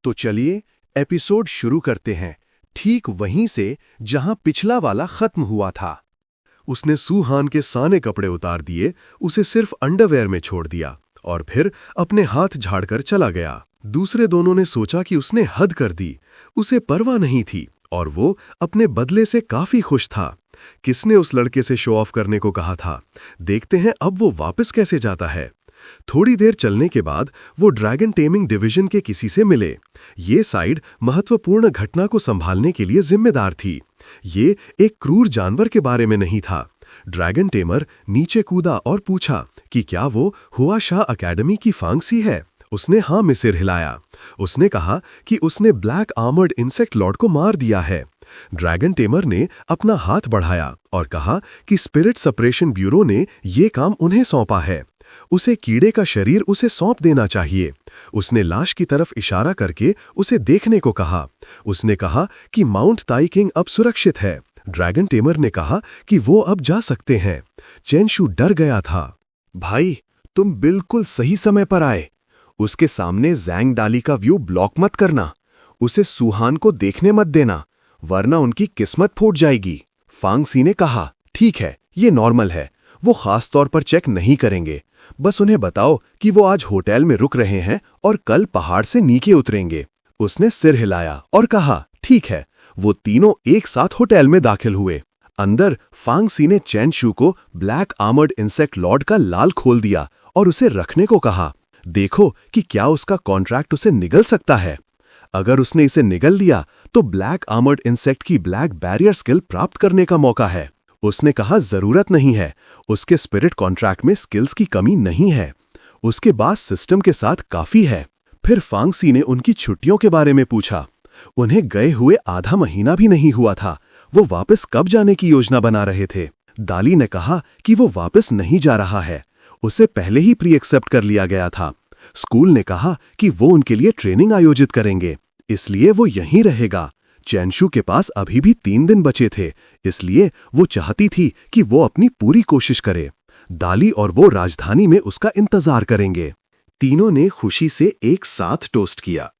तो चलिए एपिसोड शुरू करते हैं, ठीक वहीं से जहां पिछला वाला खत्म हुआ था। उसने सूहान के सारे कपड़े उतार दिए, उसे सिर्फ अंडरवेयर में छोड़ दिया और फिर अपने हाथ झाड़कर चला गया। दूसरे दोनों ने सोचा कि उसने हद कर दी, उसे परवाह नहीं थी और वो अपने बदले से काफी खुश था। किसने उस लड़के से शो ऑफ करने को कहा था? देखते हैं अब वो वापस कैसे जाता है। थोड़ी देर चलने के बाद वो ड्रैगन टेमिंग डिवीजन के किसी से मिले। ये साइड महत्वपूर्ण घटना को संभालने के लिए जिम्मेदार थी। ये एक क्रूर जानवर के बारे में नहीं था। ड्रैगन टेमर नीचे कूदा और पूछा कि क्या वो हुआ शाह अकेडमी की फांगसी है। उसने हाँ में सिर हिलाया। उसने कहा कि उसने ब्लैक आर्मर्ड इंसेक्ट लॉर्ड को मार दिया है। ड्रैगन टेमर ने अपना हाथ बढ़ाया और कहा कि स्पिरिट सप्रेशन ब्यूरो ने ये काम उन्हें सौंपा है। उसे कीड़े का शरीर उसे सौंप देना चाहिए। उसने लाश की तरफ इशारा करके उसे देखने को कहा। उसने कहा कि माउंट ताई किंग अब सुरक्षित है। ड्रैगन टेमर ने कहा कि वो अब जा सकते हैं। चेनशू डर गया था। भाई, तुम बिल्कुल सही समय पर आए। उसके सामने जैंग डाली का व्यू ब्लॉक मत करना। उसे सूहान को देखने मत देना, वरना उनकी किस्मत फूट जाएगी। फांगसी ने कहा, ठीक है, ये नॉर्मल है। वो खास तौर पर चेक नहीं करेंगे। बस उन्हें बताओ कि वो आज होटल में रुक रहे हैं और कल पहाड़ से नीचे उतरेंगे। उसने सिर हिलाया और कहा, ठीक है। वो तीनों एक साथ होटल में दाखिल हुए। अंदर फांगसी ने चेनशू को ब्लैक आर्मर्ड इंसेक्ट लॉर्ड का लाल खोल दिया और उसे रखने को कहा। देखो कि क्या उसका कॉन्ट्रैक्ट उसे निगल सकता है। अगर उसने इसे निगल लिया तो ब्लैक आर्मर्ड इंसेक्ट की ब्लैक बैरियर स्किल प्राप्त करने का मौका है। उसने कहा, जरूरत नहीं है। उसके स्पिरिट कॉन्ट्रैक्ट में स्किल्स की कमी नहीं है। उसके पास सिस्टम के साथ काफी है। फिर फांगसी ने उनकी छुट्टियों के बारे में पूछा। उन्हें गए हुए आधा महीना भी नहीं हुआ था। वो वापस कब जाने की योजना बना रहे थे? दाली ने कहा कि वो वापस नहीं जा रहा है। उसे पहले ही प्री एक्सेप्ट कर लिया गया था। स्कूल ने कहा कि वो उनके लिए ट्रेनिंग आयोजित करेंगे, इसलिए वो यहीं रहेगा। चेनशू के पास अभी भी 3 दिन बचे थे, इसलिए वो चाहती थी कि वो अपनी पूरी कोशिश करे। दाली और वो राजधानी में उसका इंतजार करेंगे। तीनों ने खुशी से एक साथ टोस्ट किया।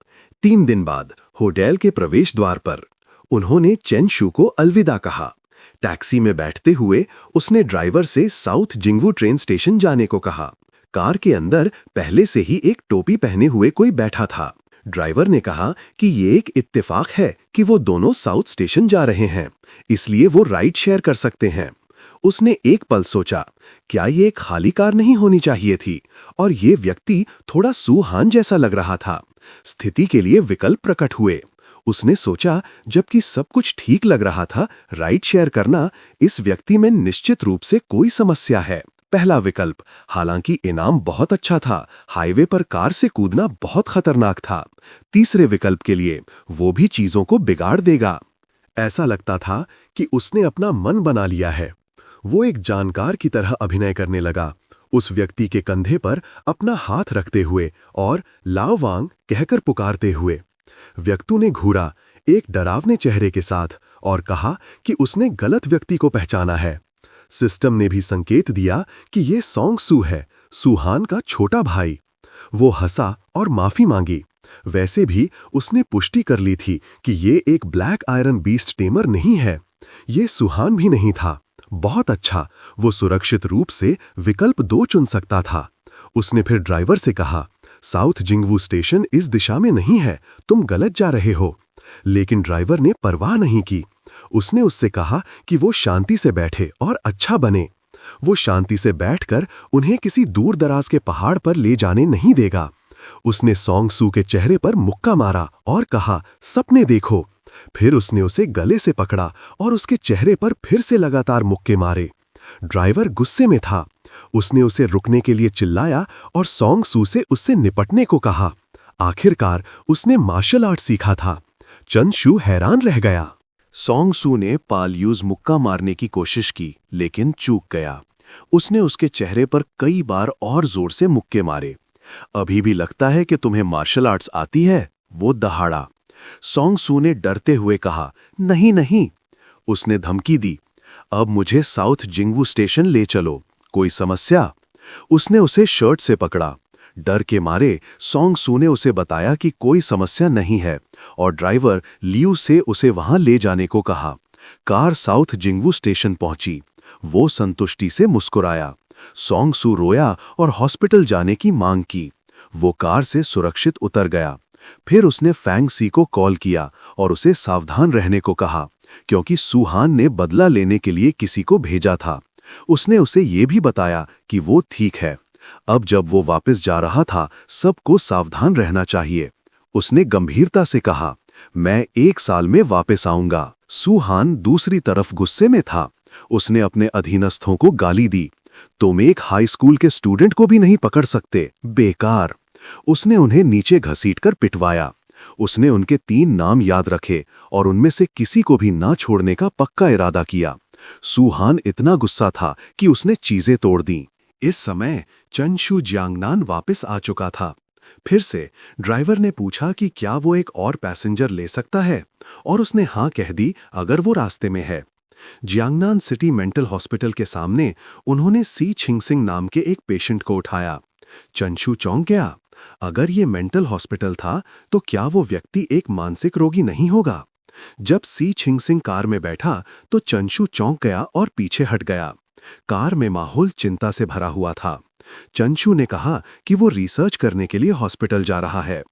3 दिन बाद होटल के प्रवेश द्वार पर उन्होंने चेनशू को अलविदा कहा। टैक्सी में बैठते हुए उसने ड्राइवर से साउथ जिंगवू ट्रेन स्टेशन जाने को कहा। कार के अंदर पहले से ही एक टोपी पहने हुए कोई बैठा था। ड्राइवर ने कहा कि ये एक इत्तेफाक है कि वो दोनों साउथ स्टेशन जा रहे हैं, इसलिए वो राइड शेयर कर सकते हैं। उसने एक पल सोचा, क्या ये एक खाली कार नहीं होनी चाहिए थी? और ये व्यक्ति थोड़ा सूहान जैसा लग रहा था। स्थिति के लिए विकल्प प्रकट हुए। उसने सोचा, जबकि सब कुछ ठीक लग रहा था, राइड शेयर करना, इस व्यक्ति में निश्चित रूप से कोई समस्या है। पहला विकल्प, हालांकि इनाम बहुत अच्छा था, हाईवे पर कार से कूदना बहुत खतरनाक था। तीसरे विकल्प के लिए वो भी चीजों को बिगाड़ देगा। ऐसा लगता था कि उसने अपना मन बना लिया है। वो एक जानकार की तरह अभिनय करने लगा, उस व्यक्ति के कंधे पर अपना हाथ रखते हुए और लाओ वांग कहकर पुकारते हुए। व्यक्ति ने घूरा एक डरावने चेहरे के साथ और कहा कि उसने गलत व्यक्ति को पहचाना है। सिस्टम ने भी संकेत दिया कि ये सोंग सू है, सूहान का छोटा भाई। वो हंसा और माफी मांगी। वैसे भी उसने पुष्टि कर ली थी कि ये एक ब्लैक आयरन बीस्ट टेमर नहीं है। ये सूहान भी नहीं था। बहुत अच्छा, वो सुरक्षित रूप से विकल्प 2 चुन सकता था। उसने फिर ड्राइवर से कहा, साउथ जिंगवू स्टेशन इस दिशा में नहीं है, तुम गलत जा रहे हो। लेकिन ड्राइवर ने परवाह नहीं की। उसने उससे कहा कि वो शांति से बैठे और अच्छा बने। वो शांति से बैठकर उन्हें किसी दूर दराज के पहाड़ पर ले जाने नहीं देगा। उसने सोंग सू के चेहरे पर मुक्का मारा और कहा, सपने देखो। फिर उसने उसे गले से पकड़ा और उसके चेहरे पर फिर से लगातार मुक्के मारे। ड्राइवर गुस्से में था। उसने उसे रुकने के लिए चिल्लाया और सोंग सू से उससे निपटने को कहा। आखिरकार उसने मार्शल आर्ट सीखा था। चेनशू हैरान रह गया। सोंग सू ने पालयूज मुक्का मारने की कोशिश की, लेकिन चूक गया। उसने उसके चेहरे पर कई बार और जोर से मुक्के मारे। अभी भी लगता है कि तुम्हें मार्शल आर्ट्स आती है? वो दहाड़ा। सोंग सू ने डरते हुए कहा, नहीं नहीं। उसने धमकी दी, अब मुझे साउथ जिंगवू स्टेशन ले चलो। कोई समस्या? उसने उसे शर्ट से पकड़ा। डर के मारे सॉन्ग सू ने उसे बताया कि कोई समस्या नहीं है और ड्राइवर लियू से उसे वहां ले जाने को कहा। कार साउथ जिंगवू स्टेशन पहुंची। वो संतुष्टि से मुस्कुराया। सॉन्ग सू रोया और हॉस्पिटल जाने की मांग की। वो कार से सुरक्षित उतर गया। फिर उसने फैंग सी को कॉल किया और उसे सावधान रहने को कहा, क्योंकि सुहान ने बदला लेने के लिए किसी को भेजा था। उसने उसे ये भी बताया कि वो ठीक है। अब जब वो वापस जा रहा था, सबको सावधान रहना चाहिए। उसने गंभीरता से कहा, मैं 1 साल में वापस आऊंगा। सुहान दूसरी तरफ गुस्से में था। उसने अपने अधीनस्थों को गाली दी, तुम एक हाई स्कूल के स्टूडेंट को भी नहीं पकड़ सकते, बेकार। उसने उन्हें नीचे घसीटकर पिटवाया। उसने उनके 3 नाम याद रखे और उनमें से किसी को भी ना छोड़ने का पक्का इरादा किया। सुहान इतना गुस्सा था कि उसने चीजें तोड़ दी। इस समय चंशु जियांगनान वापस आ चुका था। फिर से ड्राइवर ने पूछा कि क्या वो एक और पैसेंजर ले सकता है, और उसने हाँ कह दी अगर वो रास्ते में है। जियांगनान सिटी मेंटल हॉस्पिटल के सामने उन्होंने सी छिंगसिंग नाम के एक पेशेंट को उठाया। चंशु चौंक गया। अगर ये मेंटल हॉस्पिटल था तो क्या वो व्यक्ति एक मानसिक रोगी नहीं होगा? जब सी छिंगसिंग कार में बैठा तो चंशु चौंक गया और पीछे हट गया। कार में माहौल चिंता से भरा हुआ था। चंशु ने कहा कि वो रिसर्च करने के लिए हॉस्पिटल जा रहा है।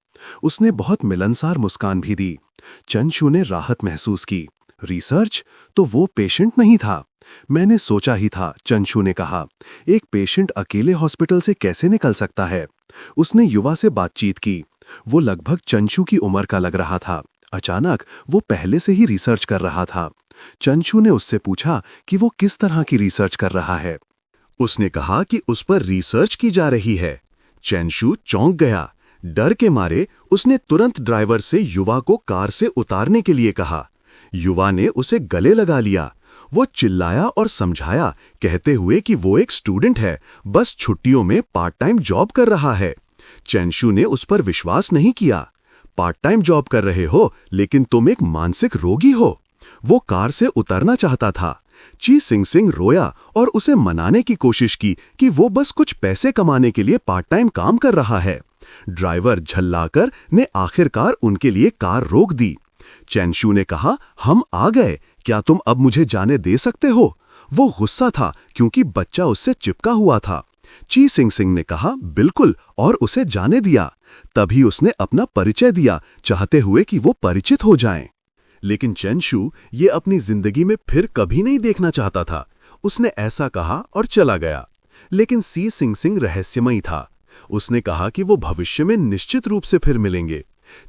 उसने बहुत मिलनसार मुस्कान भी दी। चंशु ने राहत महसूस की। रिसर्च? तो वो पेशेंट नहीं था। मैंने सोचा ही था, चंशु ने कहा। एक पेशेंट अकेले हॉस्पिटल से कैसे निकल सकता है? उसने युवा से बातचीत की। वो लगभग चंशु की उम्र का लग रहा था। अचानक वो पहले से ही रिसर्च कर रहा था। चंशु ने उससे पूछा कि वो किस तरह की रिसर्च कर रहा है। उसने कहा कि उस पर रिसर्च की जा रही है। चंशु चौंक गया। डर के मारे उसने तुरंत ड्राइवर से युवा को कार से उतारने के लिए कहा। युवा ने उसे गले लगा लिया। वो चिल्लाया और समझाया, कहते हुए कि वो एक स्टूडेंट है, बस छुट्टियों में पार्ट टाइम जॉब कर रहा है। चंशु ने उस पर विश्वास नहीं किया। पार्ट टाइम जॉब कर रहे हो, लेकिन तुम एक मानसिक रोगी हो। वो कार से उतरना चाहता था। ची सिंगसिंग रोया और उसे मनाने की कोशिश की कि वो बस कुछ पैसे कमाने के लिए पार्ट टाइम काम कर रहा है। ड्राइवर झल्लाकर ने आखिरकार उनके लिए कार रोक दी। चंशु ने कहा, हम आ गए, क्या तुम अब मुझे जाने दे सकते हो? वो गुस्सा था क्योंकि बच्चा उससे चिपका हुआ था। ची सिंगसिंग ने कहा, बिल्कुल, और उसे जाने दिया। तभी उसने अपना परिचय दिया, चाहते हुए कि वो परिचित हो जाएं। लेकिन चंशु ये अपनी जिंदगी में फिर कभी नहीं देखना चाहता था। उसने ऐसा कहा और चला गया। लेकिन सी सिंगसिंग रहस्यमयी था। उसने कहा कि वो भविष्य में निश्चित रूप से फिर मिलेंगे।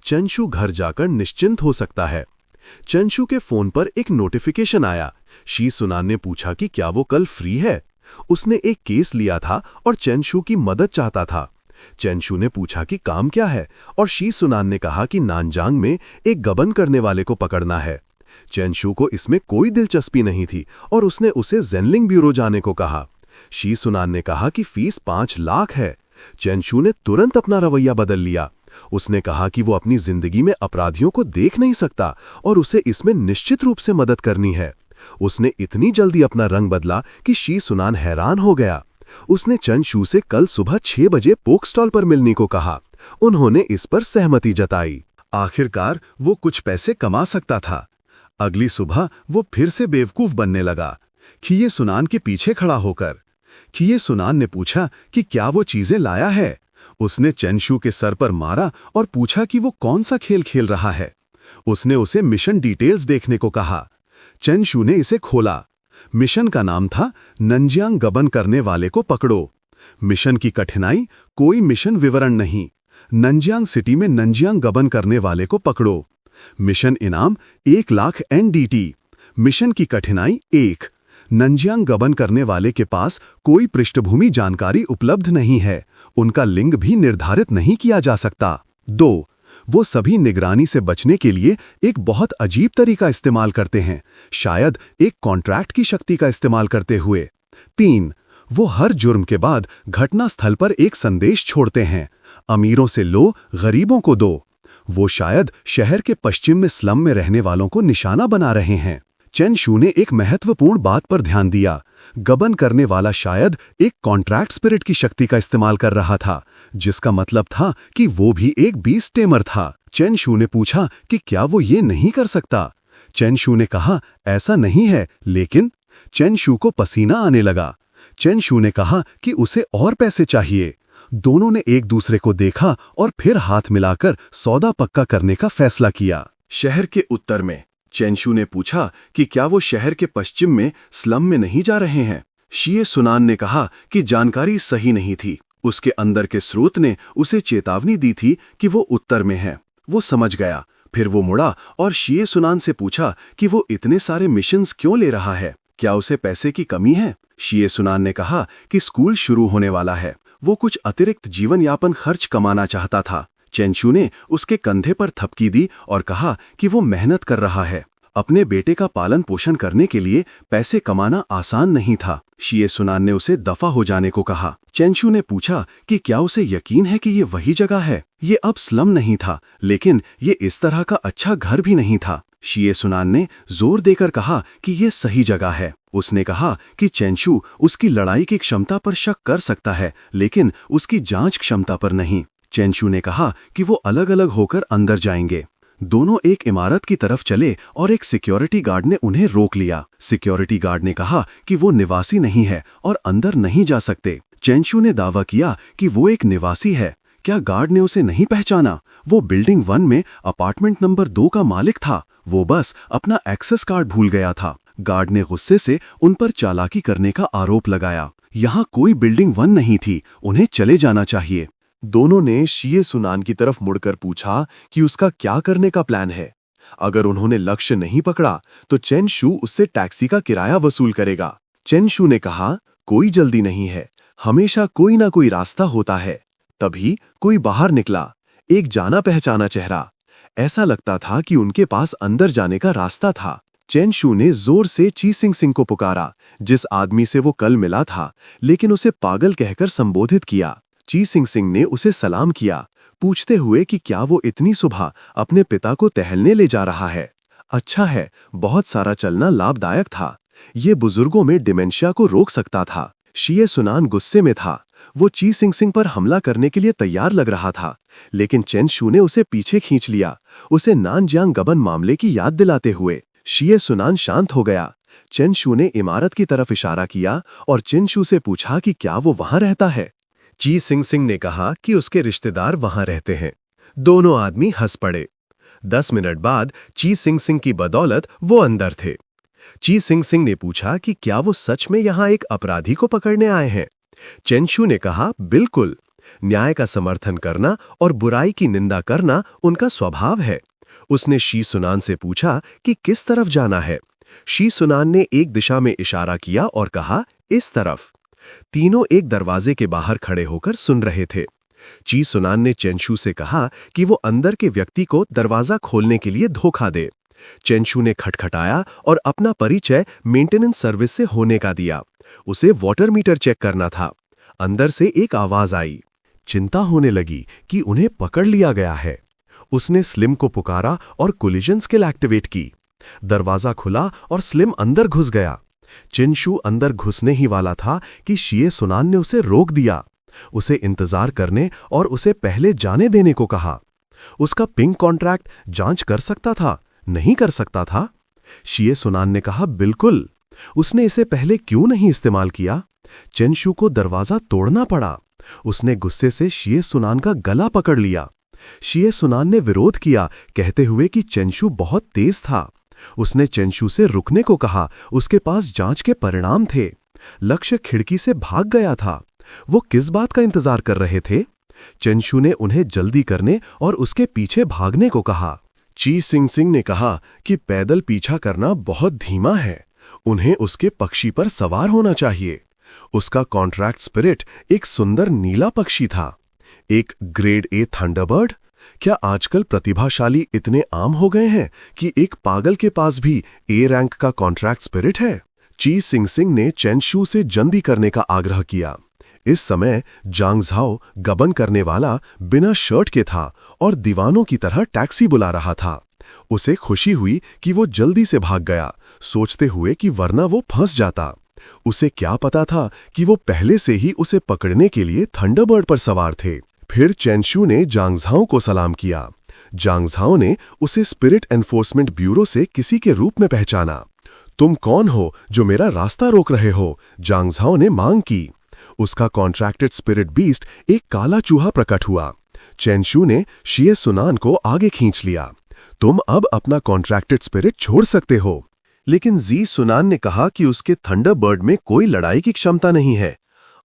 चंशु घर जाकर निश्चिंत हो सकता है। चंशु के फोन पर एक नोटिफिकेशन आया। शी सुनान ने पूछा कि क्या वो कल फ्री है। उसने एक केस लिया था और चंशु की मदद चाहता था। चंशु ने पूछा कि काम क्या है, और शी सुनान ने कहा कि नानजांग में एक गबन करने वाले को पकड़ना है। चंशु को इसमें कोई दिलचस्पी नहीं थी और उसने उसे जेनलिंग ब्यूरो जाने को कहा। शी सुनान ने कहा कि फीस 5 लाख है। चंशु ने तुरंत अपना रवैया बदल लिया। उसने कहा कि वो अपनी जिंदगी में अपराधियों को देख नहीं सकता और उसे इसमें निश्चित रूप से मदद करनी है। उसने इतनी जल्दी अपना रंग बदला कि शी सुनान हैरान हो गया। उसने चंशु से कल सुबह 6 बजे पोक स्टॉल पर मिलने को कहा। उन्होंने इस पर सहमति जताई। आखिरकार वो कुछ पैसे कमा सकता था। अगली सुबह वो फिर से बेवकूफ बनने लगा। खिये सुनान के पीछे खड़ा होकर खिये सुनान ने पूछा कि क्या वो चीजें लाया है। उसने चंशु के सर पर मारा और पूछा कि वो कौन सा खेल खेल रहा है। उसने उसे मिशन डिटेल्स देखने को कहा। चंशु ने इसे खोला। मिशन का नाम था नंजियांग गबन करने वाले को पकड़ो। मिशन की कठिनाई, कोई मिशन विवरण नहीं। नंजियांग सिटी में नंजियांग गबन करने वाले को पकड़ो। मिशन इनाम 1 लाख NDT। मिशन की कठिनाई 1। नंजियांग गबन करने वाले के पास कोई पृष्ठभूमि जानकारी उपलब्ध नहीं है। उनका लिंग भी निर्धारित नहीं किया जा सकता। 2। वो सभी निगरानी से बचने के लिए एक बहुत अजीब तरीका इस्तेमाल करते हैं, शायद एक कॉन्ट्रैक्ट की शक्ति का इस्तेमाल करते हुए। 3। वो हर जुर्म के बाद घटना स्थल पर एक संदेश छोड़ते हैं, अमीरों से लो, गरीबों को दो। वो शायद शहर के पश्चिम में स्लम में रहने वालों को निशाना बना रहे हैं। चेन शू ने एक महत्वपूर्ण बात पर ध्यान दिया। गबन करने वाला शायद एक कॉन्ट्रैक्ट स्पिरिट की शक्ति का इस्तेमाल कर रहा था, जिसका मतलब था कि वो भी एक बीस्ट टेमर था। चेन शू ने पूछा कि क्या वो ये नहीं कर सकता। चेन शू ने कहा, ऐसा नहीं है, लेकिन चेन शू को पसीना आने लगा। चेन शू ने कहा कि उसे और पैसे चाहिए। दोनों ने एक दूसरे को देखा और फिर हाथ मिलाकर सौदा पक्का करने का फैसला किया। शहर के उत्तर में चेन शू ने पूछा कि क्या वो शहर के पश्चिम में स्लम में नहीं जा रहे हैं। शिए सुनान ने कहा कि जानकारी सही नहीं थी। उसके अंदर के स्रोत ने उसे चेतावनी दी थी कि वो उत्तर में है। वो समझ गया। फिर वो मुड़ा और शिए सुनान से पूछा कि वो इतने सारे मिशंस क्यों ले रहा है, क्या उसे पैसे की कमी है। शिए सुनान ने कहा कि स्कूल शुरू होने वाला है, वो कुछ अतिरिक्त जीवन यापन खर्च कमाना चाहता था। चेन शू ने उसके कंधे पर थपकी दी और कहा कि वो मेहनत कर रहा है। अपने बेटे का पालन पोषण करने के लिए पैसे कमाना आसान नहीं था। शिए सुनान ने उसे दफा हो जाने को कहा। चेन शू ने पूछा कि क्या उसे यकीन है कि ये वही जगह है। ये अब स्लम नहीं था, लेकिन ये इस तरह का अच्छा घर भी नहीं था। शिए सुनान ने जोर देकर कहा कि ये सही जगह है। उसने कहा कि चेन शू उसकी लड़ाई की क्षमता पर शक कर सकता है, लेकिन उसकी जांच क्षमता पर नहीं। चेन शू ने कहा कि वो अलग अलग होकर अंदर जाएंगे। दोनों एक इमारत की तरफ चले और एक सिक्योरिटी गार्ड ने उन्हें रोक लिया। सिक्योरिटी गार्ड ने कहा कि वो निवासी नहीं है और अंदर नहीं जा सकते। चेन शू ने दावा किया कि वो एक निवासी है। क्या गार्ड ने उसे नहीं पहचाना? वो बिल्डिंग 1 में अपार्टमेंट नंबर 2 का मालिक था। वो बस अपना एक्सेस कार्ड भूल गया था। गार्ड ने गुस्से से उन पर चालाकी करने का आरोप लगाया। यहाँ कोई बिल्डिंग 1 नहीं थी, उन्हें चले जाना चाहिए। दोनों ने शिए सुनान की तरफ मुड़कर पूछा कि उसका क्या करने का प्लान है। अगर उन्होंने लक्ष्य नहीं पकड़ा तो चेन शू उससे टैक्सी का किराया वसूल करेगा। चेन शू ने कहा, कोई जल्दी नहीं है, हमेशा कोई ना कोई रास्ता होता है। तभी कोई बाहर निकला, एक जाना पहचाना चेहरा। ऐसा लगता था कि उनके पास अंदर जाने का रास्ता था। चेन शू ने जोर से ची सिंग सिंग को पुकारा, जिस आदमी से वो कल मिला था, लेकिन उसे पागल कहकर संबोधित किया। ची सिंग सिंग ने उसे सलाम किया, पूछते हुए कि क्या वो इतनी सुबह अपने पिता को टहलने ले जा रहा है। अच्छा है, बहुत सारा चलना लाभदायक था। ये बुजुर्गों में डिमेंशिया को रोक सकता था। शिए सुनान गुस्से में था। वो ची सिंग सिंग पर हमला करने के लिए तैयार लग रहा था, लेकिन चेन शू ने उसे पीछे खींच लिया, उसे नानजियांग गबन मामले की याद दिलाते हुए। शिए सुनान शांत हो गया। चेन शू ने इमारत की तरफ इशारा किया और चेन शू से पूछा कि क्या वो वहां रहता है। ची सिंग सिंग ने कहा कि उसके रिश्तेदार वहां रहते हैं। दोनों आदमी हंस पड़े। 10 मिनट बाद ची सिंग सिंग की बदौलत वो अंदर थे। ची सिंग सिंग ने पूछा कि क्या वो सच में यहां एक अपराधी को पकड़ने आए हैं। चेन शू ने कहा, बिल्कुल। न्याय का समर्थन करना और बुराई की निंदा करना उनका स्वभाव है। उसने शी सुनान से पूछा कि किस तरफ जाना है। शी सुनान ने एक दिशा में इशारा किया और कहा, इस तरफ। तीनों एक दरवाजे के बाहर खड़े होकर सुन रहे थे। ची सुनान ने चेन शू से कहा कि वो अंदर के व्यक्ति को दरवाजा खोलने के लिए धोखा दे। चेन शू ने खटखटाया और अपना परिचय मेंटेनेंस सर्विस से होने का दिया। उसे वाटर मीटर चेक करना था। अंदर से एक आवाज आई। चिंता होने लगी कि उन्हें पकड़ लिया गया है। उसने स्लिम को पुकारा और कोलिजन स्किल एक्टिवेट की। दरवाजा खुला और स्लिम अंदर घुस गया। चेन शू अंदर घुसने ही वाला था कि शिए सुनान ने उसे रोक दिया। उसे इंतजार करने और उसे पहले जाने देने को कहा। उसका पिंक कॉन्ट्रैक्ट जांच कर सकता था, नहीं कर सकता था? शिए सुनान ने कहा, बिल्कुल। उसने इसे पहले क्यों नहीं इस्तेमाल किया? चेन शू को दरवाजा तोड़ना पड़ा। उसने गुस्से से शिए सुनान का गला पकड़ लिया। शिए सुनान ने विरोध किया, कहते हुए कि चेन शू बहुत तेज था। उसने चेन शू से रुकने को कहा, उसके पास जांच के परिणाम थे। लक्ष्य खिड़की से भाग गया था। वो किस बात का इंतजार कर रहे थे? चेन शू ने उन्हें जल्दी करने और उसके पीछे भागने को कहा। ची सिंग सिंग ने कहा कि पैदल पीछा करना बहुत धीमा है, उन्हें उसके पक्षी पर सवार होना चाहिए। उसका कॉन्ट्रैक्ट स्पिरिट एक सुंदर नीला पक्षी था, एक ग्रेड ए थंडरबर्ड। क्या आजकल प्रतिभाशाली इतने आम हो गए हैं कि एक पागल के पास भी ए रैंक का कॉन्ट्रैक्ट स्पिरिट है? ची सिंग सिंग ने चेन शू से जल्दी करने का आग्रह किया। इस समय जांग झाओ गबन करने वाला बिना शर्ट के था और दीवानों की तरह टैक्सी बुला रहा था। उसे खुशी हुई कि वो जल्दी से भाग गया, सोचते हुए कि वरना वो फंस जाता। उसे क्या पता था कि वो पहले से ही उसे पकड़ने के लिए थंडरबर्ड पर सवार थे। फिर चेंशू ने जांग झाओ को सलाम किया। जांग झाओ ने उसे स्पिरिट एनफोर्समेंट ब्यूरो से किसी के रूप में पहचाना। तुम कौन हो जो मेरा रास्ता रोक रहे हो? जांग झाओ ने मांग की। उसका कॉन्ट्रैक्टेड स्पिरिट बीस्ट एक काला चूहा प्रकट हुआ। चेंशू ने शिए सुनान को आगे खींच लिया। तुम अब अपना कॉन्ट्रैक्टेड स्पिरिट छोड़ सकते हो। लेकिन जी सुनान ने कहा कि उसके थंडरबर्ड में कोई लड़ाई की क्षमता नहीं है।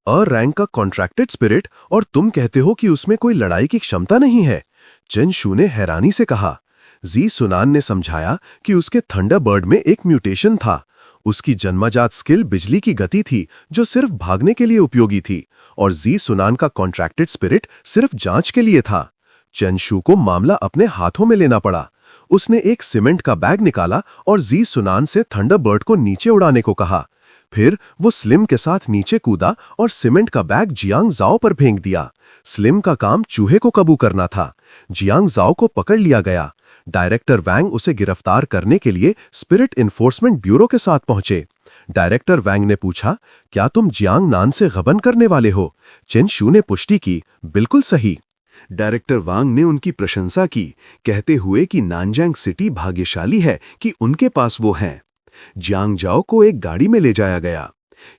रैंक का कॉन्ट्रैक्टेड स्पिरिट, और तुम कहते हो कि उसमें कोई लड़ाई की क्षमता नहीं है? चेंशू ने हैरानी से कहा। जी सुनान ने समझाया कि उसके थंडरबर्ड में एक म्यूटेशन था। उसकी जन्मजात स्किल बिजली की गति थी जो सिर्फ भागने के लिए उपयोगी थी, और जी सुनान का कॉन्ट्रैक्टेड स्पिरिट सिर्फ जांच के लिए था। चेंशू को मामला अपने हाथों में लेना पड़ा। उसने एक सीमेंट का बैग निकाला और जी सुनान से थंडरबर्ड को नीचे उड़ाने को कहा। फिर वो स्लिम के साथ नीचे कूदा और सीमेंट का बैग जियांग जाओ पर फेंक दिया। स्लिम का काम चूहे को काबू करना था। जियांग जाओ को पकड़ लिया गया। डायरेक्टर वैंग उसे गिरफ्तार करने के लिए स्पिरिट इन्फोर्समेंट ब्यूरो के साथ पहुंचे। डायरेक्टर वैंग ने पूछा, क्या तुम जियांग नान से गबन करने वाले हो? चेंशू ने पुष्टि की, बिल्कुल सही। डायरेक्टर वांग ने उनकी प्रशंसा की, कहते हुए कि नानजांग सिटी भाग्यशाली है कि उनके पास वो हैं। जियांग जाओ को एक गाड़ी में ले जाया गया।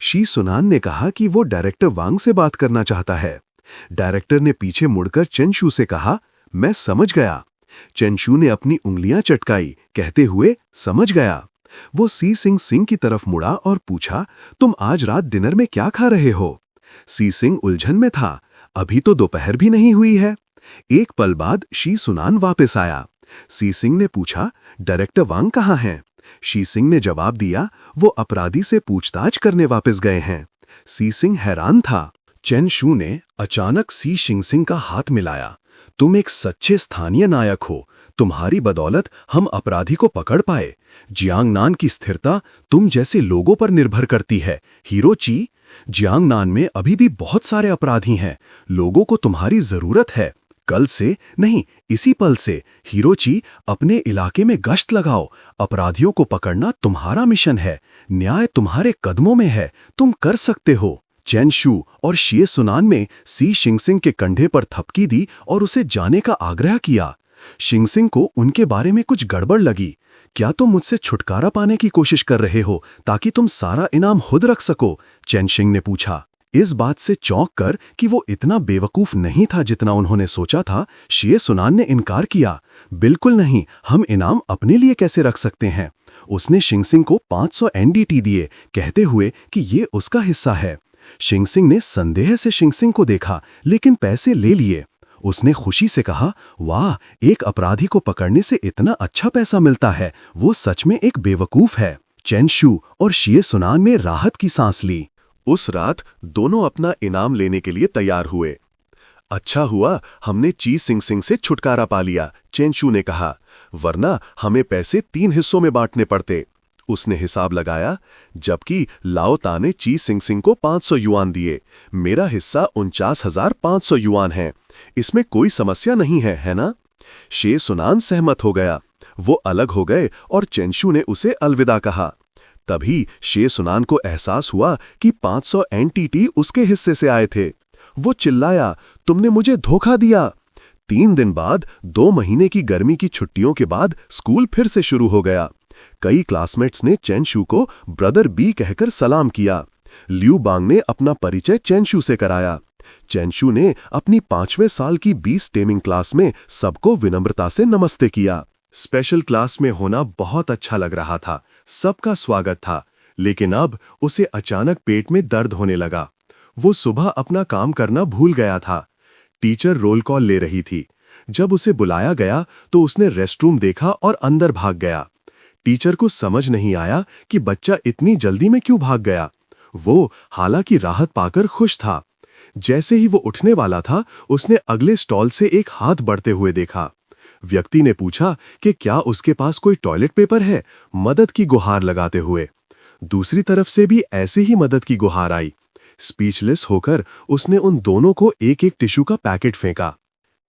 शी सुनान ने कहा कि वो डायरेक्टर वांग से बात करना चाहता है। डायरेक्टर ने पीछे मुड़कर चेंशू से कहा, मैं समझ गया। चेंशू ने अपनी उंगलियां चटकाई, कहते हुए, समझ गया। वो सी सिंह सिंह की तरफ मुड़ा और पूछा, तुम आज रात डिनर में क्या खा रहे हो? सी सिंह उलझन में था, अभी तो दोपहर भी नहीं हुई है। एक पल बाद शी सुनान वापस आया। सी सिंह ने पूछा, डायरेक्टर वांग कहाँ हैं? शी सिंह ने जवाब दिया, वो अपराधी से पूछताछ करने वापस गए हैं। सी सिंह हैरान था। चेंशू ने अचानक सी शिंगसिंग का हाथ मिलाया। तुम एक सच्चे स्थानीय नायक हो। तुम्हारी बदौलत हम अपराधी को पकड़ पाए। जियांग नान की स्थिरता तुम जैसे लोगों पर निर्भर करती है, हीरोची। जियांग नान में अभी भी बहुत सारे अपराधी हैं। लोगों को तुम्हारी जरूरत है। कल से नहीं, इसी पल से हीरोची अपने इलाके में गश्त लगाओ। अपराधियों को पकड़ना तुम्हारा मिशन है। न्याय तुम्हारे कदमों में है। तुम कर सकते हो। चेंशू और शिए सुनान में सी शिंगसिंग के कंधे पर थपकी दी और उसे जाने का आग्रह किया। शिंगसिंग को उनके बारे में कुछ गड़बड़ लगी। क्या तुम मुझसे छुटकारा पाने की कोशिश कर रहे हो ताकि तुम सारा इनाम खुद रख सको? चेंशिंग ने पूछा। इस बात से चौंक कर कि वो इतना बेवकूफ नहीं था जितना उन्होंने सोचा था, शिए सुनान ने इनकार किया। बिल्कुल नहीं, हम इनाम अपने लिए कैसे रख सकते हैं? उसने शिंगसिंग को 500 एनडीटी दिए, कहते हुए कि ये उसका हिस्सा है। शिंगसिंग ने संदेह से शिंगसिंग को देखा, लेकिन पैसे ले लिए। उसने खुशी से कहा, वाह, एक अपराधी को पकड़ने से इतना अच्छा पैसा मिलता है। वो सच में एक बेवकूफ है। चेंशू और शिए सुनान में राहत की सांस ली। उस रात दोनों अपना इनाम लेने के लिए तैयार हुए। अच्छा हुआ हमने ची सिंगसिंग से छुटकारा पा लिया, चेंशू ने कहा, वरना हमें पैसे 3 हिस्सों में बांटने पड़ते। उसने हिसाब लगाया, जबकि लाओ ता ने ची सिंगसिंग को 500 युआन दिए। मेरा हिस्सा 49,500 युआन है। इसमें कोई समस्या नहीं है, है ना? शे सुनान सहमत हो गया। वो अलग हो गए और चेंशू ने उसे अलविदा कहा। तभी शे सुनान को एहसास हुआ कि 500 एनटीटी उसके हिस्से से आए थे। वो चिल्लाया, तुमने मुझे धोखा दिया। 3 दिन बाद 2 महीने की गर्मी की छुट्टियों के बाद स्कूल फिर से शुरू हो गया। कई क्लासमेट्स ने चेंशू को ब्रदर बी कहकर सलाम किया। लियू बांग ने अपना परिचय चेंशू से कराया। चेंशू ने अपनी 5वें साल की 20 टेमिंग क्लास में सबको विनम्रता से नमस्ते किया। स्पेशल क्लास में होना बहुत अच्छा लग रहा था, सबका स्वागत था। लेकिन अब उसे अचानक पेट में दर्द होने लगा। वो सुबह अपना काम करना भूल गया था। टीचर रोल कॉल ले रही थी। जब उसे बुलाया गया तो उसने रेस्टरूम देखा और अंदर भाग गया। टीचर को समझ नहीं आया कि बच्चा इतनी जल्दी में क्यों भाग गया। वो हालांकि राहत पाकर खुश था। जैसे ही वो उठने वाला था, उसने अगले स्टॉल से एक हाथ बढ़ते हुए देखा। व्यक्ति ने पूछा कि क्या उसके पास कोई टॉयलेट पेपर है, मदद की गुहार लगाते हुए। दूसरी तरफ से भी ऐसे ही मदद की गुहार आई। स्पीचलेस होकर उसने उन दोनों को एक एक टिश्यू का पैकेट फेंका।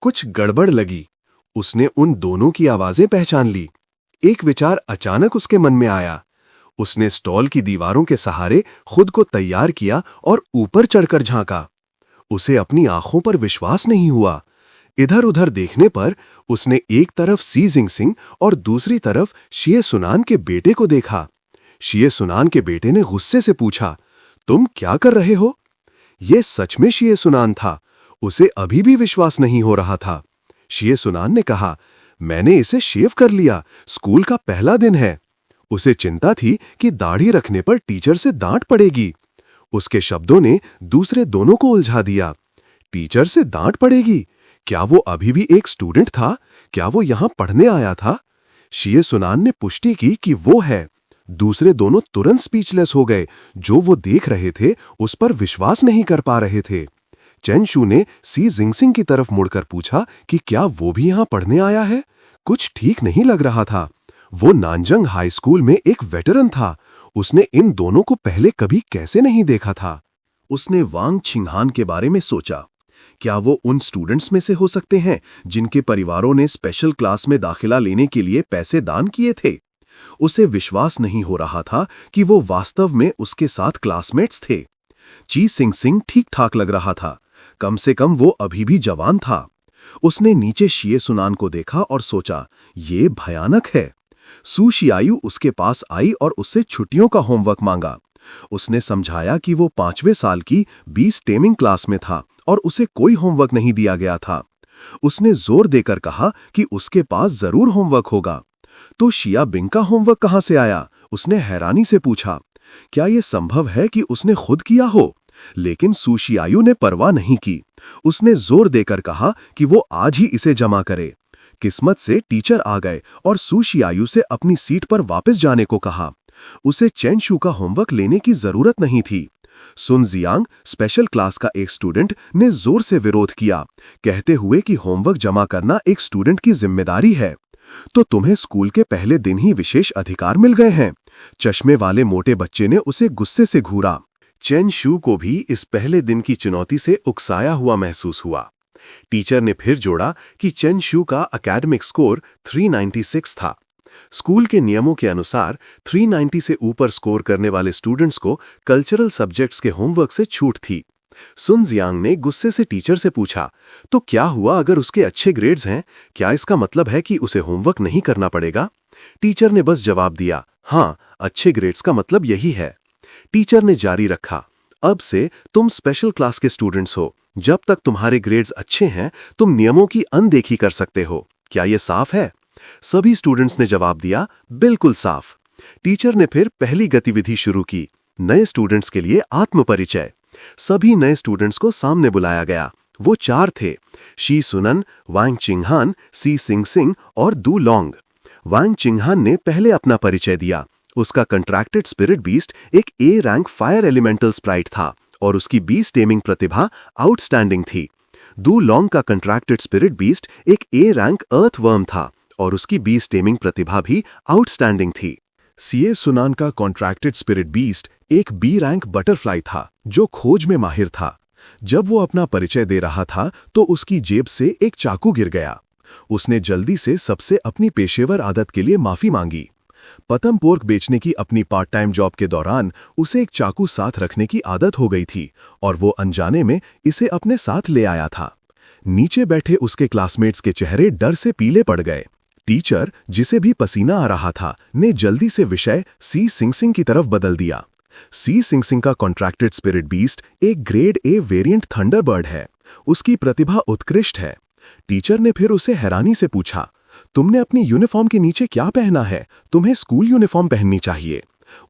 कुछ गड़बड़ लगी। उसने उन दोनों की आवाजें पहचान ली। एक विचार अचानक उसके मन में आया। उसने स्टॉल की दीवारों के सहारे खुद को तैयार किया और ऊपर चढ़कर झांका। उसे अपनी आंखों पर विश्वास नहीं हुआ। इधर उधर देखने पर उसने एक तरफ सी जिंगसिंग और दूसरी तरफ शिये सुनान के बेटे को देखा। शिये सुनान के बेटे ने गुस्से से पूछा, तुम क्या कर रहे हो? यह सच में शिये सुनान था। उसे अभी भी विश्वास नहीं हो रहा था। शिये सुनान ने कहा, मैंने इसे शेव कर लिया, स्कूल का पहला दिन है। उसे चिंता थी कि दाढ़ी रखने पर टीचर से डांट पड़ेगी। उसके शब्दों ने दूसरे दोनों को उलझा दिया। टीचर से डांट पड़ेगी? क्या वो अभी भी एक स्टूडेंट था? क्या वो यहां पढ़ने आया था? शिये सुनान ने पुष्टि की कि वो है। दूसरे दोनों तुरंत स्पीचलेस हो गए। जो वो देख रहे थे उस पर विश्वास नहीं कर पा रहे थे। चेन शू ने सी जिंगसिंग की तरफ मुड़कर पूछा कि क्या वो भी यहां पढ़ने आया है? कुछ ठीक नहीं लग रहा था। वो नानजंग हाई स्कूल में एक वेटरन था। उसने इन दोनों को पहले कभी कैसे नहीं देखा था? उसने वांग छिंगहान के बारे में सोचा। क्या वो उन स्टूडेंट्स में से हो सकते हैं जिनके परिवारों ने स्पेशल क्लास में दाखिला लेने के लिए पैसे दान किए थे? उसे विश्वास नहीं हो रहा था कि वो वास्तव में उसके साथ क्लासमेट्स थे। ची सिंग सिंग ठीक ठाक लग रहा था। कम से कम वो अभी भी जवान था। उसने नीचे शिये सुनान को देखा और सोचा, ये भयानक है। सू शियायू उसके पास आई और उससे छुट्टियों का होमवर्क मांगा। उसने समझाया कि वो 5वें साल की 20 टेमिंग क्लास में था और उसे कोई होमवर्क नहीं दिया गया था। उसने जोर देकर कहा कि उसके पास जरूर होमवर्क होगा। तो शिया बिंग का होमवर्क कहां से आया? उसने हैरानी से पूछा। क्या यह संभव है कि उसने खुद किया हो? लेकिन सू शियायू ने परवाह नहीं की। उसने जोर देकर कहा कि वो आज ही इसे जमा करे। किस्मत से टीचर आ गए और सू शियायू से अपनी सीट पर वापस जाने को कहा। उसे चेन शू का होमवर्क लेने की जरूरत नहीं थी। सुन जियांग, स्पेशल क्लास का एक स्टूडेंट, ने जोर से विरोध किया, कहते हुए कि होमवर्क जमा करना एक स्टूडेंट की जिम्मेदारी है। तो तुम्हें स्कूल के पहले दिन ही विशेष अधिकार मिल गए हैं? चश्मे वाले मोटे बच्चे ने उसे गुस्से से घूरा। चेन शू को भी इस पहले दिन की चुनौती से उकसाया हुआ महसूस हुआ। टीचर ने फिर जोड़ा कि चेन शू का एकेडमिक स्कोर 396 था। स्कूल के नियमों के अनुसार 390 से ऊपर स्कोर करने वाले स्टूडेंट्स को कल्चरल सब्जेक्ट्स के होमवर्क से छूट थी। सुन जियांग ने गुस्से से टीचर से पूछा, तो क्या हुआ अगर उसके अच्छे ग्रेड्स हैं? क्या इसका मतलब है कि उसे होमवर्क नहीं करना पड़ेगा? टीचर ने बस जवाब दिया, हाँ, अच्छे ग्रेड्स का मतलब यही है। टीचर ने जारी रखा, अब से तुम स्पेशल क्लास के स्टूडेंट्स हो। जब तक तुम्हारे ग्रेड्स अच्छे हैं तुम नियमों की अनदेखी कर सकते हो। क्या यह साफ है? सभी स्टूडेंट्स ने जवाब दिया, बिल्कुल साफ। टीचर ने फिर पहली गतिविधि शुरू की, नए स्टूडेंट्स के लिए आत्मपरिचय। सभी नए स्टूडेंट्स को सामने बुलाया गया। वो 4 थे, शी सुनन, वांग चिंगहान, सी सिंग सिंग और दू लॉन्ग। वांग चिंगहान ने पहले अपना परिचय दिया। उसका कंट्रैक्टेड स्पिरिट बीस्ट एक A rank fire elemental Sprite था और उसकी बीस्ट टेमिंग प्रतिभा आउटस्टैंडिंग थी। दू लॉन्ग का कंट्रैक्टेड स्पिरिट बीस्ट एक ए रैंक अर्थ वर्म था और उसकी बीस्ट टेमिंग प्रतिभा भी आउटस्टैंडिंग थी। सीए सुनान का कॉन्ट्रैक्टेड स्पिरिट बीस्ट एक बी रैंक बटरफ्लाई था जो खोज में माहिर था। जब वो अपना परिचय दे रहा था तो उसकी जेब से एक चाकू गिर गया। उसने जल्दी से सबसे अपनी पेशेवर आदत के लिए माफी मांगी। पतम पोर्क बेचने की अपनी पार्ट टाइम जॉब के दौरान उसे एक चाकू साथ रखने की आदत हो गई थी और वो अनजाने में इसे अपने साथ ले आया था। नीचे बैठे उसके क्लासमेट्स के चेहरे डर से पीले पड़ गए। टीचर, जिसे भी पसीना आ रहा था, ने जल्दी से विषय सी सिंग सिंग की तरफ बदल दिया। सी सिंग सिंग का कॉन्ट्रैक्टेड स्पिरिट बीस्ट एक ग्रेड ए वेरिएंट थंडरबर्ड है। उसकी प्रतिभा उत्कृष्ट है। टीचर ने फिर उसे हैरानी से पूछा, तुमने अपनी यूनिफॉर्म के नीचे क्या पहना है? तुम्हें स्कूल यूनिफॉर्म पहननी चाहिए।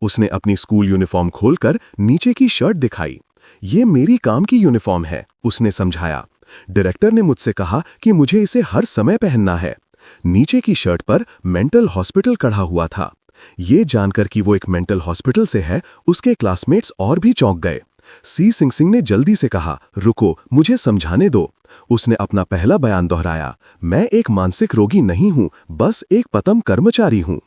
उसने अपनी स्कूल यूनिफॉर्म खोलकर नीचे की शर्ट दिखाई। ये मेरी काम की यूनिफॉर्म है, उसने समझाया। डायरेक्टर ने मुझसे कहा कि मुझे इसे हर समय पहनना है। नीचे की शर्ट पर मेंटल हॉस्पिटल कढ़ा हुआ था। ये जानकर कि वो एक मेंटल हॉस्पिटल से है, उसके क्लासमेट्स और भी चौंक गए। सी सिंग सिंग ने जल्दी से कहा, रुको, मुझे समझाने दो। उसने अपना पहला बयान दोहराया, मैं एक मानसिक रोगी नहीं हूं, बस एक पतम कर्मचारी हूं।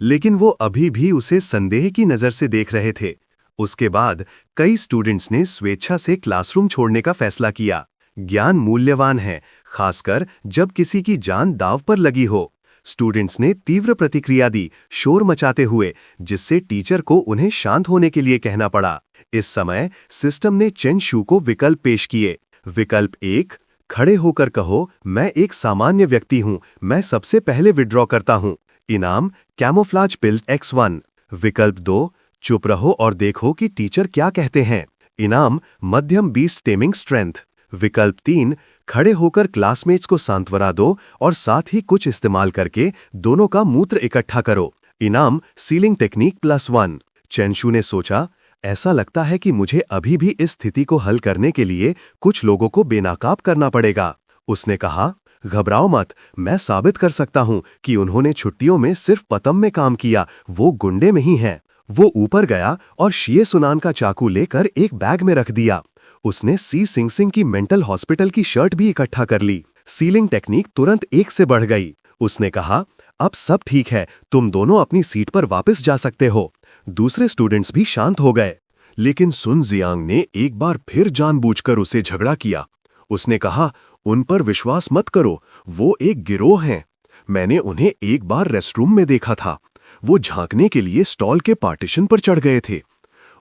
लेकिन वो अभी भी उसे संदेह की नजर से देख रहे थे। उसके बाद कई स्टूडेंट्स ने स्वेच्छा से क्लासरूम छोड़ने का फैसला किया। ज्ञान मूल्यवान है, खासकर जब किसी की जान दांव पर लगी हो। स्टूडेंट्स ने तीव्र प्रतिक्रिया दी, शोर मचाते हुए, जिससे टीचर को उन्हें शांत होने के लिए कहना पड़ा। इस समय सिस्टम ने चेन शू को विकल्प पेश किए। विकल्प 1, खड़े होकर कहो, मैं एक सामान्य व्यक्ति हूं, मैं सबसे पहले विड्रॉ करता हूं। इनाम कैमोफ्लाज पिल X1। विकल्प 2, चुप रहो और देखो कि टीचर क्या कहते हैं। इनाम मध्यम बीस्ट टेमिंग स्ट्रेंथ। विकल्प 3, खड़े होकर क्लासमेट्स को सांत्वना दो और साथ ही कुछ इस्तेमाल करके दोनों का मूत्र इकट्ठा करो। इनाम सीलिंग टेक्निक +1। चेन शू ने सोचा, ऐसा लगता है कि मुझे अभी भी इस स्थिति को हल करने के लिए कुछ लोगों को बेनकाब करना पड़ेगा। उसने कहा, घबराओ मत, मैं साबित कर सकता हूं कि उन्होंने छुट्टियों में सिर्फ पतम में काम किया, वो गुंडे में ही हैं। वो ऊपर गया और शिए सुनान का चाकू लेकर एक बैग में रख दिया। उसने सी सिंग सिंग की मेंटल हॉस्पिटल की शर्ट भी इकट्ठा कर ली। सीलिंग टेक्निक तुरंत 1 से बढ़ गई। उसने कहा, अब सब ठीक है, तुम दोनों अपनी सीट पर वापस जा सकते हो। दूसरे स्टूडेंट्स भी शांत हो गए। लेकिन सुन जियांग ने एक बार फिर जानबूझकर उसे झगड़ा किया। उसने कहा, उन पर विश्वास मत करो, वो एक गिरोह हैं। मैंने उन्हें एक बार रेस्टरूम में देखा था। वो झांकने के लिए स्टॉल के पार्टीशन पर चढ़ गए थे।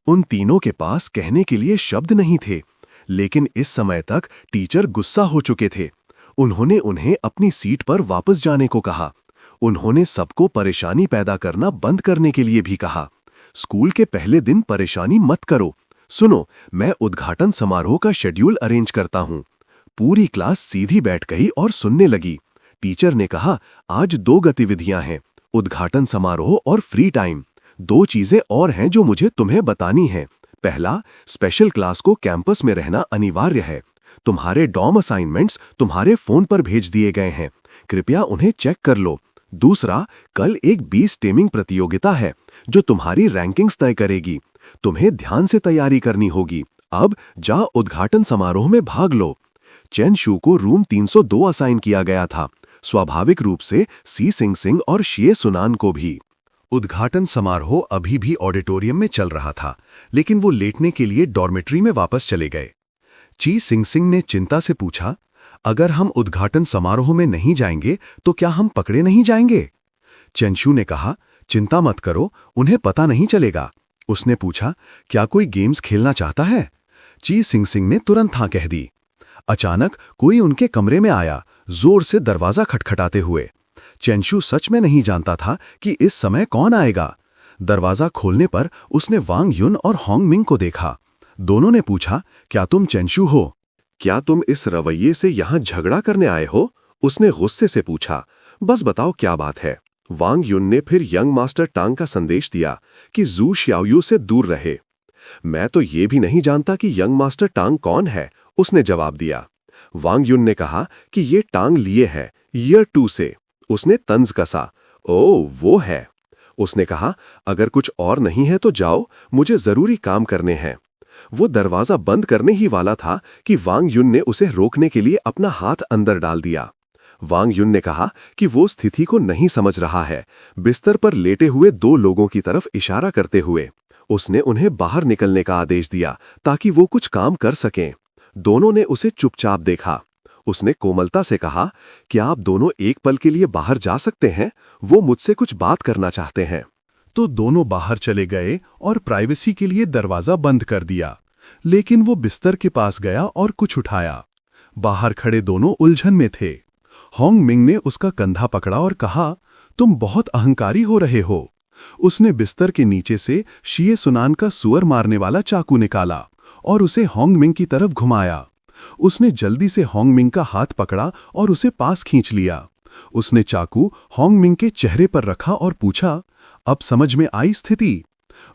उन तीनों के पास कहने के लिए शब्द नहीं थे, लेकिन इस समय तक टीचर गुस्सा हो चुके थे। उन्होंने उन्हें अपनी सीट पर वापस जाने को कहा। उन्होंने सबको परेशानी पैदा करना बंद करने के लिए भी कहा। स्कूल के पहले दिन परेशानी मत करो। सुनो, मैं उद्घाटन समारोह का शेड्यूल अरेंज करता हूं। पूरी क्लास सीधी बैठ गई और सुनने लगी। टीचर ने कहा, आज 2 गतिविधियां हैं, उद्घाटन समारोह और फ्री टाइम। 2 चीजें और हैं जो मुझे तुम्हें बतानी हैं। पहला, स्पेशल क्लास को कैंपस में रहना अनिवार्य है। तुम्हारे डॉर्म असाइनमेंट्स तुम्हारे फोन पर भेज दिए गए हैं, कृपया उन्हें चेक कर लो। दूसरा, कल एक बीस्ट टेमिंग प्रतियोगिता है जो तुम्हारी रैंकिंग्स तय करेगी। तुम्हें ध्यान से तैयारी करनी होगी। अब जा उद्घाटन समारोह में भाग लो। चेन शू को रूम 302 असाइन किया गया था, स्वाभाविक रूप से सी सिंग सिंग और शिए सुनान को भी। उद्घाटन समारोह अभी भी ऑडिटोरियम में चल रहा था, लेकिन वो लेटने के लिए डॉर्मेट्री में वापस चले गए। ची सिंग सिंग ने चिंता से पूछा, अगर हम उद्घाटन समारोह में नहीं जाएंगे तो क्या हम पकड़े नहीं जाएंगे? चेनशू ने कहा, चिंता मत करो, उन्हें पता नहीं चलेगा। उसने पूछा, क्या कोई गेम्स खेलना चाहता है? ची सिंग सिंग ने तुरंत हाँ कह दी। अचानक कोई उनके कमरे में आया, जोर से दरवाजा खटखटाते हुए। चेनशू सच में नहीं जानता था कि इस समय कौन आएगा। दरवाजा खोलने पर उसने वांग युन और होंग मिंग को देखा। दोनों ने पूछा, क्या तुम चेनशू हो? क्या तुम इस रवैये से यहां झगड़ा करने आए हो? उसने गुस्से से पूछा। बस बताओ क्या बात है। वांग युन ने फिर यंग मास्टर टांग का संदेश दिया कि जू श्याओयू से दूर रहे। मैं तो ये भी नहीं जानता कि यंग मास्टर टांग कौन है, उसने जवाब दिया। वांग युन ने कहा कि ये टांग लिए है ईयर 2 से। उसने तंज कसा। ओह, वो है। उसने कहा, अगर कुछ और नहीं है तो जाओ, मुझे जरूरी काम करने हैं। वो दरवाजा बंद करने ही वाला था कि वांग युन ने उसे रोकने के लिए अपना हाथ अंदर डाल दिया। वांग युन ने कहा कि वो स्थिति को नहीं समझ रहा है। बिस्तर पर लेटे हुए 2 लोगों की तरफ इशारा करते हुए उसने उन्हें बाहर निकलने का आदेश दिया ताकि वो कुछ काम कर सकें। दोनों ने उसे चुपचाप देखा। उसने कोमलता से कहा, क्या आप दोनों एक पल के लिए बाहर जा सकते हैं? वो मुझसे कुछ बात करना चाहते हैं। तो दोनों बाहर चले गए और प्राइवेसी के लिए दरवाजा बंद कर दिया। लेकिन वो बिस्तर के पास गया और कुछ उठाया। बाहर खड़े दोनों उलझन में थे। होंग मिंग ने उसका कंधा पकड़ा और कहा, तुम बहुत अहंकारी हो रहे हो। उसने बिस्तर के नीचे से शिए सुनान का सुअर मारने वाला चाकू निकाला और उसे होंग मिंग की तरफ घुमाया। उसने जल्दी से होंग मिंग का हाथ पकड़ा और उसे पास खींच लिया। उसने चाकू होंग मिंग के चेहरे पर रखा और पूछा, अब समझ में आई स्थिति?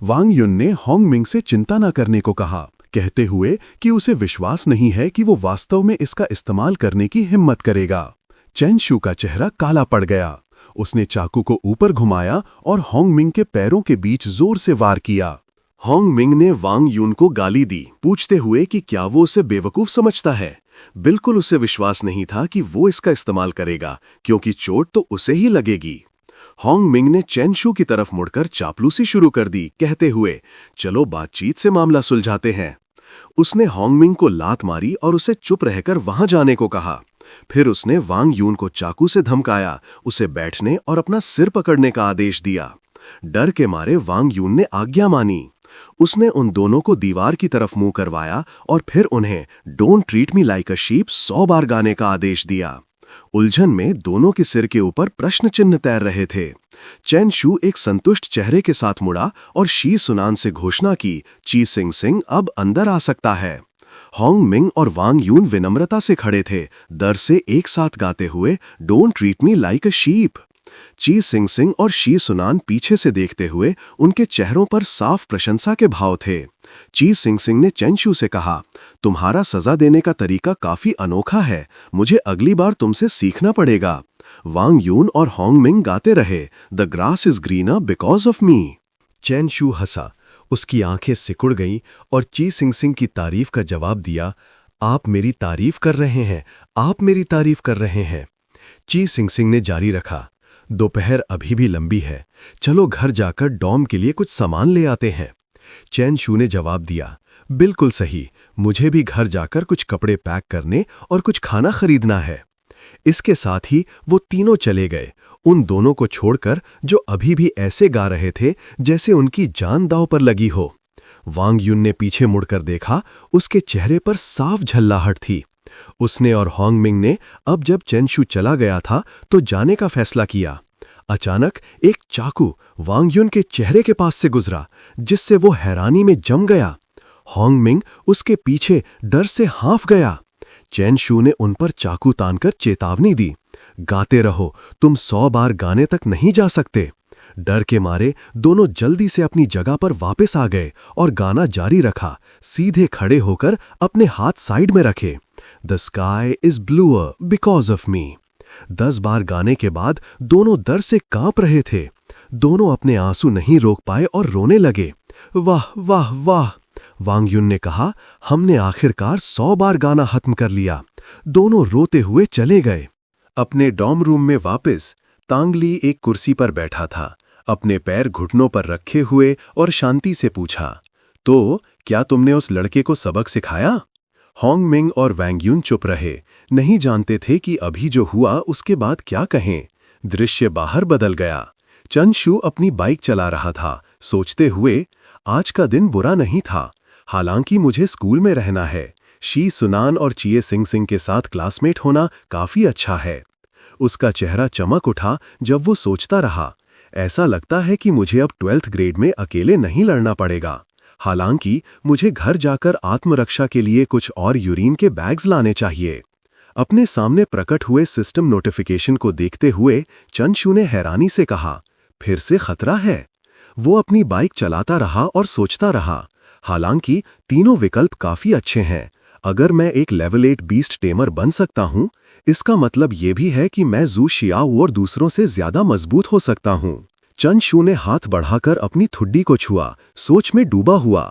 वांग युन ने होंग मिंग से चिंता न करने को कहा, कहते हुए कि उसे विश्वास नहीं है कि वो वास्तव में इसका इस्तेमाल करने की हिम्मत करेगा। चेन शू का चेहरा काला पड़ गया। उसने चाकू को ऊपर घुमाया और होंग मिंग के पैरों के बीच जोर से वार किया। होंग मिंग ने वांग युन को गाली दी, पूछते हुए कि क्या वो उसे बेवकूफ समझता है। बिल्कुल उसे विश्वास नहीं था कि वो इसका इस्तेमाल करेगा, क्योंकि चोट तो उसे ही लगेगी। होंग मिंग ने चेन शू की तरफ मुड़कर चापलूसी शुरू कर दी, कहते हुए, चलो बातचीत से मामला सुलझाते हैं। उसने होंग मिंग को लात मारी और उसे चुप रहकर वहां जाने को कहा। फिर उसने वांग यून को चाकू से धमकाया, उसे बैठने और अपना सिर पकड़ने का आदेश दिया। डर के मारे वांग यून ने आज्ञा मानी। उसने उन दोनों को दीवार की तरफ मुंह करवाया और फिर उन्हें don't treat me like a sheep 100 बार गाने का आदेश दिया। उलझन में दोनों के सिर के ऊपर प्रश्न चिन्ह तैर रहे थे। चैन शू एक संतुष्ट चेहरे के साथ मुड़ा और शी सुनान से घोषणा की, ची सिंग सिंग अब अंदर आ सकता है। होंग मिंग और वांग यून विनम्रता से खड़े थे, दर से एक साथ गाते हुए don't treat me like a sheep. ची सिंग सिंग और शी सुनान पीछे से देखते हुए, उनके चेहरों पर साफ प्रशंसा के भाव थे। ची सिंग सिंग ने चैन शू से कहा, तुम्हारा सजा देने का तरीका काफी अनोखा है, मुझे अगली बार तुमसे सीखना पड़ेगा। वांग यून और होंग मिंग गाते रहे, the grass is greener because of me. Chen Shu हंसा, उसकी आंखें सिकुड़ गईं और ची सिंग सिंग की तारीफ का जवाब दिया, आप मेरी तारीफ कर रहे हैं, आप मेरी तारीफ कर रहे हैं। ची सिंग सिंग ने जारी रखा, दोपहर अभी भी लंबी है, चलो घर जाकर डॉम के लिए कुछ सामान ले आते हैं। चैन शू ने जवाब दिया, बिल्कुल सही, मुझे भी घर जाकर कुछ कपड़े पैक करने और कुछ खाना खरीदना है। इसके साथ ही वो तीनों चले गए, उन दोनों को छोड़कर जो अभी भी ऐसे गा रहे थे जैसे उनकी जान दांव पर लगी हो। वांग यून ने पीछे मुड़कर देखा, उसके चेहरे पर साफ झल्लाहट थी। उसने और होंग मिंग ने अब जब चैन शू चला गया था तो जाने का फैसला किया। अचानक एक चाकू वांग यून के चेहरे के पास से गुजरा, जिससे वो हैरानी में जम गया। होंग मिंग उसके पीछे डर से हाँफ गया। चैन शू ने उन पर चाकू तानकर चेतावनी दी, गाते रहो, तुम 100 बार गाने तक नहीं जा सकते। डर के मारे दोनों जल्दी से अपनी जगह पर वापस आ गए और गाना जारी रखा, सीधे खड़े होकर अपने हाथ साइड में रखे। The sky is bluer because of मी। 10 बार गाने के बाद दोनों डर से कांप रहे थे। दोनों अपने आंसू नहीं रोक पाए और रोने लगे। वाह वाह वाह, वांग यून ने कहा, हमने आखिरकार 100 बार गाना खत्म कर लिया। दोनों रोते हुए चले गए। अपने डॉर्म रूम में वापस तांग ली एक कुर्सी पर बैठा था, अपने पैर घुटनों पर रखे हुए, और शांति से पूछा, तो क्या तुमने उस लड़के को सबक सिखाया? होंग मिंग और वांग यून चुप रहे, नहीं जानते थे कि अभी जो हुआ उसके बाद क्या कहें। दृश्य बाहर बदल गया। चैन शू अपनी बाइक चला रहा था, सोचते हुए, आज का दिन बुरा नहीं था, हालांकि मुझे स्कूल में रहना है। शी सुनान और चिए सिंग सिंग के साथ क्लासमेट होना काफी अच्छा है। उसका चेहरा चमक उठा जब वो सोचता रहा, ऐसा लगता है कि मुझे अब 12th ग्रेड में अकेले नहीं लड़ना पड़ेगा। हालांकि मुझे घर जाकर आत्मरक्षा के लिए कुछ और यूरिन के बैग्स लाने चाहिए। अपने सामने प्रकट हुए सिस्टम नोटिफिकेशन को देखते हुए चैन शू ने हैरानी से कहा, फिर से खतरा है। वो अपनी बाइक चलाता रहा और सोचता रहा, हालांकि तीनों विकल्प काफी अच्छे हैं। अगर मैं एक लेवल 8 बीस्ट टेमर बन सकता हूं, इसका मतलब ये भी है कि मैं जू शियाओ और दूसरों से ज्यादा मजबूत हो सकता हूं। चैन शू ने हाथ बढ़ाकर अपनी ठुड्डी को छुआ, सोच में डूबा हुआ।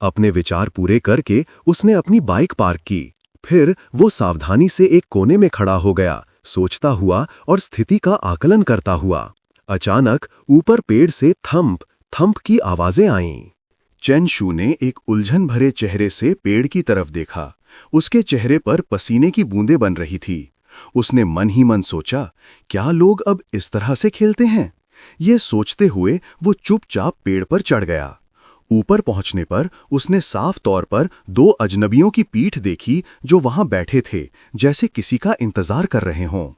अपने विचार पूरे करके उसने अपनी बाइक पार्क की। फिर वो सावधानी से एक कोने में खड़ा हो गया, सोचता हुआ और स्थिति का आकलन करता हुआ। अचानक ऊपर पेड़ से थंप थंप की आवाजें आईं। चैन शू ने एक उलझन भरे चेहरे से पेड़ की तरफ देखा। उसके चेहरे पर पसीने की बूंदें बन रही थी। उसने मन ही मन सोचा, क्या लोग अब इस तरह से खेलते हैं? ये सोचते हुए वो चुपचाप पेड़ पर चढ़ गया। ऊपर पहुंचने पर उसने साफ तौर पर 2 अजनबियों की पीठ देखी जो वहां बैठे थे, जैसे किसी का इंतजार कर रहे हों।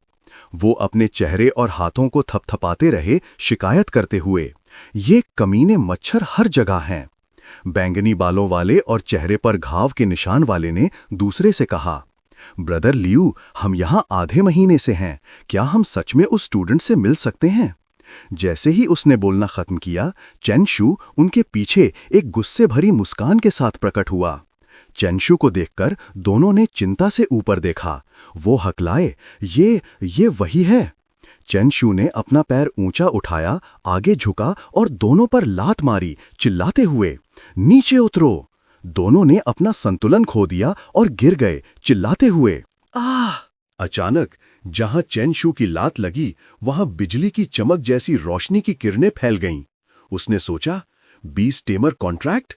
वो अपने चेहरे और हाथों को थपथपाते रहे, शिकायत करते हुए, ये कमीने मच्छर हर जगह हैं। बैंगनी बालों वाले और चेहरे पर घाव के निशान वाले ने दूसरे से कहा, ब्रदर लियू, हम यहाँ आधे महीने से हैं, क्या हम सच में उस स्टूडेंट से मिल सकते हैं? जैसे ही उसने बोलना खत्म किया, चैन शू उनके पीछे एक गुस्से भरी मुस्कान के साथ प्रकट हुआ। चैन शू को देखकर दोनों ने चिंता से ऊपर देखा। वो हकलाए, ये वही है। चैन शू ने अपना पैर ऊंचा उठाया, आगे झुका और दोनों पर लात मारी, चिल्लाते हुए, नीचे उतरो। दोनों ने अपना संतुलन खो दिया और गिर गए, चिल्लाते हुए, आह! अचानक जहां चैन शू की लात लगी, वहां बिजली की चमक जैसी रोशनी की किरणें फैल गईं। उसने सोचा, 20 टेमर कॉन्ट्रैक्ट?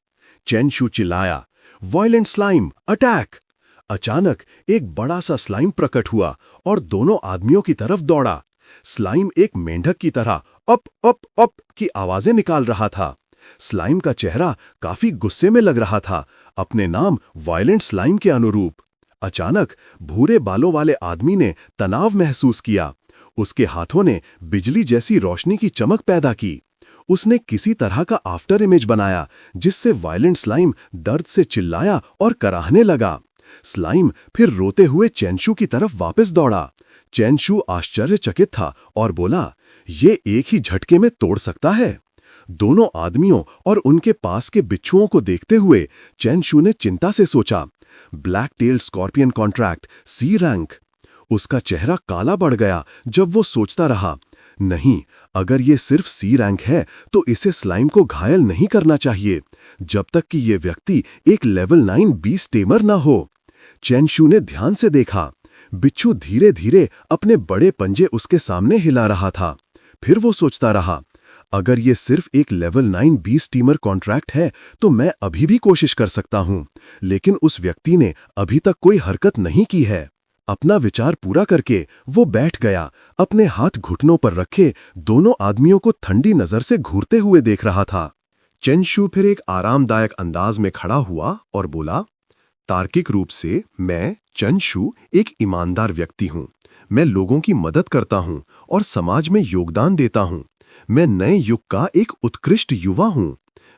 चैन शू चिल्लाया, वायलेंट स्लाइम, अटैक! अचानक एक बड़ा सा स्लाइम प्रकट हुआ और दोनों आदमियों की तरफ दौड़ा। स्लाइम एक मेंढक की तरह अप अप अप की आवाजें निकाल रहा था। स्लाइम का चेहरा काफी गुस्से में लग रहा था, अपने नाम वायलेंट स्लाइम के अनुरूप। अचानक भूरे बालों वाले आदमी ने तनाव महसूस किया। उसके हाथों ने बिजली जैसी रोशनी की चमक पैदा की। उसने किसी तरह का आफ्टर इमेज बनाया जिससे वायलेंट स्लाइम दर्द से चिल्लाया और कराहने लगा। स्लाइम फिर रोते हुए चेंशू की तरफ वापस दौड़ा। चेंशू आश्चर्यचकित था और बोला, ये एक ही झटके में तोड़ सकता है। दोनों आदमियों और उनके पास के बिच्छुओं को देखते हुए चेंशू ने चिंता से सोचा, ब्लैक टेल स्कॉर्पियन कॉन्ट्रैक्ट, सी रैंक। उसका चेहरा काला पड़ गया जब वो सोचता रहा, नहीं, अगर ये सिर्फ सी रैंक है तो इसे स्लाइम को घायल नहीं करना चाहिए जब तक कि ये व्यक्ति एक लेवल 9 बीस्ट टेमर ना हो। चेंशू ने ध्यान से देखा। बिच्छू धीरे धीरे अपने बड़े पंजे उसके सामने हिला रहा था। फिर वो सोचता रहा, अगर ये सिर्फ एक लेवल 9 बीस्ट टीमर कॉन्ट्रैक्ट है तो मैं अभी भी कोशिश कर सकता हूं, लेकिन उस व्यक्ति ने अभी तक कोई हरकत नहीं की है। अपना विचार पूरा करके वो बैठ गया, अपने हाथ घुटनों पर रखे दोनों आदमियों को ठंडी नजर से घूरते हुए देख रहा था। चेंशू फिर एक आरामदायक अंदाज में खड़ा हुआ और बोला, तार्किक रूप से मैं चेंशू एक ईमानदार व्यक्ति हूं। मैं लोगों की मदद करता हूं और समाज में योगदान देता हूं। मैं नए युग का एक उत्कृष्ट युवा हूं।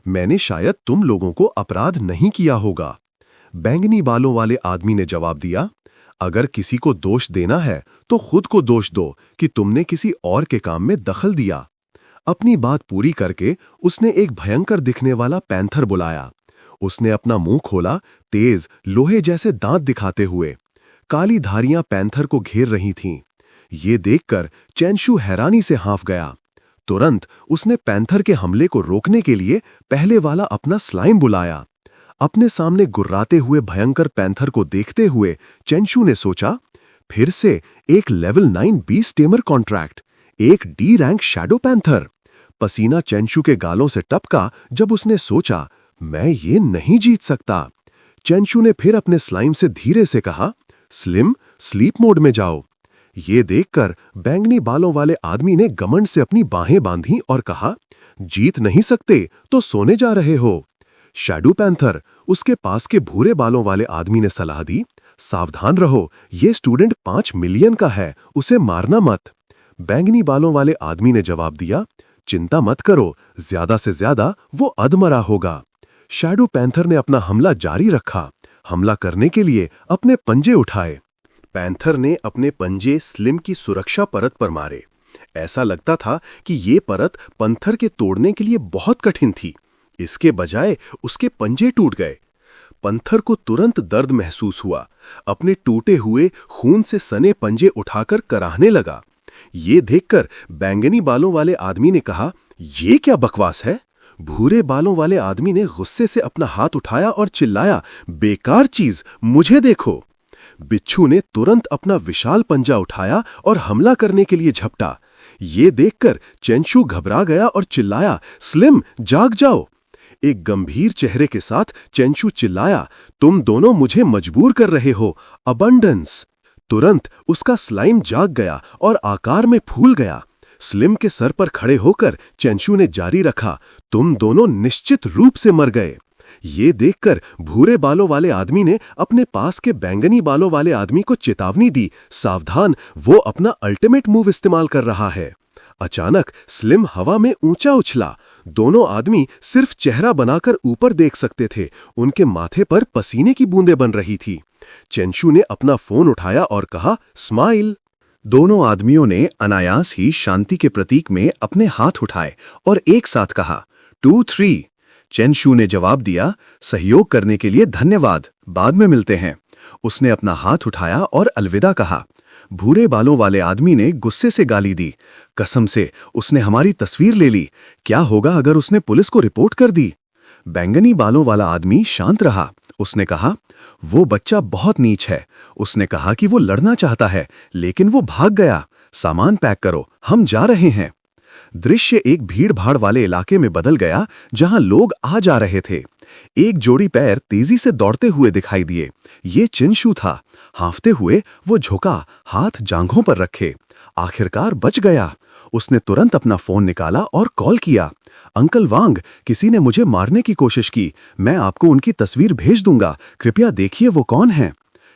मैंने शायद तुम लोगों को अपराध नहीं किया होगा। बैंगनी बालों वाले आदमी ने जवाब दिया, अगर किसी को दोष देना है तो खुद को दोष दो कि तुमने किसी और के काम में दखल दिया। अपनी बात पूरी करके उसने एक भयंकर दिखने वाला पैंथर बुलाया। उसने अपना मुंह खोला, तेज लोहे जैसे दांत दिखाते हुए। काली धारियां पैंथर को घेर रही थीं। ये देखकर चेंशू हैरानी से हाँफ गया। तुरंत उसने पैंथर के हमले को रोकने के लिए पहले वाला अपना स्लाइम बुलाया। अपने सामने गुर्राते हुए भयंकर पैंथर को देखते हुए चेंशू ने सोचा, फिर से एक लेवल 9 बीस्ट टेमर कॉन्ट्रैक्ट, एक डी रैंक शैडो पैंथर। पसीना चेंशू के गालों से टपका जब उसने सोचा, मैं ये नहीं जीत सकता। चेंशू ने फिर अपने स्लाइम से धीरे से कहा, स्लिम, स्लीप मोड में जाओ। ये देखकर बैंगनी बालों वाले आदमी ने घमंड से अपनी बाहें बांधी और कहा, जीत नहीं सकते तो सोने जा रहे हो। शैडो पैंथर, उसके पास के भूरे बालों वाले आदमी ने सलाह दी, सावधान रहो, ये स्टूडेंट 5 मिलियन का है, उसे मारना मत। बैंगनी बालों वाले आदमी ने जवाब दिया, चिंता मत करो, ज्यादा से ज्यादा वो अधमरा होगा। शैडो पैंथर ने अपना हमला जारी रखा। हमला करने के लिए अपने पंजे उठाए। पैंथर ने अपने पंजे स्लिम की सुरक्षा परत पर मारे। ऐसा लगता था कि ये परत पत्थर के तोड़ने के लिए बहुत कठिन थी। इसके बजाय उसके पंजे टूट गए। पत्थर को तुरंत दर्द महसूस हुआ। अपने टूटे हुए खून से सने पंजे उठाकर कराहने लगा। ये देखकर बैंगनी बालों वाले आदमी ने कहा, ये क्या बकवास है। भूरे बालों वाले आदमी ने गुस्से से अपना हाथ उठाया और चिल्लाया, बेकार चीज, मुझे देखो। बिच्छू ने तुरंत अपना विशाल पंजा उठाया और हमला करने के लिए झपटा। ये देखकर चेंशू घबरा गया और चिल्लाया, स्लिम, जाग जाओ। एक गंभीर चेहरे के साथ चेंशू चिल्लाया, तुम दोनों मुझे मजबूर कर रहे हो, अबंडेंस। तुरंत उसका स्लाइम जाग गया और आकार में फूल गया। स्लिम के सर पर खड़े होकर चेंशू ने जारी रखा, तुम दोनों निश्चित रूप से मर गए। ये देखकर भूरे बालों वाले आदमी ने अपने पास के बैंगनी बालों वाले आदमी को चेतावनी दी, सावधान, वो अपना अल्टीमेट मूव इस्तेमाल कर रहा है। अचानक स्लिम हवा में ऊंचा उछला। दोनों आदमी सिर्फ चेहरा बनाकर ऊपर देख सकते थे। उनके माथे पर पसीने की बूंदें बन रही थी। चेंशू ने अपना फोन उठाया और कहा, स्माइल। दोनों आदमियों ने अनायास ही शांति के प्रतीक में अपने हाथ उठाए और एक साथ कहा, 2, 3। चेंशू ने जवाब दिया, सहयोग करने के लिए धन्यवाद, बाद में मिलते हैं। उसने अपना हाथ उठाया और अलविदा कहा। भूरे बालों वाले आदमी ने गुस्से से गाली दी, कसम से उसने हमारी तस्वीर ले ली, क्या होगा अगर उसने पुलिस को रिपोर्ट कर दी। बैंगनी बालों वाला आदमी शांत रहा। उसने कहा, वो बच्चा बहुत नीच है। उसने कहा कि वो लड़ना चाहता है लेकिन वो भाग गया। सामान पैक करो, हम जा रहे हैं। दृश्य एक भीड़ भाड़ वाले इलाके में बदल गया जहां लोग आ जा रहे थे। एक जोड़ी पैर तेजी से दौड़ते हुए दिखाई दिए। ये चिनशू था। हांफते हुए वो झुका, हाथ जांघों पर रखे। आखिरकार बच गया। उसने तुरंत अपना फोन निकाला और कॉल किया। अंकल वांग, किसी ने मुझे मारने की कोशिश की। मैं आपको उनकी तस्वीर भेज दूंगा, कृपया देखिए वो कौन है।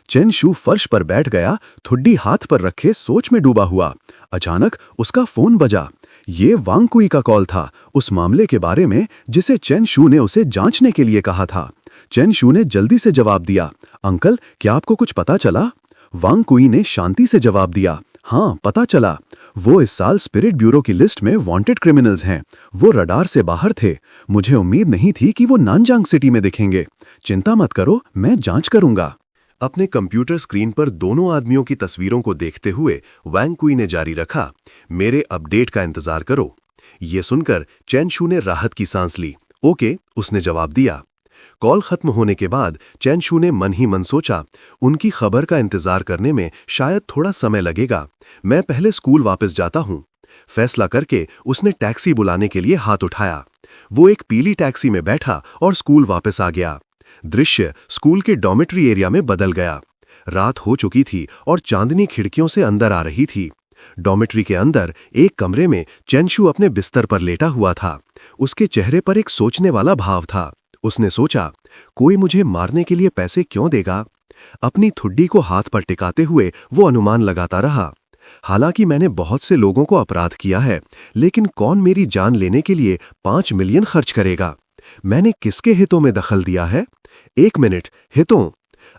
चिनशू फर्श पर बैठ गया, ठुड्डी हाथ पर रखे सोच में डूबा हुआ। अचानक उसका फोन बजा। ये वांग कुई का कॉल था, उस मामले के बारे में जिसे चिनशू ने उसे जांचने के लिए कहा था। चिनशू ने जल्दी से जवाब दिया, अंकल क्या आपको कुछ पता चला? वांग कुई ने शांति से जवाब दिया, हाँ पता चला। वो इस साल स्पिरिट ब्यूरो की लिस्ट में वांटेड क्रिमिनल्स हैं। वो रडार से बाहर थे। मुझे उम्मीद नहीं थी कि वो नानजांग सिटी में दिखेंगे। चिंता मत करो, मैं जांच करूंगा। अपने कंप्यूटर स्क्रीन पर दोनों आदमियों की तस्वीरों को देखते हुए वांग कुई ने जारी रखा, मेरे अपडेट का इंतजार करो। ये सुनकर चिनशू ने राहत की सांस ली। ओके, उसने जवाब दिया। कॉल खत्म होने के बाद चिनशू ने मन ही मन सोचा, उनकी खबर का इंतजार करने में शायद थोड़ा समय लगेगा। मैं पहले स्कूल वापस जाता हूं। फैसला करके उसने टैक्सी बुलाने के लिए हाथ उठाया। वो एक पीली टैक्सी में बैठा और स्कूल वापस आ गया। दृश्य स्कूल के डॉर्मेट्री एरिया में बदल गया। रात हो चुकी थी और चांदनी खिड़कियों से अंदर आ रही थी। डॉर्मेट्री के अंदर एक कमरे में चिनशू अपने बिस्तर पर लेटा हुआ था। उसके चेहरे पर एक सोचने वाला भाव था। उसने सोचा, कोई मुझे मारने के लिए पैसे क्यों देगा? अपनी ठुड्डी को हाथ पर टिकाते हुए वो अनुमान लगाता रहा, हालांकि मैंने बहुत से लोगों को अपराध किया है, लेकिन कौन मेरी जान लेने के लिए 5 मिलियन खर्च करेगा? मैंने किसके हितों में दखल दिया है? 1 मिनट, हितों?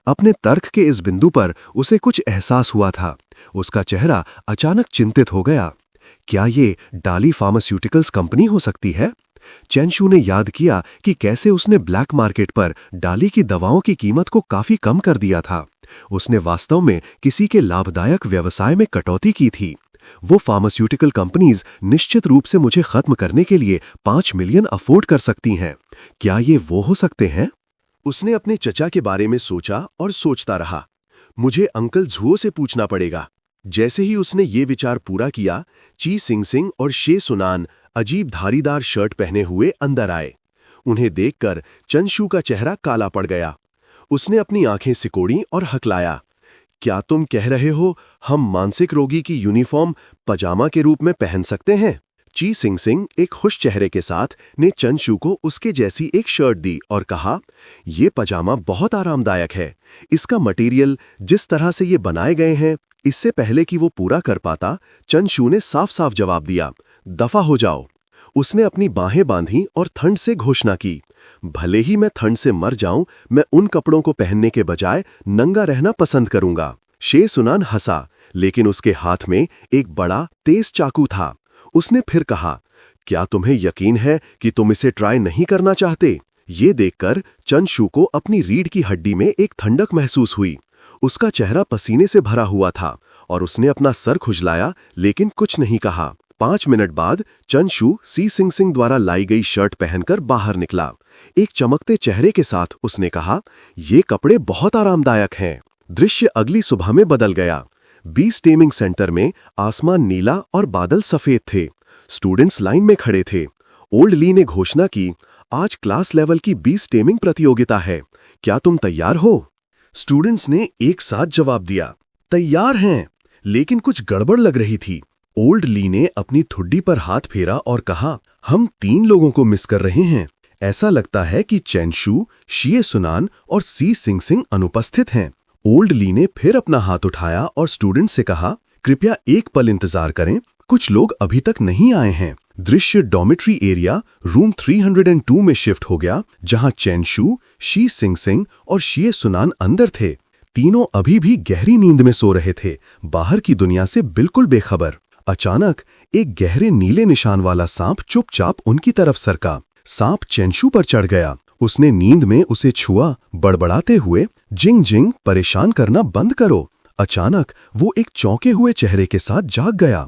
अपने तर्क के इस बिंदु पर उसे कुछ एहसास हुआ था। उसका चेहरा अचानक चिंतित हो गया। क्या ये डाली फार्मास्यूटिकल्स कंपनी हो सकती है? चिनशू ने याद किया कि कैसे उसने ब्लैक मार्केट पर डाली की दवाओं की कीमत को काफी कम कर दिया था। उसने वास्तव में किसी के लाभदायक व्यवसाय में कटौती की थी। वो फार्मास्यूटिकल कंपनीज निश्चित रूप से मुझे खत्म करने के लिए 5 मिलियन अफोर्ड कर सकती हैं। क्या ये वो हो सकते हैं? उसने अपने चचा के बारे में सोचा और सोचता रहा, मुझे अंकल झुओ से पूछना पड़ेगा। जैसे ही उसने ये विचार पूरा किया, ची सिंगसिंग और शे सुनान अजीब धारीदार शर्ट पहने हुए अंदर आए। उन्हें देखकर चिनशू का चेहरा काला पड़ गया। उसने अपनी आंखें सिकोड़ी और हकलाया, क्या तुम कह रहे हो हम मानसिक रोगी की यूनिफॉर्म पजामा के रूप में पहन सकते हैं? ची सिंगसिंग एक खुश चेहरे के साथ ने चिनशू को उसके जैसी एक शर्ट दी और कहा, यह पजामा बहुत आरामदायक है। इसका मटेरियल, जिस तरह से ये बनाए गए हैं, इससे पहले कि वो पूरा कर पाता, चिनशू ने साफ साफ जवाब दिया, दफा हो जाओ। उसने अपनी बाहें बांधी और ठंड से घोषणा की, भले ही मैं ठंड से मर जाऊं, मैं उन कपड़ों को पहनने के बजाय नंगा रहना पसंद करूंगा। शे सुनान हंसा, लेकिन उसके हाथ में एक बड़ा तेज चाकू था। उसने फिर कहा, क्या तुम्हें यकीन है कि तुम इसे ट्राई नहीं करना चाहते? ये देखकर चिनशू को अपनी रीढ़ की हड्डी में एक ठंडक महसूस हुई। उसका चेहरा पसीने से भरा हुआ था और उसने अपना सर खुजलाया, लेकिन कुछ नहीं कहा। 5 मिनट बाद चिनशू सी सिंगसिंग द्वारा लाई गई शर्ट पहनकर बाहर निकला। एक चमकते चेहरे के साथ उसने कहा, ये कपड़े बहुत आरामदायक हैं। दृश्य अगली सुबह में बदल गया। बी स्टेमिंग सेंटर में आसमान नीला और बादल सफेद थे। स्टूडेंट्स लाइन में खड़े थे। ओल्ड ली ने घोषणा की, आज क्लास लेवल की बी स्टेमिंग प्रतियोगिता है, क्या तुम तैयार हो? स्टूडेंट्स ने एक साथ जवाब दिया, तैयार हैं। लेकिन कुछ गड़बड़ लग रही थी। ओल्ड ली ने अपनी ठुड्डी पर हाथ फेरा और कहा, हम 3 लोगों को मिस कर रहे हैं। ऐसा लगता है कि चिनशू, शिए सुनान और सी सिंगसिंग अनुपस्थित हैं। ओल्ड ली ने फिर अपना हाथ उठाया और स्टूडेंट से कहा, कृपया एक पल इंतजार करें, कुछ लोग अभी तक नहीं आए हैं। दृश्य डॉर्मेट्री एरिया रूम 302 में शिफ्ट हो गया, जहां चिनशू, शी सिंगसिंग और शिए सुनान अंदर थे। तीनों अभी भी गहरी नींद में सो रहे थे, बाहर की दुनिया से बिल्कुल बेखबर। अचानक एक गहरे नीले निशान वाला सांप चुपचाप उनकी तरफ सरका। सांप चिनशू पर चढ़ गया। उसने नींद में उसे छुआ, बड़बड़ाते हुए, जिंग जिंग, परेशान करना बंद करो। अचानक वो एक चौंके हुए चेहरे के साथ जाग गया।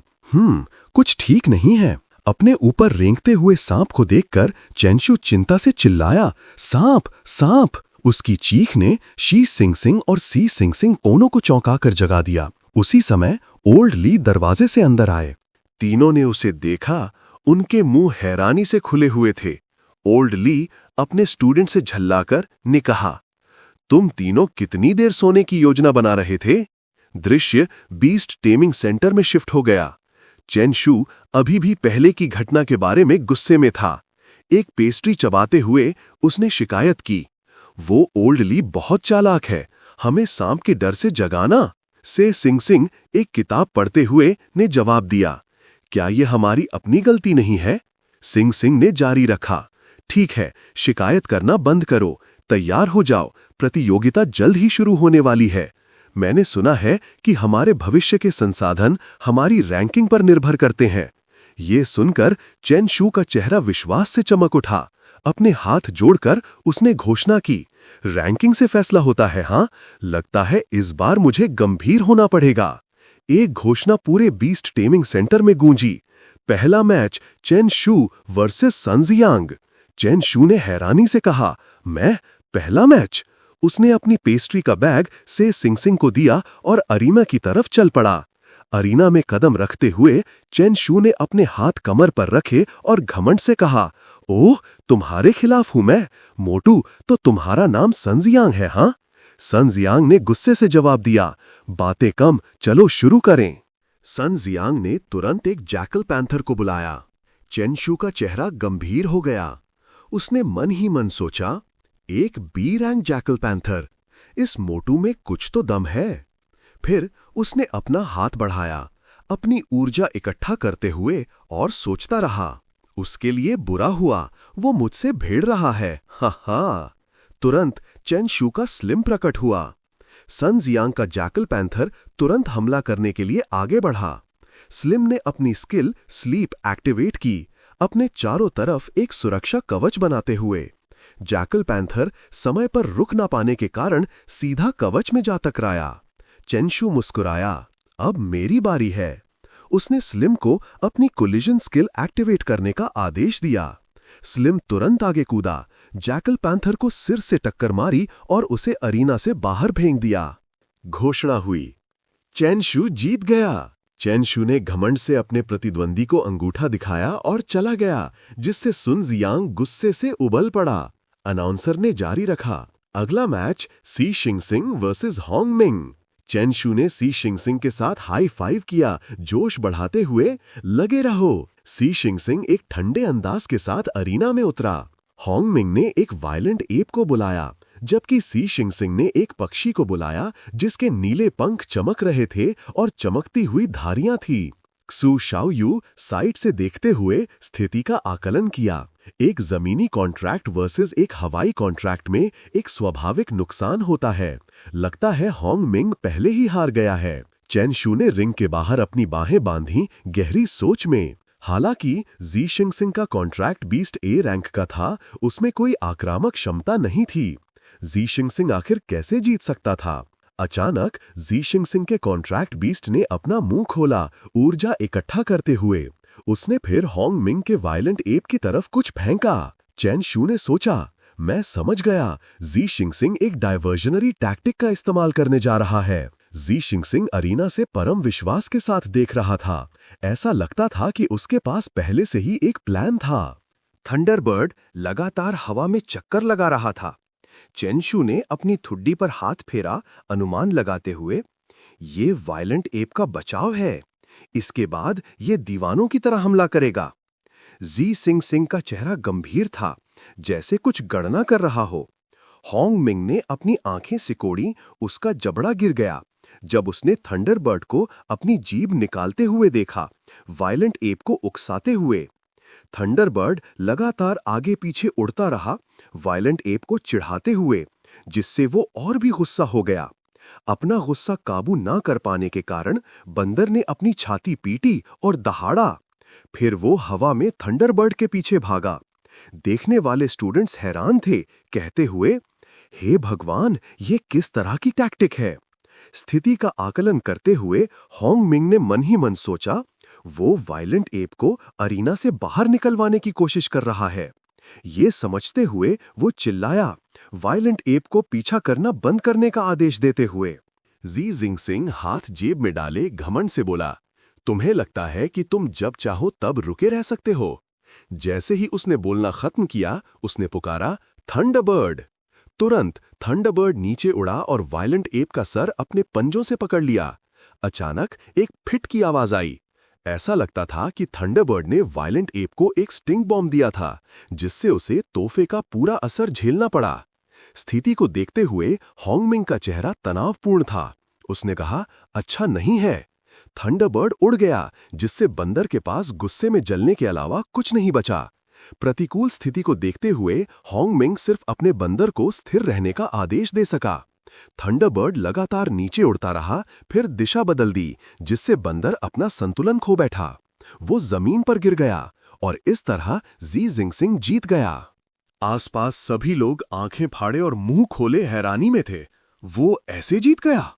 कुछ ठीक नहीं है। अपने ऊपर रेंगते हुए सांप को देखकर चिनशू चिंता से चिल्लाया, सांप, सांप! उसकी चीख ने शी सिंगसिंग और सी सिंगसिंग दोनों को चौंकाकर जगा दिया। उसी समय ओल्ड ली दरवाजे से अंदर आए। तीनों ने उसे देखा। उनके मुंह हैरानी से खुले हुए थे। ओल्ड ली अपने स्टूडेंट से झल्लाकर ने कहा, तुम तीनों कितनी देर सोने की योजना बना रहे थे? दृश्य बीस्ट टेमिंग सेंटर में शिफ्ट हो गया। चेन शू अभी भी पहले की घटना के बारे में गुस्से में था। एक पेस्ट्री चबाते हुए उसने शिकायत की, वो ओल्ड ली बहुत चालाक है, हमें सांप के डर से जगाना। से सिंग सिंग एक किताब पढ़ते हुए ने जवाब दिया, क्या यह हमारी अपनी गलती नहीं है? सिंग सिंग ने जारी रखा, ठीक है, शिकायत करना बंद करो, तैयार हो जाओ, प्रतियोगिता जल्द ही शुरू होने वाली है। मैंने सुना है कि हमारे भविष्य के संसाधन हमारी रैंकिंग पर निर्भर करते हैं। ये सुनकर चेन शू का चेहरा विश्वास से चमक उठा। अपने हाथ जोड़कर उसने घोषणा की, रैंकिंग से फैसला होता है? हाँ, लगता है इस बार मुझे गंभीर होना पड़ेगा। एक घोषणा पूरे बीस्ट टेमिंग सेंटर में गूंजी। पहला मैच चेन शू वर्सेस सन जियांग। चेन शू ने हैरानी से कहा, मैं? पहला मैच? उसने अपनी पेस्ट्री का बैग से सिंग सिंग को दिया और अरीना की तरफ चल पड़ा। अरीना में कदम रखते हुए चेन शू ने अपने हाथ कमर पर रखे और घमंड से कहा, ओह, तुम्हारे खिलाफ हूं मैं? मोटू, तो तुम्हारा नाम सन जियांग है? हाँ? सन जियांग ने गुस्से से जवाब दिया, बातें कम, चलो शुरू करें। सन जियांग ने तुरंत एक जैकल पैंथर को बुलाया। चेन शू का चेहरा गंभीर हो गया। उसने मन ही मन सोचा, एक बी रैंक जैकल पैंथर, इस मोटू में कुछ तो दम है। फिर उसने अपना हाथ बढ़ाया, अपनी ऊर्जा इकट्ठा करते हुए, और सोचता रहा, उसके लिए बुरा हुआ, वो मुझसे भिड़ रहा है। हा हा। तुरंत चेन शू का स्लिम प्रकट हुआ। सन जियांग का जैकल पैंथर तुरंत हमला करने के लिए आगे बढ़ा। स्लिम ने अपनी स्किल स्लीप एक्टिवेट की, अपने चारों तरफ एक सुरक्षा कवच बनाते हुए। जैकल पैंथर समय पर रुक ना पाने के कारण सीधा कवच में जा टकराया। चेन शू मुस्कुराया, अब मेरी बारी है। उसने स्लिम को अपनी कोलिजन स्किल एक्टिवेट करने का आदेश दिया। स्लिम तुरंत आगे कूदा, जैकल पैंथर को सिर से टक्कर मारी और उसे अरीना से बाहर फेंक दिया। घोषणा हुई, चेन शू जीत गया। चेन शू ने घमंड से अपने प्रतिद्वंदी को अंगूठा दिखाया और चला गया, जिससे सुन जियांग गुस्से से उबल पड़ा। अनाउंसर ने जारी रखा, अगला मैच सी शिंगसिंग वर्सेस होंग मिंग। चेन शू ने सी शिंगसिंग के साथ हाई फाइव किया, जोश बढ़ाते हुए, लगे रहो। सी शिंगसिंग एक ठंडे अंदाज के साथ अरीना में उतरा। होंग मिंग ने एक वायलेंट एप को बुलाया, जबकि सी शिंगसिंग ने एक पक्षी को बुलाया जिसके नीले पंख चमक रहे थे और चमकती हुई धारियां थी। क्सू शाओयू साइड से देखते हुए स्थिति का आकलन किया। एक जमीनी कॉन्ट्रैक्ट वर्सेस एक हवाई कॉन्ट्रैक्ट में एक स्वाभाविक नुकसान होता है। लगता है होंग मिंग पहले ही हार गया है। चेन शू ने रिंग के बाहर अपनी बाहें बांधी, गहरी सोच में। हालांकि जी शिंगसिंग का कॉन्ट्रैक्ट बीस्ट ए रैंक का था, उसमें कोई आक्रामक क्षमता नहीं थी। जी शिंगसिंग आखिर कैसे जीत सकता था? अचानक जी शिंगसिंग के कॉन्ट्रैक्ट बीस्ट ने अपना मुंह खोला, ऊर्जा इकट्ठा करते हुए। उसने फिर होंग मिंग के वायलेंट एप की तरफ कुछ फेंका। चेन शू ने सोचा, मैं समझ गया, जी शिंगसिंग एक डायवर्जनरी टैक्टिक का इस्तेमाल करने जा रहा है। जी शिंगसिंग अरीना से परम विश्वास के साथ देख रहा था। ऐसा लगता था कि उसके पास पहले से ही एक प्लान था। थंडरबर्ड लगातार हवा में चक्कर लगा रहा था। चेन शू ने अपनी ठुड्डी पर हाथ फेरा, अनुमान लगाते हुए, ये वायलेंट एप का बचाव है। इसके बाद ये दीवानों की तरह हमला करेगा। जी सिंग सिंग का चेहरा गंभीर था, जैसे कुछ गणना कर रहा हो। होंग मिंग ने अपनी आंखें सिकोड़ी, उसका जबड़ा गिर गया जब उसने थंडरबर्ड को अपनी जीभ निकालते हुए देखा, वायलेंट एप को उकसाते हुए। थंडरबर्ड लगातार आगे पीछे उड़ता रहा, वायलेंट एप को चिढ़ाते हुए, जिससे वो और भी गुस्सा हो गया। अपना गुस्सा काबू ना कर पाने के कारण बंदर ने अपनी छाती पीटी और दहाड़ा। फिर वो हवा में थंडरबर्ड के पीछे भागा। देखने वाले स्टूडेंट्स हैरान थे, कहते हुए, हे भगवान, ये किस तरह की टैक्टिक है? स्थिति का आकलन करते हुए होंग मिंग ने मन ही मन सोचा, वो वायलेंट एप को अरीना से बाहर निकलवाने की कोशिश कर रहा है। ये समझते हुए वो चिल्लाया, वायलेंट एप को पीछा करना बंद करने का आदेश देते हुए। जी जिंगसिंग हाथ जेब में डाले घमंड से बोला, तुम्हें लगता है कि तुम जब चाहो तब रुके रह सकते हो? जैसे ही उसने बोलना खत्म किया, उसने पुकारा, थंडरबर्ड। तुरंत थंडरबर्ड नीचे उड़ा और वायलेंट एप का सर अपने पंजों से पकड़ लिया। अचानक एक फिट की आवाज आई। ऐसा लगता था कि थंडरबर्ड ने वायलेंट एप को एक स्टिंग बॉम्ब दिया था, जिससे उसे तोहफे का पूरा असर झेलना पड़ा। स्थिति को देखते हुए होंगमिंग का चेहरा तनावपूर्ण था। उसने कहा, अच्छा नहीं है। थंडरबर्ड उड़ गया, जिससे बंदर के पास गुस्से में जलने के अलावा कुछ नहीं बचा। प्रतिकूल स्थिति को देखते हुए होंगमिंग सिर्फ अपने बंदर को स्थिर रहने का आदेश दे सका। थंडरबर्ड लगातार नीचे उड़ता रहा, फिर दिशा बदल दी, जिससे बंदर अपना संतुलन खो बैठा। वो जमीन पर गिर गया और इस तरह जी जिंगसिंग जीत गया। आसपास सभी लोग आंखें फाड़े और मुंह खोले हैरानी में थे। वो ऐसे जीत गया?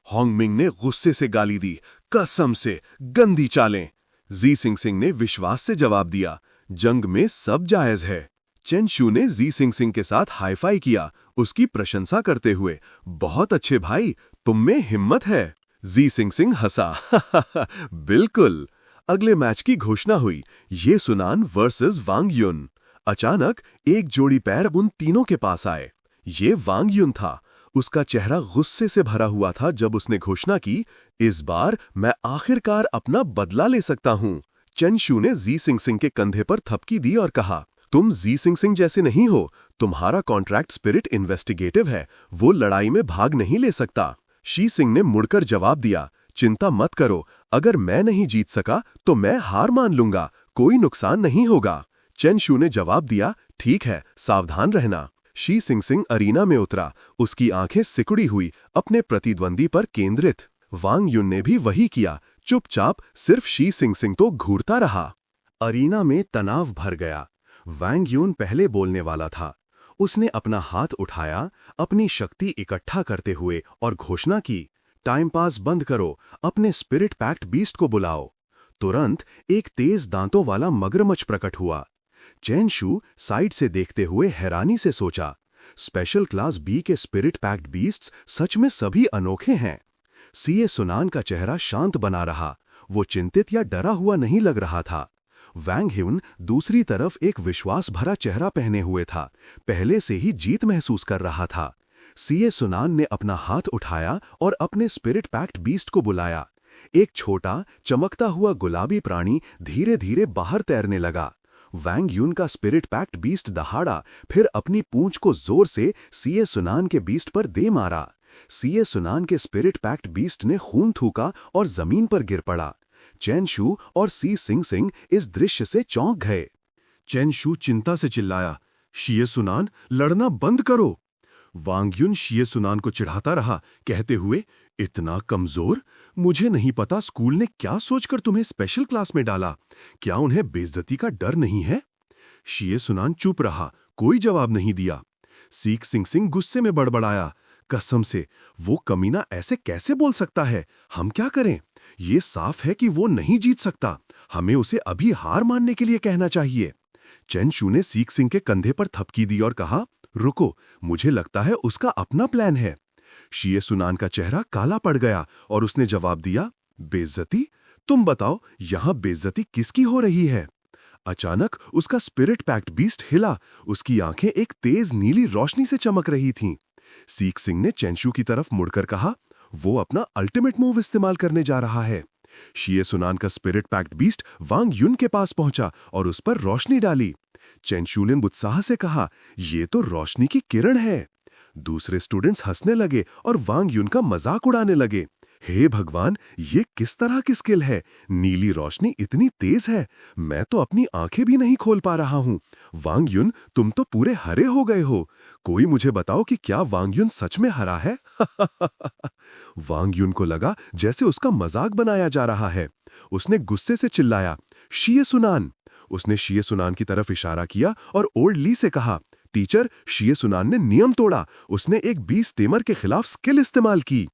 होंगमिंग ने गुस्से से गाली दी, कसम से, गंदी चालें। जी सिंग ने विश्वास से जवाब दिया, जंग में सब जायज है। चेन शू ने जी सिंग के साथ हाईफाई किया, उसकी प्रशंसा करते हुए, बहुत अच्छे भाई, तुम में हिम्मत है। जी सिंग हंसा, बिल्कुल। अगले मैच की घोषणा हुई, ये सुनान वर्सेस वांग युन। अचानक एक जोड़ी पैर उन तीनों के पास आए। ये वांग युन था। उसका चेहरा गुस्से से भरा हुआ था जब उसने घोषणा की, इस बार मैं आखिरकार अपना बदला ले सकता हूं। चेन शू ने जी सिंग के कंधे पर थपकी दी और कहा, तुम जी सिंग जैसे नहीं हो। तुम्हारा कॉन्ट्रैक्ट स्पिरिट इन्वेस्टिगेटिव है, वो लड़ाई में भाग नहीं ले सकता। शी सिंग ने मुड़कर जवाब दिया, चिंता मत करो, अगर मैं नहीं जीत सका तो मैं हार मान लूंगा, कोई नुकसान नहीं होगा। चेन शू ने जवाब दिया, ठीक है, सावधान रहना। शी सिंग अरीना में उतरा, उसकी आंखें सिकुड़ी हुई, अपने प्रतिद्वंदी पर केंद्रित। वांग युन ने भी वही किया, चुपचाप सिर्फ शी सिंग तो घूरता रहा। अरीना में तनाव भर गया। वांग युन पहले बोलने वाला था। उसने अपना हाथ उठाया, अपनी शक्ति इकट्ठा करते हुए, और घोषणा की, टाइम पास बंद करो, अपने स्पिरिट पैक्ट बीस्ट को बुलाओ। तुरंत एक तेज दांतों वाला मगरमच्छ प्रकट हुआ। चेन शू साइड से देखते हुए हैरानी से सोचा, स्पेशल क्लास बी के स्पिरिट पैक्ट बीस्ट्स सच में सभी अनोखे हैं। सीए सुनान का चेहरा शांत बना रहा, वो चिंतित या डरा हुआ नहीं लग रहा था। वांग ह्युन दूसरी तरफ एक विश्वास भरा चेहरा पहने हुए था, पहले से ही जीत महसूस कर रहा था। सीए सुनान ने अपना हाथ उठाया और अपने स्पिरिट पैक्ट बीस्ट को बुलाया। एक छोटा चमकता हुआ गुलाबी प्राणी धीरे धीरे बाहर तैरने लगा। वांग युन का स्पिरिट पैक्ट बीस्ट दहाड़ा, फिर अपनी पूंछ को जोर से सीए सुनान के बीस्ट पर दे मारा। सीए सुनान के स्पिरिट पैक्ट बीस्ट ने खून थूका और जमीन पर गिर पड़ा। चेन शू और सी सिंग इस दृश्य से चौंक गए। चेन शू चिंता से चिल्लाया, शीये सुनान, लड़ना बंद करो। वांग युन शीये सुनान को चिढ़ाता रहा, कहते हुए, इतना कमजोर? मुझे नहीं पता स्कूल ने क्या सोचकर तुम्हें स्पेशल क्लास में डाला। क्या उन्हें बेइज्जती का डर नहीं है? शीये सुनान चुप रहा, कोई जवाब नहीं दिया। सीख सिंग गुस्से में बड़बड़ाया, कसम से, वो कमीना ऐसे कैसे बोल सकता है? हम क्या करें? ये साफ है कि वो नहीं जीत सकता। हमें उसे अभी हार मानने के लिए कहना चाहिए। चेन शू ने सीख सिंह के कंधे पर थपकी दी और कहा, रुको, मुझे लगता है उसका अपना प्लान है। शीये सुनान का चेहरा काला पड़ गया और उसने जवाब दिया, बेइज्जती? तुम बताओ, यहां बेइज्जती किसकी हो रही है? अचानक उसका स्पिरिट पैक्ट बीस्ट हिला, उसकी आंखें एक तेज नीली रोशनी से चमक रही थीं। सीख सिंह ने चेंशू की तरफ मुड़कर कहा, वो अपना अल्टीमेट मूव इस्तेमाल करने जा रहा है। शीये सुनान का स्पिरिट पैक्ट बीस्ट वांग युन के पास पहुंचा और उस पर रोशनी डाली। चेंशू ने उत्साह से कहा, ये तो रोशनी की किरण है। दूसरे स्टूडेंट्स हंसने लगे और वांग युन का मजाक उड़ाने लगे। हे भगवान, ये किस तरह की स्किल है? नीली रोशनी इतनी तेज है, मैं तो अपनी आंखें भी नहीं खोल पा रहा हूं। वांग युन, तुम तो पूरे हरे हो गए हो। कोई मुझे बताओ कि क्या वांग युन सच में हरा है? वांग युन को लगा जैसे उसका मजाक बनाया जा रहा है। उसने गुस्से से चिल्लाया, शीये सुनान। उसने शीये सुनान की तरफ इशारा किया और ओल्ड ली से कहा, टीचर, शीये सुनान ने नियम तोड़ा। उसने एक बीस टेमर के खिलाफ स्किल इस्तेमाल की।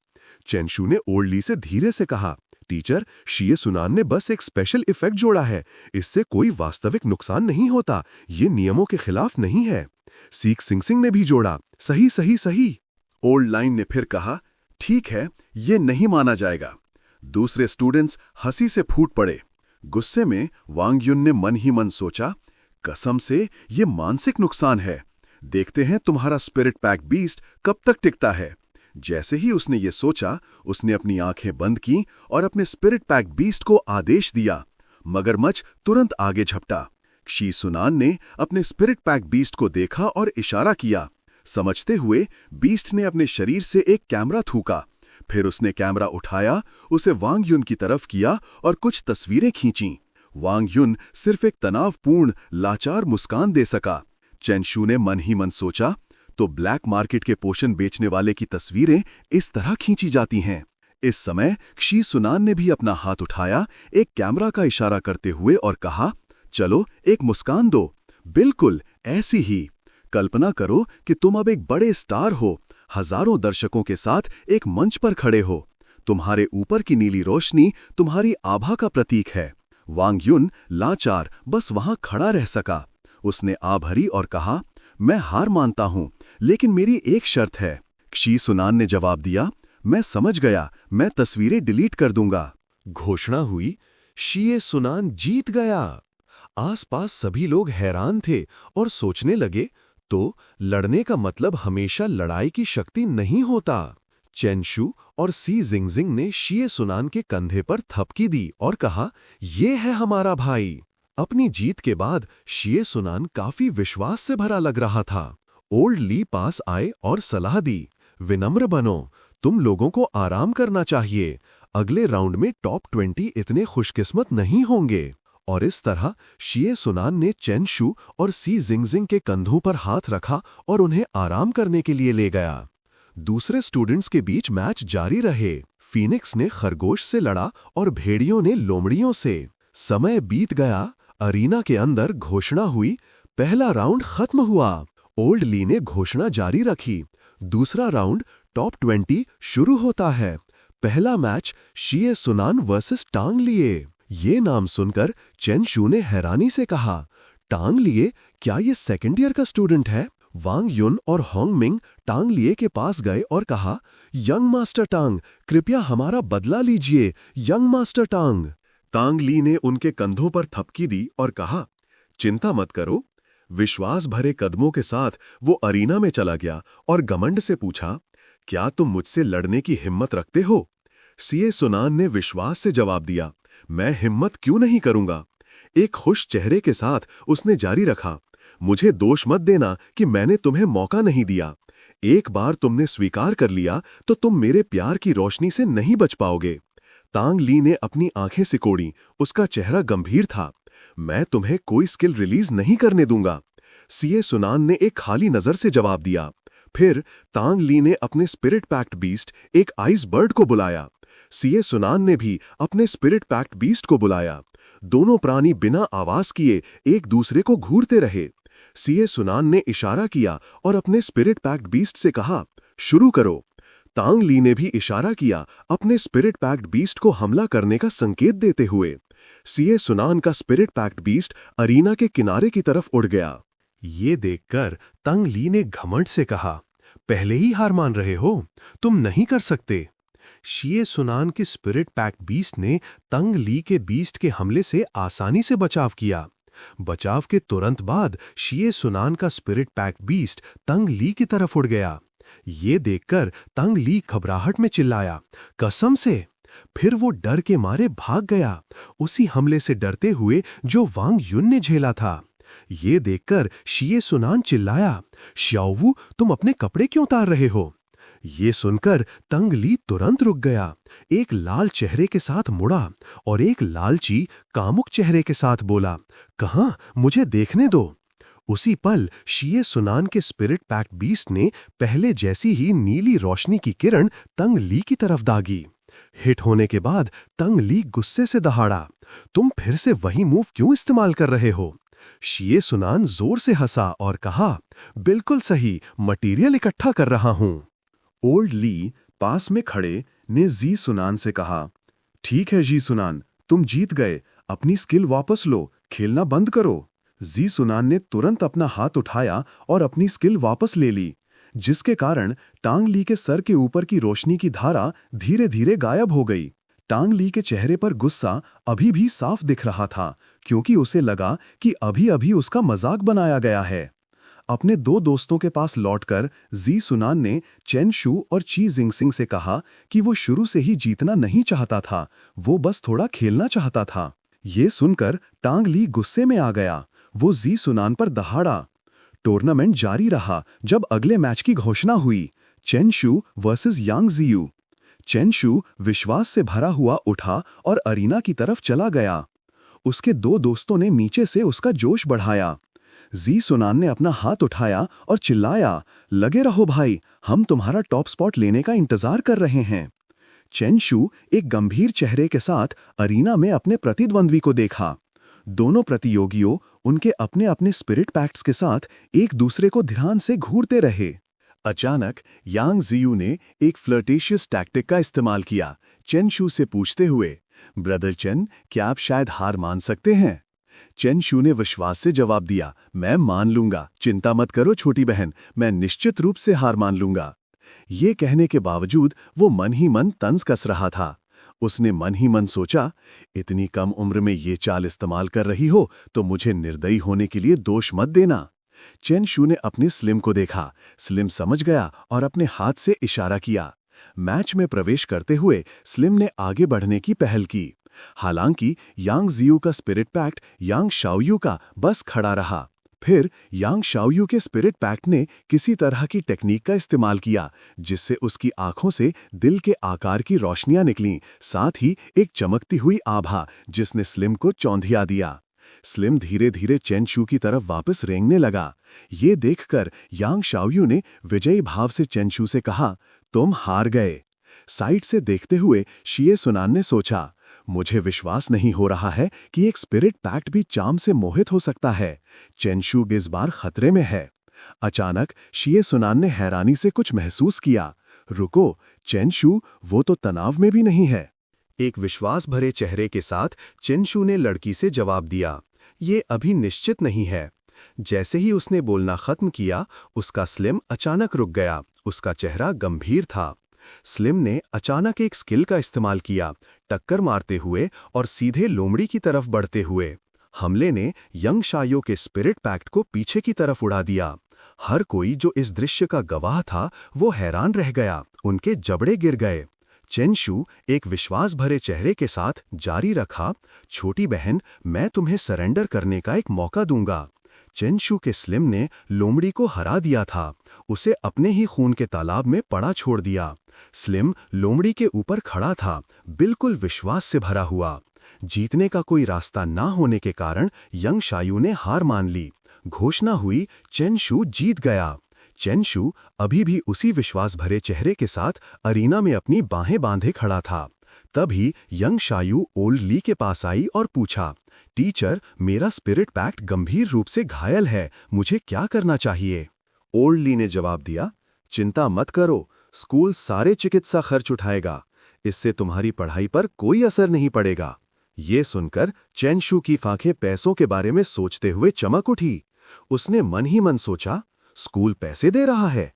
चेंशू ने ओल्ड ली से धीरे से कहा, टीचर, शीये सुनान ने बस एक स्पेशल इफेक्ट जोड़ा है, इससे कोई वास्तविक नुकसान नहीं होता, ये नियमों के खिलाफ नहीं है। सीख सिंग ने भी जोड़ा, सही सही सही। ओल्ड लाइन ने फिर कहा, ठीक है, ये नहीं माना जाएगा। दूसरे स्टूडेंट्स हंसी से फूट पड़े। गुस्से में वांग युन ने मन ही मन सोचा, कसम से ये मानसिक नुकसान है। देखते हैं तुम्हारा स्पिरिट पैक बीस्ट कब तक टिकता है। जैसे ही उसने ये सोचा, उसने अपनी आंखें बंद की और अपने स्पिरिट पैक बीस्ट को आदेश दिया। मगरमच्छ तुरंत आगे झपटा। शी सुनान ने अपने स्पिरिट पैक बीस्ट को देखा और इशारा किया। समझते हुए बीस्ट ने अपने शरीर से एक कैमरा थूका। फिर उसने कैमरा उठाया, उसे वांग युन की तरफ किया और कुछ तस्वीरें खींचीं। वांग युन सिर्फ एक तनावपूर्ण, लाचार मुस्कान दे सका। चेंशू ने मन ही मन सोचा, तो ब्लैक मार्केट के पोषण बेचने वाले की तस्वीरें इस तरह खींची जाती हैं। इस समय शी सुनान ने भी अपना हाथ उठाया, एक कैमरा का इशारा करते हुए, और कहा, चलो एक मुस्कान दो। बिल्कुल ऐसी ही। कल्पना करो कि तुम अब एक बड़े स्टार हो, हजारों दर्शकों के साथ एक मंच पर खड़े हो। तुम्हारे ऊपर की नीली रोशनी तुम्हारी आभा का प्रतीक है। वांग युन लाचार बस वहां खड़ा रह सका। उसने आह भरी और कहा, मैं हार मानता हूं, लेकिन मेरी एक शर्त है। शी सुनान ने जवाब दिया, मैं समझ गया, मैं तस्वीरें डिलीट कर दूंगा। घोषणा हुई, शी सुनान जीत गया। आसपास सभी लोग हैरान थे और सोचने लगे, तो लड़ने का मतलब हमेशा लड़ाई की शक्ति नहीं होता। चेंशू और सी जिंगजिंग ने शी सुनान के कंधे पर थपकी दी और कहा, ये है हमारा भाई। अपनी जीत के बाद शी सुनान काफी विश्वास से भरा लग रहा था। ओल्ड ली पास आए और सलाह दी, विनम्र बनो, तुम लोगों को आराम करना चाहिए। अगले राउंड में टॉप 20 इतने खुशकिस्मत नहीं होंगे। और इस तरह शी सुनान ने चेंशू और सी जिंगजिंग के कंधों पर हाथ रखा और उन्हें आराम करने के लिए ले गया। दूसरे स्टूडेंट्स के बीच मैच जारी रहे। फीनिक्स ने खरगोश से लड़ा और भेड़ियों ने लोमड़ियों से। समय बीत गया। अरीना के अंदर घोषणा हुई, पहला राउंड खत्म हुआ। ओल्ड ली ने घोषणा जारी रखी, दूसरा राउंड टॉप 20 शुरू होता है। पहला मैच शी सुनान वर्सेस टांग लिए। ये नाम सुनकर चेंशू ने हैरानी से कहा, टांग लिए, क्या ये सेकंड ईयर का स्टूडेंट है? वांग युन और होंग मिंग टांग लिए के पास गए और कहा, यंग मास्टर टांग, कृपया हमारा बदला लीजिए, यंग मास्टर टांग। टांग ली ने उनके कंधों पर थपकी दी और कहा, चिंता मत करो। विश्वास भरे कदमों के साथ वो अरीना में चला गया और घमंड से पूछा, क्या तुम मुझसे लड़ने की हिम्मत रखते हो? सी सुनान ने विश्वास से जवाब दिया, मैं हिम्मत क्यों नहीं करूंगा। एक खुश चेहरे के साथ उसने जारी रखा, मुझे दोष मत देना कि मैंने तुम्हें मौका नहीं दिया। एक बार तुमने स्वीकार कर लिया तो तुम मेरे प्यार की रोशनी से नहीं बच पाओगे। टांग ली ने अपनी आंखें सिकोड़ी, उसका चेहरा गंभीर था। मैं तुम्हें कोई स्किल रिलीज नहीं करने दूंगा। सी सुनान ने एक खाली नजर से जवाब दिया। फिर टांग ली ने अपने स्पिरिट पैक्ट बीस्ट एक आइस बर्ड को बुलाया। सी सुनान ने भी अपने स्पिरिट पैक्ट बीस्ट को बुलाया। दोनों प्राणी बिना आवाज किए एक दूसरे को घूरते रहे। सी सुनान ने इशारा किया और अपने स्पिरिट पैक्ट बीस्ट से कहा, शुरू करो। टांग ली ने भी इशारा किया, अपने स्पिरिट पैक्ट बीस्ट को हमला करने का संकेत देते हुए। सी सुनान का स्पिरिट पैक्ट बीस्ट अरीना के किनारे की तरफ उड़ गया। ये देखकर तंग ली ने घमंड से कहा, पहले ही हार मान रहे हो, तुम नहीं कर सकते। शी सुनान के स्पिरिट पैक्ट बीस्ट ने तंग ली के बीस्ट के हमले से आसानी से बचाव किया। बचाव के तुरंत बाद शी सुनान का स्पिरिट पैक्ट बीस्ट तंग ली की तरफ उड़ गया। ये देखकर तंग ली घबराहट में चिल्लाया, कसम से। फिर वो डर के मारे भाग गया, उसी हमले से डरते हुए जो वांग युन ने झेला था। ये देखकर शी सुनान चिल्लाया, श्याओवू, तुम अपने कपड़े क्यों उतार रहे हो? ये सुनकर तंग ली तुरंत रुक गया, एक लाल चेहरे के साथ मुड़ा और एक लालची कामुक चेहरे के साथ बोला, कहां, मुझे देखने दो। उसी पल शी सुनान के स्पिरिट पैक्ट बीस्ट ने पहले जैसी ही नीली रोशनी की किरण तंग ली की तरफ दागी। हिट होने के बाद तंग ली गुस्से से दहाड़ा, तुम फिर से वही मूव क्यों इस्तेमाल कर रहे हो? शी सुनान जोर से हंसा और कहा, बिल्कुल सही, मटेरियल इकट्ठा कर रहा हूं। ओल्ड ली पास में खड़े ने जी सुनान से कहा, ठीक है जी सुनान, तुम जीत गए, अपनी स्किल वापस लो, खेलना बंद करो। जी सुनान ने तुरंत अपना हाथ उठाया और अपनी स्किल वापस ले ली, जिसके कारण टांग ली के सर के ऊपर की रोशनी की धारा धीरे धीरे गायब हो गई। टांग ली के चेहरे पर गुस्सा अभी भी साफ दिख रहा था, क्योंकि उसे लगा कि अभी अभी उसका मजाक बनाया गया है। अपने दो दोस्तों के पास लौटकर जी सुनान ने चेन शू और ची जिंगसिंग से कहा कि वो शुरू से ही जीतना नहीं चाहता था, वो बस थोड़ा खेलना चाहता था। ये सुनकर टांग ली गुस्से में आ गया। वो जी सुनान पर दहाड़ा। टूर्नामेंट जारी रहा जब अगले मैच की घोषणा हुई, चेन शू वर्सेस यांग जियू। चेन शू विश्वास से भरा हुआ उठा और अरीना की तरफ चला गया। उसके दो दोस्तों ने नीचे से उसका जोश बढ़ाया। जी सुनान ने अपना हाथ उठाया और चिल्लाया, लगे रहो भाई, हम तुम्हारा टॉप स्पॉट लेने का इंतजार कर रहे हैं। चेन शू एक गंभीर चेहरे के साथ अरीना में अपने प्रतिद्वंद्वी को देखा। दोनों प्रतियोगियों उनके अपने अपने स्पिरिट पैक्ट्स के साथ एक दूसरे को ध्यान से घूरते रहे। अचानक यांग जियू ने एक फ्लर्टेशियस टैक्टिक का इस्तेमाल किया, चेन शू से पूछते हुए, ब्रदर चेन, क्या आप शायद हार मान सकते हैं? चेन शू ने विश्वास से जवाब दिया, मैं मान लूंगा, चिंता मत करो छोटी बहन, मैं निश्चित रूप से हार मान लूंगा। ये कहने के बावजूद वो मन ही मन तंज कस रहा था। उसने मन ही मन सोचा, इतनी कम उम्र में ये चाल इस्तेमाल कर रही हो तो मुझे निर्दयी होने के लिए दोष मत देना। चेन शू ने अपने स्लिम को देखा। स्लिम समझ गया और अपने हाथ से इशारा किया। मैच में प्रवेश करते हुए स्लिम ने आगे बढ़ने की पहल की। हालांकि यांग जियू का स्पिरिट पैक्ट यांग शाओयू का बस खड़ा रहा। फिर यांग शाओयू के स्पिरिट पैक्ट ने किसी तरह की टेक्निक का इस्तेमाल किया, जिससे उसकी आंखों से दिल के आकार की रोशनियां निकलीं, साथ ही एक चमकती हुई आभा जिसने स्लिम को चौंधिया दिया। स्लिम धीरे धीरे चेन शू की तरफ वापस रेंगने लगा। ये देखकर यांग शाओयू ने विजयी भाव से चेन शू से कहा, तुम हार गए। साइड से देखते हुए शिए सुनान ने सोचा, मुझे विश्वास नहीं हो रहा है कि एक स्पिरिट पैक्ट भी चाम से मोहित हो सकता है। चेन शू इस बार खतरे में है। अचानक शिए सुनान ने हैरानी से कुछ महसूस किया। रुको, चेन शू वो तो तनाव में भी नहीं है। एक विश्वास भरे चेहरे के साथ चेन शू ने लड़की से जवाब दिया, ये अभी निश्चित नहीं है। जैसे ही उसने बोलना खत्म किया, उसका स्लिम अचानक रुक गया। उसका चेहरा गंभीर था। स्लिम ने अचानक एक स्किल का इस्तेमाल किया, टक्कर मारते हुए और सीधे लोमड़ी की तरफ बढ़ते हुए। हमले ने यंग शायो के स्पिरिट पैक्ट को पीछे की तरफ उड़ा दिया। हर कोई जो इस दृश्य का गवाह था वो हैरान रह गया। उनके जबड़े गिर गए। चेन शू एक विश्वास भरे चेहरे के साथ जारी रखा, छोटी बहन, मैं तुम्हें सरेंडर करने का एक मौका दूंगा। चेन शू के स्लिम ने लोमड़ी को हरा दिया था। उसे अपने ही खून के तालाब में पड़ा छोड़ दिया। स्लिम लोमड़ी के ऊपर खड़ा था, बिल्कुल विश्वास से भरा हुआ। जीतने का कोई रास्ता ना होने के कारण यंग शायू ने हार मान ली। घोषणा हुई, चेन शू जीत गया। चेन शू अभी भी उसी विश्वास भरे चेहरे के साथ अरीना में अपनी बाहें बांधे खड़ा था। तभी यंग शायू ओल्ड ली के पास आई और पूछा, टीचर, मेरा स्पिरिट पैक्ट गंभीर रूप से घायल है, मुझे क्या करना चाहिए? ओल्ड ली ने जवाब दिया, चिंता मत करो, स्कूल सारे चिकित्सा खर्च उठाएगा। इससे तुम्हारी पढ़ाई पर कोई असर नहीं पड़ेगा। ये सुनकर चेन शू की आंखें पैसों के बारे में सोचते हुए चमक उठी। उसने मन ही मन सोचा, स्कूल पैसे दे रहा है?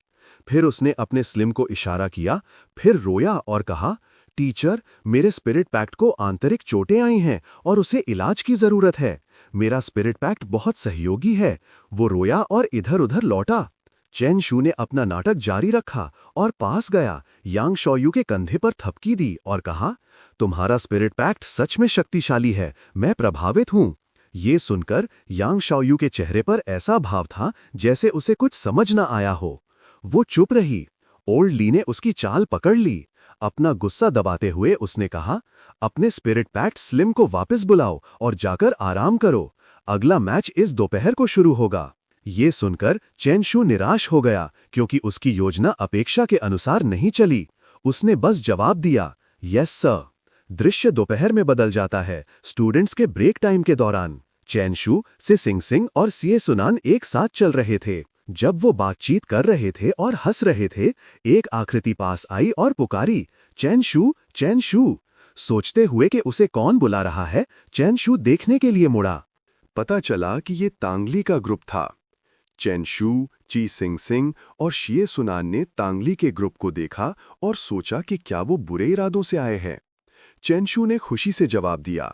फिर उसने अपने स्लिम को इशारा किया, फिर रोया और कहा, टीचर, मेरे स्पिरिट पैक्ट को आंतरिक चोटें आई हैं और उसे इलाज की जरूरत है। मेरा स्पिरिट पैक्ट बहुत सहयोगी है। वो रोया और इधर उधर लौटा। चेन शू ने अपना नाटक जारी रखा और पास गया, यांग शाओयू के कंधे पर थपकी दी और कहा, तुम्हारा स्पिरिट पैक्ट सच में शक्तिशाली है, मैं प्रभावित हूं। ये सुनकर यांग शाओयू के चेहरे पर ऐसा भाव था जैसे उसे कुछ समझ न आया हो। वो चुप रही। ओल्ड ली ने उसकी चाल पकड़ ली। अपना गुस्सा दबाते हुए उसने कहा, अपने स्पिरिट पैक्ट स्लिम को वापस बुलाओ और जाकर आराम करो। अगला मैच इस दोपहर को शुरू होगा। ये सुनकर चेन शू निराश हो गया, क्योंकि उसकी योजना अपेक्षा के अनुसार नहीं चली। उसने बस जवाब दिया, यस सर। दृश्य दोपहर में बदल जाता है, स्टूडेंट्स के ब्रेक टाइम के दौरान। चेन शू से सिंग सिंग और सीए सुनान एक साथ चल रहे थे। जब वो बातचीत कर रहे थे और हंस रहे थे, एक आकृति पास आई और पुकारी, चेन शू, चेन शू। सोचते हुए कि उसे कौन बुला रहा है, चेन शू देखने के लिए मुड़ा। पता चला कि ये तांगली का ग्रुप था। चेन शू, ची सिंग सिंग और शिए सुनान ने तांगली के ग्रुप को देखा और सोचा कि क्या वो बुरे इरादों से आए हैं। चेन शू ने खुशी से जवाब दिया,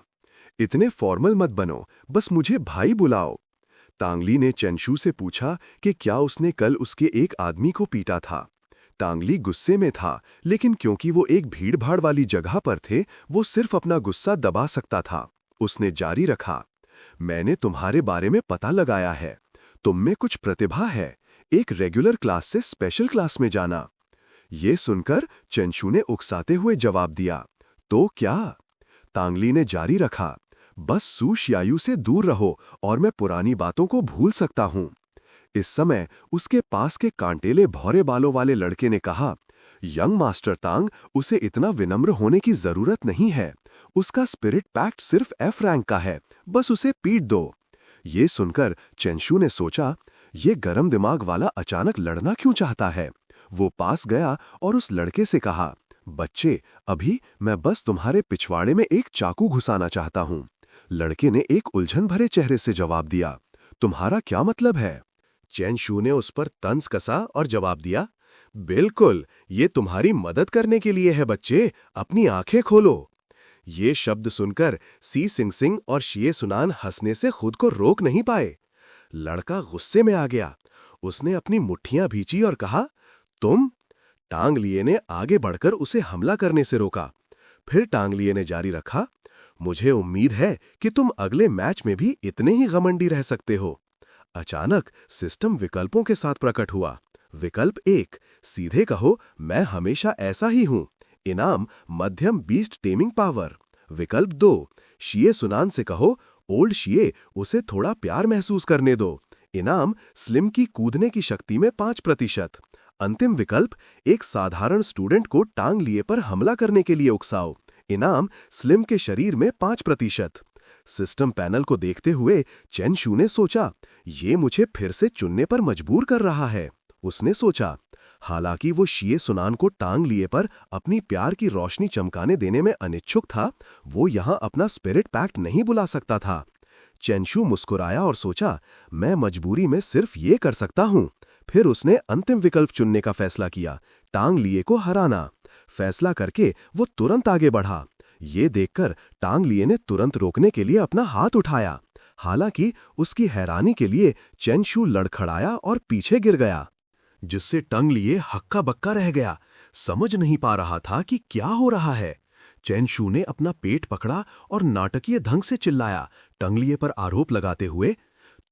इतने फॉर्मल मत बनो, बस मुझे भाई बुलाओ। टांगली ने चेंशू से पूछा कि क्या उसने कल उसके एक आदमी को पीटा था। टांगली गुस्से में था, लेकिन क्योंकि वो एक भीड़-भाड़ वाली जगह पर थे, वो सिर्फ अपना गुस्सा दबा सकता था। उसने जारी रखा, मैंने तुम्हारे बारे में पता लगाया है। तुम में कुछ प्रतिभा है, एक रेगुलर क्लास से स्पेशल क्लास में जाना। ये सुनकर चेंशू ने उकसाते हुए जवाब दिया, तो क्या? टांगली ने जारी रखा, बस सू शियायू से दूर रहो और मैं पुरानी बातों को भूल सकता हूं। इस समय उसके पास के कांटेले भौरे बालों वाले लड़के ने कहा, यंग मास्टर तांग, उसे इतना विनम्र होने की जरूरत नहीं है। उसका स्पिरिट पैक्ट सिर्फ एफ रैंक का है, बस उसे पीट दो। ये सुनकर चेंशू ने सोचा, ये गरम दिमाग वाला अचानक लड़ना क्यों चाहता है। वो पास गया और उस लड़के से कहा, बच्चे, अभी मैं बस तुम्हारे पिछवाड़े में एक चाकू घुसाना चाहता हूं। लड़के ने एक उलझन भरे चेहरे से जवाब दिया, तुम्हारा क्या मतलब है? चेंशू ने उस पर तंज कसा और जवाब दिया, बिल्कुल, ये तुम्हारी मदद करने के लिए है बच्चे, अपनी आंखें खोलो। ये शब्द सुनकर सी सिंगसिंग और शिए सुनान हंसने से खुद को रोक नहीं पाए। लड़का गुस्से में आ गया। उसने अपनी मुट्ठियां भींची और कहा, तुम? टांग लिए ने आगे बढ़कर उसे हमला करने से रोका। फिर टांग लिए ने जारी रखा, मुझे उम्मीद है कि तुम अगले मैच में भी इतने ही घमंडी रह सकते हो। अचानक सिस्टम विकल्पों के साथ प्रकट हुआ। विकल्प 1, सीधे कहो, मैं हमेशा ऐसा ही हूं। इनाम मध्यम बीस्ट टेमिंग पावर। विकल्प 2, शिए सुनान से कहो, ओल्ड शिए, उसे थोड़ा प्यार महसूस करने दो। इनाम स्लिम की कूदने की शक्ति में 5%। अंतिम विकल्प, एक साधारण स्टूडेंट को टांग लिए पर हमला करने के लिए उकसाओ। इनाम स्लिम के शरीर में 5%। सिस्टम पैनल को देखते हुए चेंशू ने सोचा, ये मुझे फिर से चुनने पर मजबूर कर रहा है। उसने सोचा, हालांकि वो शिए सुनान को टांग लिए पर अपनी प्यार की रोशनी चमकाने देने में अनिच्छुक था, वो यहां अपना स्पिरिट पैक्ट नहीं बुला सकता था। चेंशू मुस्कुराया और सोचा, मैं मजबूरी में सिर्फ ये कर सकता हूं। फिर उसने अंतिम विकल्प चुनने का फैसला किया, टांग लिए को हराना। फैसला करके वो तुरंत आगे बढ़ा। ये देखकर टांग लिए ने तुरंत रोकने के लिए अपना हाथ उठाया। हालांकि उसकी हैरानी के लिए चेंशू लड़खड़ाया और पीछे गिर गया, जिससे टांग लिए हक्का बक्का रह गया। समझ नहीं पा रहा था कि क्या हो रहा है। चेंशू ने अपना पेट पकड़ा और नाटकीय ढंग से चिल्लाया, टांग लिए पर आरोप लगाते हुए,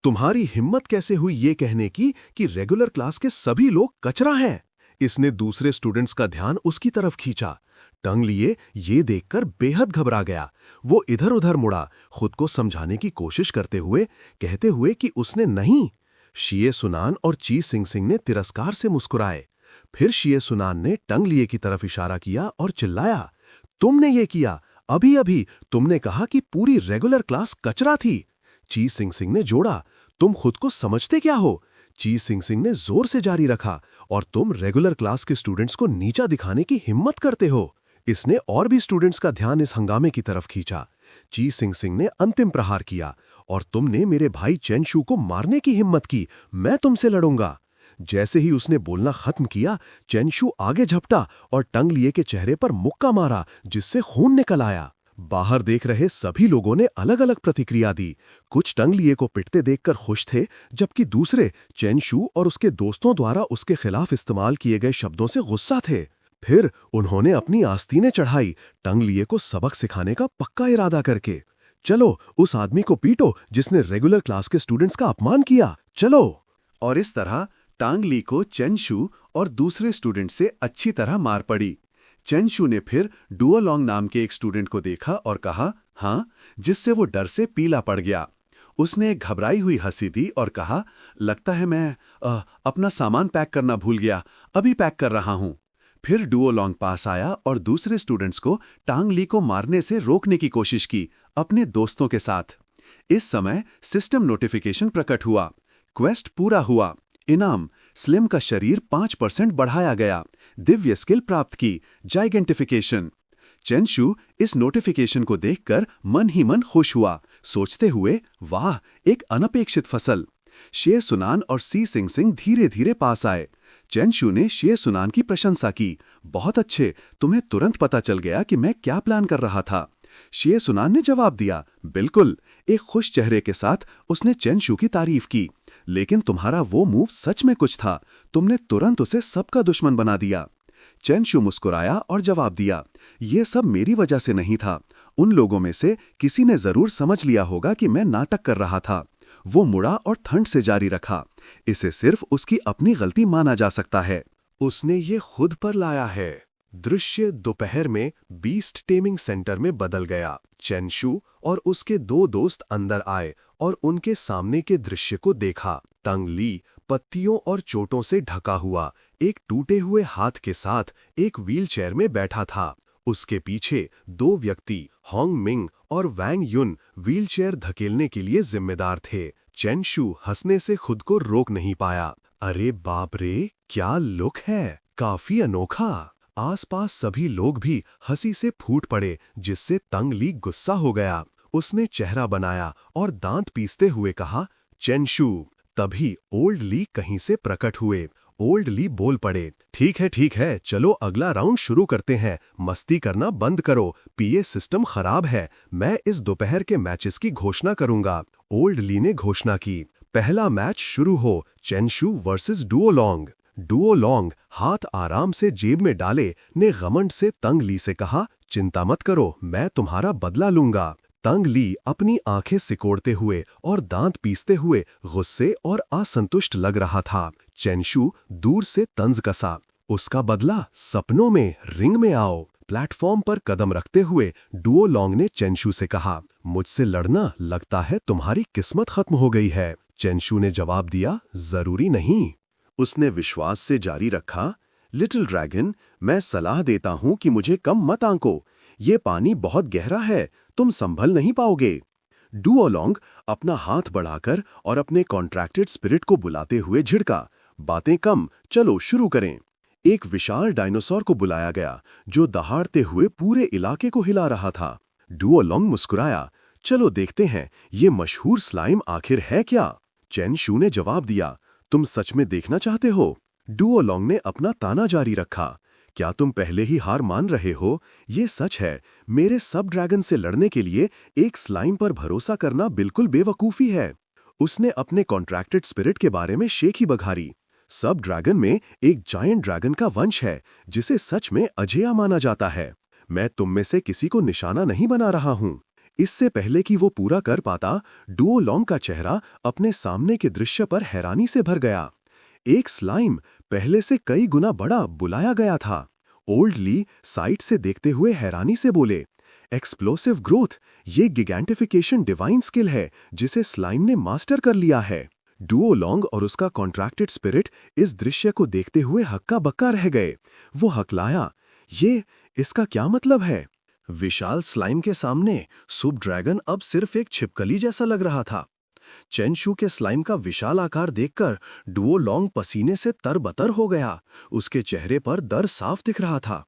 तुम्हारी हिम्मत कैसे हुई ये कहने की कि रेगुलर क्लास के सभी लोग कचरा हैं? इसने दूसरे स्टूडेंट्स का ध्यान उसकी तरफ खींचा। टांग लिए ये देखकर बेहद घबरा गया। वो इधर-उधर मुड़ा, खुद को समझाने की कोशिश करते हुए, कहते हुए कि उसने नहीं। शिए सुनान और ची सिंगसिंग ने तिरस्कार से मुस्कुराए। फिर शिए सुनान ने टांग लिए की तरफ इशारा किया और चिल्लाया, तुमने ये किया, अभी-अभी तुमने कहा कि पूरी रेगुलर क्लास कचरा थी। ची सिंगसिंग ने जोड़ा, तुम खुद को समझते क्या हो? ची सिंगसिंग ने जोर से जारी रखा, और तुम रेगुलर क्लास के स्टूडेंट्स को नीचा दिखाने की हिम्मत करते हो। इसने और भी स्टूडेंट्स का ध्यान इस हंगामे की तरफ खींचा। ची सिंगसिंग ने अंतिम प्रहार किया, और तुमने मेरे भाई चेंशू को मारने की हिम्मत की, मैं तुमसे लड़ूंगा। जैसे ही उसने बोलना खत्म किया, चेंशू आगे झपटा और टांग लिए के चेहरे पर मुक्का मारा, जिससे खून निकल आया। बाहर देख रहे सभी लोगों ने अलग अलग प्रतिक्रिया दी। कुछ टांग लिए को पिटते देखकर खुश थे, जबकि दूसरे चेंशू और उसके दोस्तों द्वारा उसके खिलाफ इस्तेमाल किए गए शब्दों से गुस्सा थे। फिर उन्होंने अपनी आस्तीनें चढ़ाई, टांग लिए को सबक सिखाने का पक्का इरादा करके। चलो, उस आदमी को पीटो जिसने रेगुलर क्लास के स्टूडेंट्स का अपमान किया, चलो। और इस तरह टांग ली को चेंशू और दूसरे स्टूडेंट से अच्छी तरह मार पड़ी। चेंशू ने फिर डुओलोंग नाम के एक स्टूडेंट को देखा और कहा, हाँ, जिससे वो डर से पीला पड़ गया। उसने एक घबराई हुई हंसी दी और कहा, लगता है मैं अपना सामान पैक करना भूल गया, अभी पैक कर रहा हूं। फिर डुओलोंग पास आया और दूसरे स्टूडेंट्स को टांग ली को मारने से रोकने की कोशिश की, अपने दोस्तों के साथ। इस समय सिस्टम नोटिफिकेशन प्रकट हुआ, क्वेस्ट पूरा हुआ, इनाम स्लिम का शरीर 5% बढ़ाया गया, दिव्य स्किल प्राप्त की, जाइगेंटिफिकेशन। चेंशू इस नोटिफिकेशन को देखकर मन ही मन खुश हुआ, सोचते हुए, वाह, एक अनपेक्षित फसल। शिए सुनान और सी सिंगसिंग धीरे धीरे पास आए। चेंशू ने शिए सुनान की प्रशंसा की, बहुत अच्छे, तुम्हें तुरंत पता चल गया कि मैं क्या प्लान कर रहा था। शिए सुनान ने जवाब दिया, बिल्कुल। एक खुश चेहरे के साथ उसने चेन शू की तारीफ की। लेकिन तुम्हारा वो मूव सच में कुछ था, तुमने तुरंत उसे सबका दुश्मन बना दिया। चेन शू मुस्कुराया और जवाब दिया, ये सब मेरी वजह से नहीं था। उन लोगों में से किसी ने जरूर समझ लिया होगा कि मैं नाटक कर रहा था। वो मुड़ा और ठंड से जारी रखा, इसे सिर्फ उसकी अपनी गलती माना जा सकता है। उसने ये खुद पर लाया है। दृश्य दोपहर में बीस्ट टेमिंग सेंटर में बदल गया। चेन शू और उसके दो दोस्त अंदर आए और उनके सामने के दृश्य को देखा। तंग ली पत्तियों और चोटों से ढका हुआ, एक टूटे हुए हाथ के साथ एक व्हीलचेयर में बैठा था। उसके पीछे दो व्यक्ति, होंग मिंग और वैंग युन, व्हीलचेयर धकेलने के लिए जिम्मेदार थे। चेन शू हंसने से खुद को रोक नहीं पाया। अरे बाप रे, क्या लुक है, काफी अनोखा। आसपास सभी लोग भी हंसी से फूट पड़े, जिससे तंग ली गुस्सा हो गया। उसने चेहरा बनाया और दांत पीसते हुए कहा, चेन शू। तभी ओल्ड ली कहीं से प्रकट हुए। ओल्ड ली बोल पड़े, ठीक है, चलो अगला राउंड शुरू करते हैं। मस्ती करना बंद करो, पीए सिस्टम खराब है। मैं इस दोपहर के मैचेस की घोषणा करूंगा। ओल्ड ली ने घोषणा की, पहला मैच शुरू हो, चेन शू वर्सेस डुओलोंग। डुओलोंग हाथ आराम से जेब में डाले ने घमंड से तंग ली से कहा, चिंता मत करो, मैं तुम्हारा बदला लूंगा। तंग ली अपनी आंखें सिकोड़ते हुए और दांत पीसते हुए गुस्से और असंतुष्ट लग रहा था। चेन शू दूर से तंज कसा, उसका बदला सपनों में, रिंग में आओ। प्लेटफॉर्म पर कदम रखते हुए डुओलोंग ने चेन शू से कहा, मुझसे लड़ना लगता है तुम्हारी किस्मत खत्म हो गई है। चेन शू ने जवाब दिया, जरूरी नहीं। उसने विश्वास से जारी रखा, लिटिल ड्रैगन, मैं सलाह देता हूं कि मुझे कम मत आंको। ये पानी बहुत गहरा है, तुम संभल नहीं पाओगे। डुओलोंग अपना हाथ बढ़ाकर और अपने कॉन्ट्रैक्टेड स्पिरिट को बुलाते हुए झिड़का, बातें कम, चलो शुरू करें। एक विशाल डायनासोर को बुलाया गया जो दहाड़ते हुए पूरे इलाके को हिला रहा था। डुओलोंग मुस्कुराया, चलो देखते हैं ये मशहूर स्लाइम आखिर है क्या। चेन शू ने जवाब दिया, तुम सच में देखना चाहते हो। डुओलोंग ने अपना ताना जारी रखा, क्या तुम पहले ही हार मान रहे हो? ये सच है, मेरे सब ड्रैगन से लड़ने के लिए एक स्लाइम पर भरोसा करना बिल्कुल बेवकूफ़ी है। उसने अपने कॉन्ट्रैक्टेड स्पिरिट के बारे में शेखी बघारी। सब ड्रैगन में एक जायंट ड्रैगन का वंश है जिसे सच में अजेय माना जाता है। मैं तुम में से किसी को निशाना नहीं बना रहा हूं। इससे पहले कि वो पूरा कर पाता, डुओलोंग का चेहरा अपने सामने के दृश्य पर हैरानी से भर गया। एक स्लाइम पहले से कई गुना बड़ा बुलाया गया था। ओल्ड ली साइड से देखते हुए हैरानी से बोले, एक्सप्लोसिव ग्रोथ, ये गिगैंटिफिकेशन डिवाइन स्किल है जिसे स्लाइम ने मास्टर कर लिया है। डुओलोंग और उसका कॉन्ट्रैक्टेड स्पिरिट इस दृश्य को देखते हुए हक्का बक्का रह गए। वो हकलाया, ये इसका क्या मतलब है? विशाल स्लाइम के सामने सुब ड्रैगन अब सिर्फ एक छिपकली जैसा लग रहा था। चेन शू के स्लाइम का विशाल आकार देखकर डुओलोंग पसीने से तरबतर हो गया। उसके चेहरे पर डर साफ दिख रहा था।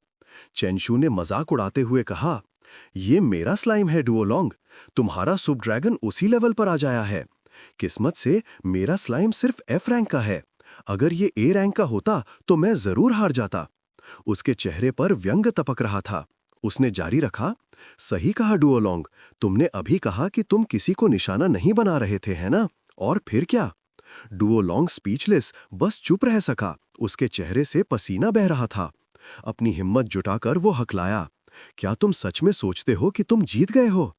चेन शू ने मजाक उड़ाते हुए कहा, ये मेरा स्लाइम है डुओलोंग, तुम्हारा सुब ड्रैगन उसी लेवल पर आ जाया है। किस्मत से मेरा स्लाइम सिर्फ एफ रैंक का है, अगर ये ए रैंक का होता तो मैं जरूर हार जाता। उसके चेहरे पर व्यंग तपक रहा था। उसने जारी रखा, सही कहा डुओलोंग, तुमने अभी कहा कि तुम किसी को निशाना नहीं बना रहे थे, है ना? और फिर क्या? डुओलोंग स्पीचलेस बस चुप रह सका। उसके चेहरे से पसीना बह रहा था। अपनी हिम्मत जुटाकर वो हकलाया, क्या तुम सच में सोचते हो कि तुम जीत गए हो?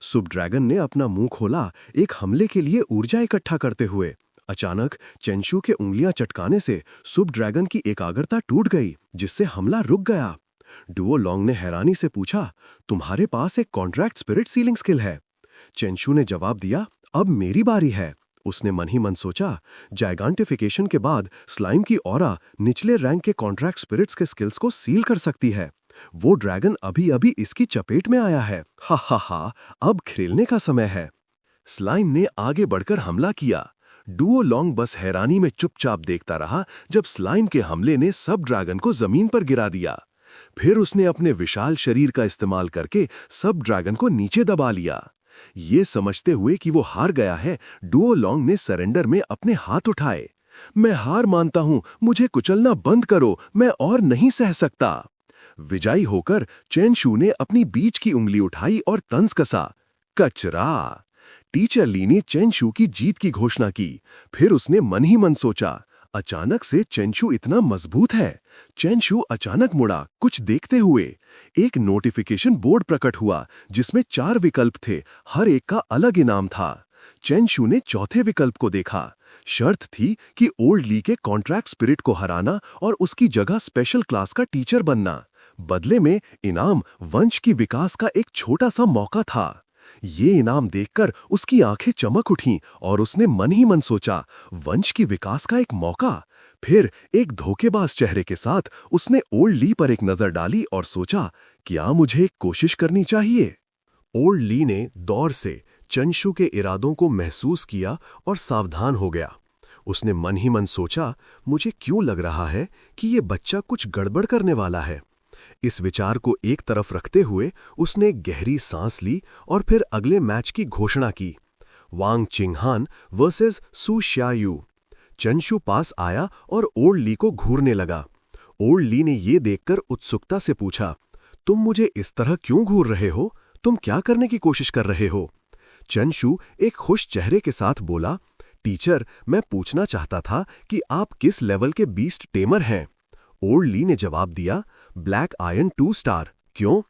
सुब ड्रैगन ने अपना मुंह खोला, एक हमले के लिए ऊर्जा इकट्ठा करते हुए। अचानक चेन शू के उंगलियां चटकाने से सुब ड्रैगन की एकाग्रता टूट गई, जिससे हमला रुक गया। डुओलोंग ने हैरानी से पूछा, तुम्हारे पास एक कॉन्ट्रैक्ट स्पिरिट सीलिंग स्किल है? चेन शू ने जवाब दिया, अब मेरी बारी है। उसने मन ही मन सोचा, जायगांटिफिकेशन के बाद स्लाइम की ऑरा निचले रैंक के कॉन्ट्रैक्ट स्पिरिट्स के स्किल्स को सील कर सकती है। वो ड्रैगन अभी अभी इसकी चपेट में आया है। हा, अब खेलने का समय है। स्लाइम ने आगे बढ़कर हमला किया। डुओलोंग बस हैरानी में चुपचाप देखता रहा जब स्लाइम के हमले ने सब ड्रैगन को जमीन पर गिरा दिया। फिर उसने अपने विशाल शरीर का इस्तेमाल करके सब ड्रैगन को नीचे दबा लिया। ये समझते हुए कि वो हार गया है, डुओलोंग ने सरेंडर में अपने हाथ उठाए। मैं हार मानता हूं, मुझे कुचलना बंद करो, मैं और नहीं सह सकता। विजयी होकर चेनशू ने अपनी बीच की उंगली उठाई और तंज कसा। कचरा। टीचर ली ने चेनशू की जीत की घोषणा की। फिर उसने मन ही मन सोचा, अचानक से चेनशू इतना मजबूत है। चेनशू अचानक मुड़ा, कुछ देखते हुए। एक नोटिफिकेशन बोर्ड प्रकट हुआ जिसमें 4 विकल्प थे, हर एक का अलग इनाम था। चेनशू ने चौथे विकल्प को देखा। शर्त थी कि ओल्ड ली के कॉन्ट्रैक्ट स्पिरिट को हराना और उसकी जगह स्पेशल क्लास का टीचर बनना। बदले में इनाम वंश की विकास का एक छोटा सा मौका था। ये इनाम देखकर उसकी आंखें चमक उठीं और उसने मन ही मन सोचा, वंश की विकास का एक मौका। फिर एक धोखेबाज चेहरे के साथ उसने ओल्ड ली पर एक नजर डाली और सोचा, क्या मुझे एक कोशिश करनी चाहिए? ओल्ड ली ने दौर से चेनशू के इरादों को महसूस किया और सावधान हो गया। उसने मन ही मन सोचा, मुझे क्यों लग रहा है कि ये बच्चा कुछ गड़बड़ करने वाला है। इस विचार को एक तरफ रखते हुए उसने गहरी सांस ली और फिर अगले मैच की घोषणा की। वांग चिंगहान वर्सेस सु श्यायू। चेनशू पास आया और ओल्ड ली को घूरने लगा। ओल्ड ली ने यह देखकर उत्सुकता से पूछा, तुम मुझे इस तरह क्यों घूर रहे हो? तुम क्या करने की कोशिश कर रहे हो? चेनशू एक खुश चेहरे के साथ बोला, टीचर, मैं पूछना चाहता था कि आप किस लेवल के बीस्ट टेमर हैं? ओल्ड ली ने जवाब दिया, ब्लैक आयन 2 स्टार। क्यों?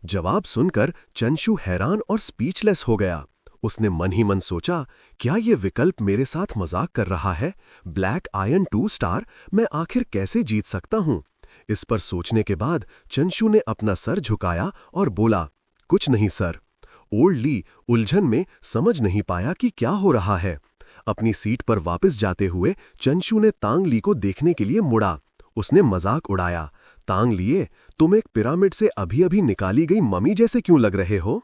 जवाब सुनकर चेनशू हैरान और स्पीचलेस हो गया। उसने मन ही मन सोचा, क्या यह विकल्प मेरे साथ मजाक कर रहा है? ब्लैक आयन 2 स्टार, मैं आखिर कैसे जीत सकता हूं? इस पर सोचने के बाद चेनशू ने अपना सर झुकाया और बोला, कुछ नहीं सर। ओल्ड ली उलझन में समझ नहीं पाया कि क्या हो रहा है। अपनी सीट पर वापस जाते हुए चेनशू ने तांग ली को देखने के लिए मुड़ा। उसने मजाक उड़ाया, तांग लिए, तुम एक पिरामिड से अभी अभी निकाली गई मम्मी जैसे क्यों लग रहे हो?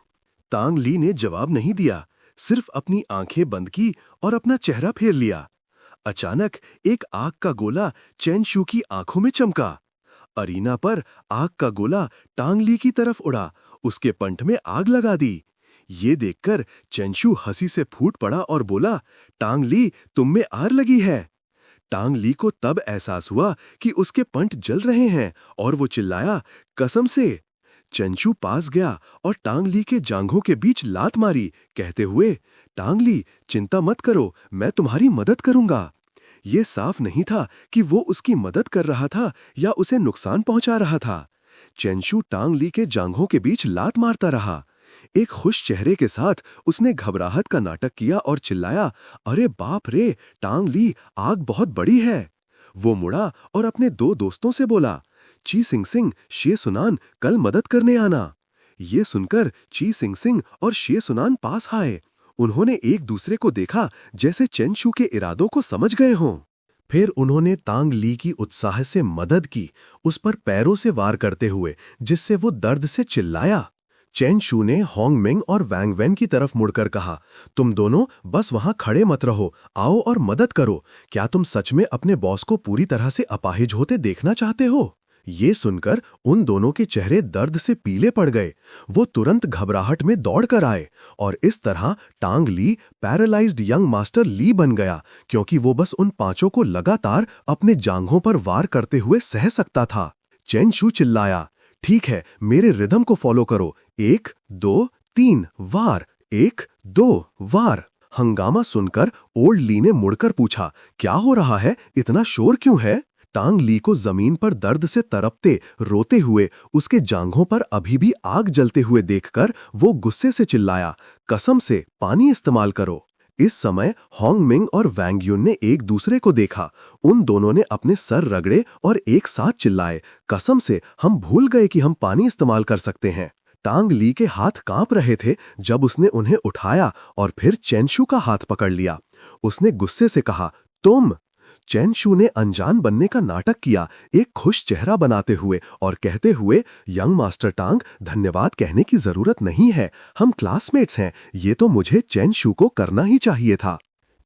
तांग ली ने जवाब नहीं दिया, सिर्फ अपनी आंखें बंद की और अपना चेहरा फेर लिया। अचानक एक आग का गोला चेनशू की आंखों में चमका। अरीना पर आग का गोला तांग ली की तरफ उड़ा, उसके पंठ में आग लगा दी। ये देखकर चेनशू हंसी से फूट पड़ा और बोला, टांग ली, तुम में आग लगी है। टांग ली को तब एहसास हुआ कि उसके पंठ जल रहे हैं और वो चिल्लाया, कसम से। चेनशू पास गया और टांग ली के जांघों के बीच लात मारी, कहते हुए, टांग ली, चिंता मत करो, मैं तुम्हारी मदद करूंगा। ये साफ नहीं था कि वो उसकी मदद कर रहा था या उसे नुकसान पहुंचा रहा था। चेनशू टांग ली के जांघों के बीच लात मारता रहा। एक खुश चेहरे के साथ उसने घबराहट का नाटक किया और चिल्लाया, अरे बाप रे, टांग ली, आग बहुत बड़ी है। वो मुड़ा और अपने 2 दोस्तों से बोला, ची सिंग सिंग, शे सुनान, कल मदद करने आना। ये सुनकर ची सिंग सिंग और शे सुनान पास आए। उन्होंने एक दूसरे को देखा जैसे चेनशू के इरादों को समझ गए हों। फिर उन्होंने तांग ली की उत्साह से मदद की, उस पर पैरों से वार करते हुए, जिससे वो दर्द से चिल्लाया। चेनशू ने होंगमिंग और वैंग वेन की तरफ मुड़कर कहा, तुम दोनों बस वहां खड़े मत रहो, आओ और मदद करो। क्या तुम सच में अपने बॉस को पूरी तरह से अपाहिज होते देखना चाहते हो? ये सुनकर उन दोनों के चेहरे दर्द से पीले पड़ गए। वो तुरंत घबराहट में दौड़ कर आए और इस तरह टांग ली पैरालाइज्ड यंग मास्टर ली बन गया, क्योंकि वो बस उन 5 को लगातार अपने जांघों पर वार करते हुए सह सकता था। चेनशू चिल्लाया, ठीक है, मेरे रिदम को फॉलो करो, 1 2 3 वार, 1 2 वार। हंगामा सुनकर ओल्ड ली ने मुड़कर पूछा, क्या हो रहा है, इतना शोर क्यों है? टांग ली को जमीन पर दर्द से तड़पते रोते हुए उसके जांघों पर अभी भी आग जलते हुए देखकर वो गुस्से से चिल्लाया, कसम से पानी इस्तेमाल करो। इस समय होंगमिंग और वैंग युन ने एक दूसरे को देखा। उन दोनों ने अपने सर रगड़े और एक साथ चिल्लाए, कसम से हम भूल गए कि हम पानी इस्तेमाल कर सकते हैं। टांग ली के हाथ कांप रहे थे जब उसने उन्हें उठाया और फिर चेनशू का हाथ पकड़ लिया। उसने गुस्से से कहा, तुम। चेनशू ने अनजान बनने का नाटक किया, एक खुश चेहरा बनाते हुए और कहते हुए, यंग मास्टर टांग, धन्यवाद कहने की जरूरत नहीं है, हम क्लासमेट्स हैं, ये तो मुझे चेनशू को करना ही चाहिए था।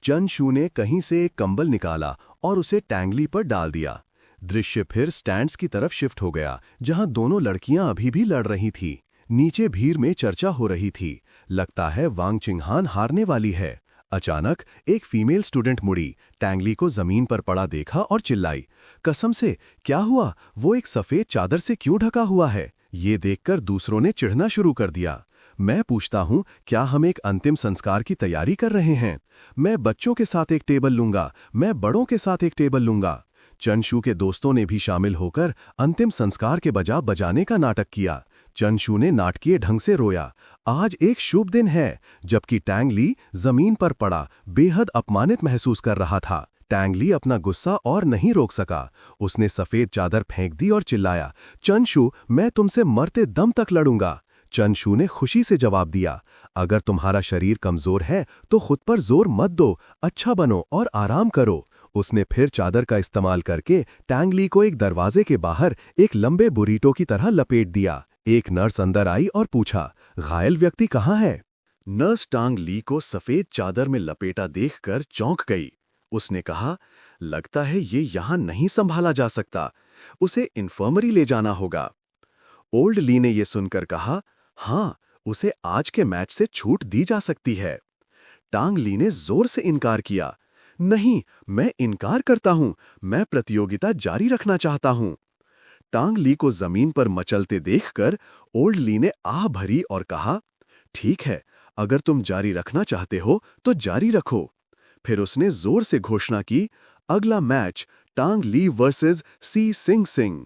चेनशू ने कहीं से एक कंबल निकाला और उसे टैंगली पर डाल दिया। दृश्य फिर स्टैंड्स की तरफ शिफ्ट हो गया, जहां दोनों लड़कियां अभी भी लड़ रही थी। नीचे भीड़ में चर्चा हो रही थी, लगता है वांग चिंगहान हारने वाली है। अचानक एक फीमेल स्टूडेंट मुड़ी, टैंगली को जमीन पर पड़ा देखा और चिल्लाई, कसम से, क्या हुआ? वो एक सफेद चादर से क्यों ढका हुआ है? ये देखकर दूसरों ने चिढ़ना शुरू कर दिया। मैं पूछता हूँ, क्या हम एक अंतिम संस्कार की तैयारी कर रहे हैं? मैं बच्चों के साथ एक टेबल लूंगा, मैं बड़ों के साथ एक टेबल लूंगा। चंशू के दोस्तों ने भी शामिल होकर अंतिम संस्कार के बजा बजाने का नाटक किया। चंशू ने नाटकीय ढंग से रोया। आज एक शुभ दिन है, जबकि टैंगली जमीन पर पड़ा बेहद अपमानित महसूस कर रहा था। टैंगली अपना गुस्सा और नहीं रोक सका। उसने सफेद चादर फेंक दी और चिल्लाया, चंशू, मैं तुमसे मरते दम तक लड़ूंगा। चंशू ने खुशी से जवाब दिया, अगर तुम्हारा शरीर कमजोर है तो खुद पर जोर मत दो, अच्छा बनो और आराम करो। उसने फिर चादर का इस्तेमाल करके टैंगली को एक दरवाजे के बाहर एक लंबे बुरीटो की तरह लपेट दिया। एक नर्स अंदर आई और पूछा, घायल व्यक्ति कहाँ है? नर्स टांगली को सफेद चादर में लपेटा देखकर चौंक गई। उसने कहा, लगता है ये यहां नहीं संभाला जा सकता, उसे इन्फर्मरी ले जाना होगा। ओल्ड ली ने यह सुनकर कहा, हाँ, उसे आज के मैच से छूट दी जा सकती है। टांग ली ने जोर से इनकार किया, नहीं, मैं इनकार करता हूं, मैं प्रतियोगिता जारी रखना चाहता हूं। टांग ली को जमीन पर मचलते देखकर ओल्ड ली ने आह भरी और कहा, ठीक है, अगर तुम जारी रखना चाहते हो तो जारी रखो। फिर उसने जोर से घोषणा की, अगला मैच टांग ली वर्सेस सी सिंग सिंग।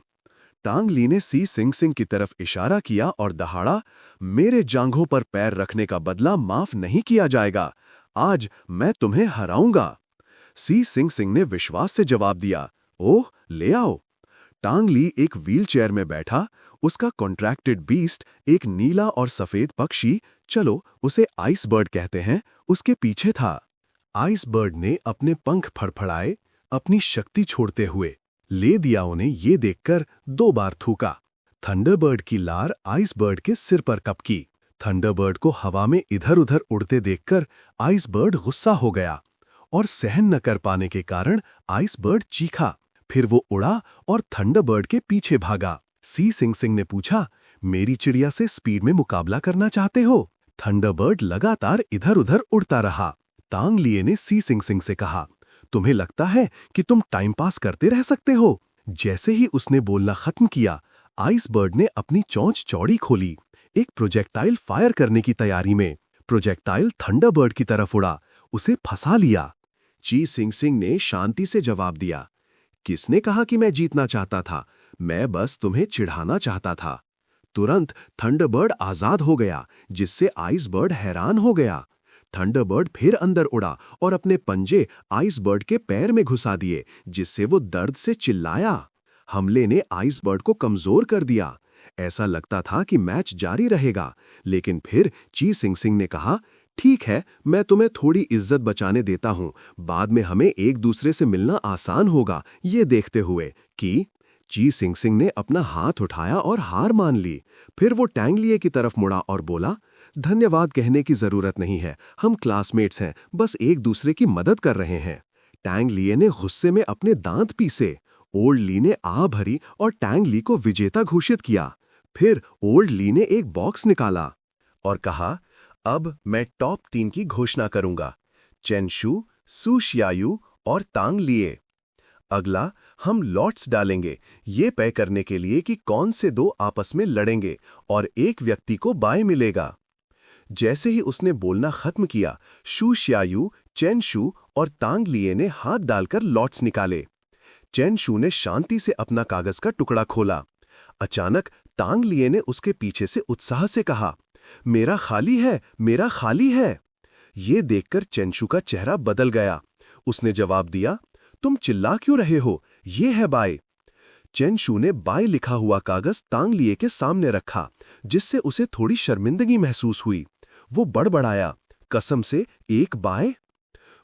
टांग ली ने सी सिंग सिंग की तरफ इशारा किया और दहाड़ा, मेरे जांघों पर पैर रखने का बदला माफ नहीं किया जाएगा, आज मैं तुम्हें हराऊंगा। सी सिंग सिंग ने विश्वास से जवाब दिया, ओह, ले आओ। टांग ली एक व्हीलचेयर में बैठा, उसका कॉन्ट्रैक्टेड बीस्ट, एक नीला और सफेद पक्षी, चलो उसे आइसबर्ड कहते हैं, उसके पीछे था। आइसबर्ड ने अपने पंख फड़फड़ाए, अपनी शक्ति छोड़ते हुए ले दिया उन्हें ये देखकर 2 बार थूका। थंडरबर्ड की लार आइसबर्ड के सिर पर कपकी। थंडरबर्ड को हवा में इधर-उधर उड़ते देखकर आइसबर्ड गुस्सा हो गया और सहन न कर पाने के कारण आइसबर्ड चीखा। फिर वो उड़ा और थंडरबर्ड के पीछे भागा। सी सिंग सिंग ने पूछा, मेरी चिड़िया से स्पीड में मुकाबला करना चाहते हो? थंडरबर्ड लगातार इधर-उधर उड़ता रहा। टांग लिए ने सी सिंग सिंग से कहा, तुम्हें लगता है कि तुम टाइम पास करते रह सकते हो? जैसे ही उसने बोलना खत्म किया, आइसबर्ड ने अपनी चोंच चौड़ी खोली, एक प्रोजेक्टाइल फायर करने की तैयारी में। प्रोजेक्टाइल थंडरबर्ड की तरफ उड़ा, उसे फंसा लिया। ची सिंग सिंग ने शांति से जवाब दिया, किसने कहा कि मैं जीतना चाहता था? मैं बस तुम्हें चिढ़ाना चाहता था। तुरंत थंडरबर्ड आजाद हो गया, जिससे आइसबर्ड हैरान हो गया। थंडरबर्ड फिर अंदर उड़ा और अपने पंजे आइसबर्ड के पैर में घुसा दिए, जिससे वो दर्द से चिल्लाया। हमले ने आइसबर्ड को कमजोर कर दिया। ऐसा लगता था कि मैच जारी रहेगा, लेकिन फिर ची सिंग सिंग ने कहा, ठीक है, मैं तुम्हें थोड़ी इज्जत बचाने देता हूं, बाद में हमें एक दूसरे से मिलना आसान होगा, ये देखते हुए कि ची सिंग सिंग ने अपना हाथ उठाया और हार मान ली। फिर वो टैंगलिए की तरफ मुड़ा और बोला, धन्यवाद कहने की जरूरत नहीं है, हम क्लासमेट्स हैं, बस एक दूसरे की मदद कर रहे हैं। टैंगलिए ने गुस्से में अपने दांत पीसे। ओल्ड ली ने आह भरी और टैंगली को विजेता घोषित किया। फिर ओल्ड ली ने एक बॉक्स निकाला और कहा, अब मैं टॉप 3 की घोषणा करूंगा, चेनशू, सू शियायू और टांग लिए। अगला हम लॉट्स डालेंगे, ये तय करने के लिए कि कौन से 2 आपस में लड़ेंगे और एक व्यक्ति को बाय मिलेगा। जैसे ही उसने बोलना खत्म किया, शू शियायू, चेनशू और टांग लिए ने हाथ डालकर लॉट्स निकाले। चेनशू ने शांति से अपना कागज का टुकड़ा खोला। अचानक टांग लिए ने उसके पीछे से उत्साह से कहा, मेरा खाली है, मेरा खाली है। ये देखकर चेनशू का चेहरा बदल गया। उसने जवाब दिया, तुम चिल्ला क्यों रहे हो, ये है बाय। चेनशू ने बाय लिखा हुआ कागज टांग लिए के सामने रखा, जिससे उसे थोड़ी शर्मिंदगी महसूस हुई। वो बड़बड़ाया, कसम से एक बाय।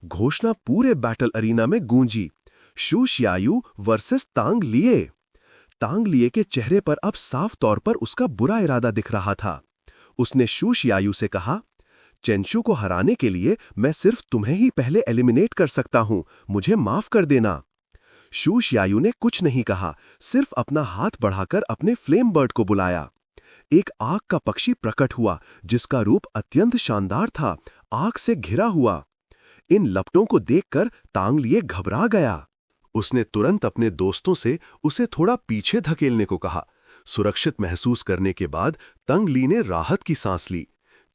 घोषणा पूरे बैटल अरीना में गूंजी, शू शियायू वर्सेस टांग लिए। टांग लिए के चेहरे पर अब साफ तौर पर उसका बुरा इरादा दिख रहा था। उसने शू शियायू से कहा, चेनशू को हराने के लिए मैं सिर्फ तुम्हें ही पहले एलिमिनेट कर सकता हूं, मुझे माफ कर देना। शू शियायू ने कुछ नहीं कहा, सिर्फ अपना हाथ बढ़ाकर अपने फ्लेम बर्ड को बुलाया। एक आग का पक्षी प्रकट हुआ, जिसका रूप अत्यंत शानदार था, आग से घिरा हुआ। इन लपटों को देखकर तांग लिए घबरा गया। उसने तुरंत अपने दोस्तों से उसे थोड़ा पीछे धकेलने को कहा। सुरक्षित महसूस करने के बाद तंग ली ने राहत की सांस ली।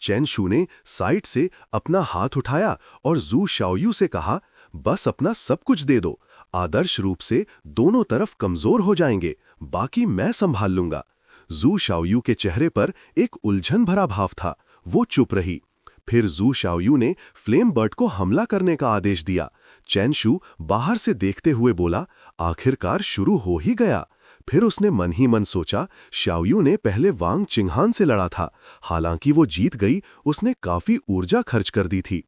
चेन शू ने साइड से अपना हाथ उठाया और जू शाओयू से कहा, बस अपना सब कुछ दे दो। आदर्श रूप से दोनों तरफ कमजोर हो जाएंगे, बाकी मैं संभाल लूंगा। जू शाओयू के चेहरे पर एक उलझन भरा भाव था। वो चुप रही। फिर जू शाओयू ने फ्लेम बर्ड को हमला करने का आदेश दिया। चेन शू बाहर से देखते हुए बोला, आखिरकार शुरू हो ही गया। फिर उसने मन ही मन सोचा, शाओयू ने पहले वांग चिंगहान से लड़ा था, हालांकि वो जीत गई, उसने काफी ऊर्जा खर्च कर दी थी।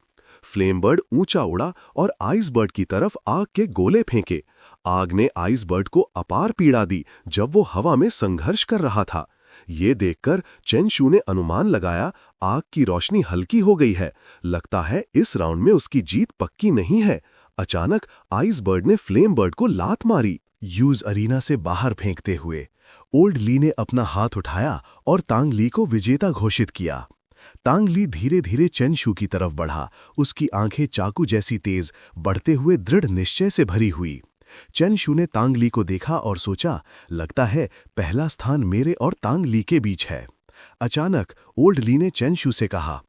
फ्लेम बर्ड ऊंचा उड़ा और आइस बर्ड की तरफ आग के गोले फेंके। आग ने आइस बर्ड को अपार पीड़ा दी जब वो हवा में संघर्ष कर रहा था। ये देखकर चेन शू ने अनुमान लगाया, आग की रोशनी हल्की हो गई है, लगता है इस राउंड में उसकी जीत पक्की नहीं है। अचानक आइस बर्ड ने फ्लेम बर्ड को लात मारी। यूज अरीना से बाहर फेंकते हुए ओल्ड ली ने अपना हाथ उठाया और तांग ली को विजेता घोषित किया। तांग ली धीरे धीरे चेन शू की तरफ बढ़ा, उसकी आंखें चाकू जैसी तेज, बढ़ते हुए दृढ़ निश्चय से भरी हुई। चेन शू ने तांग ली को देखा और सोचा, लगता है पहला स्थान मेरे और तांग ली के बीच है। अचानक ओल्ड ली ने चेन शू से कहा,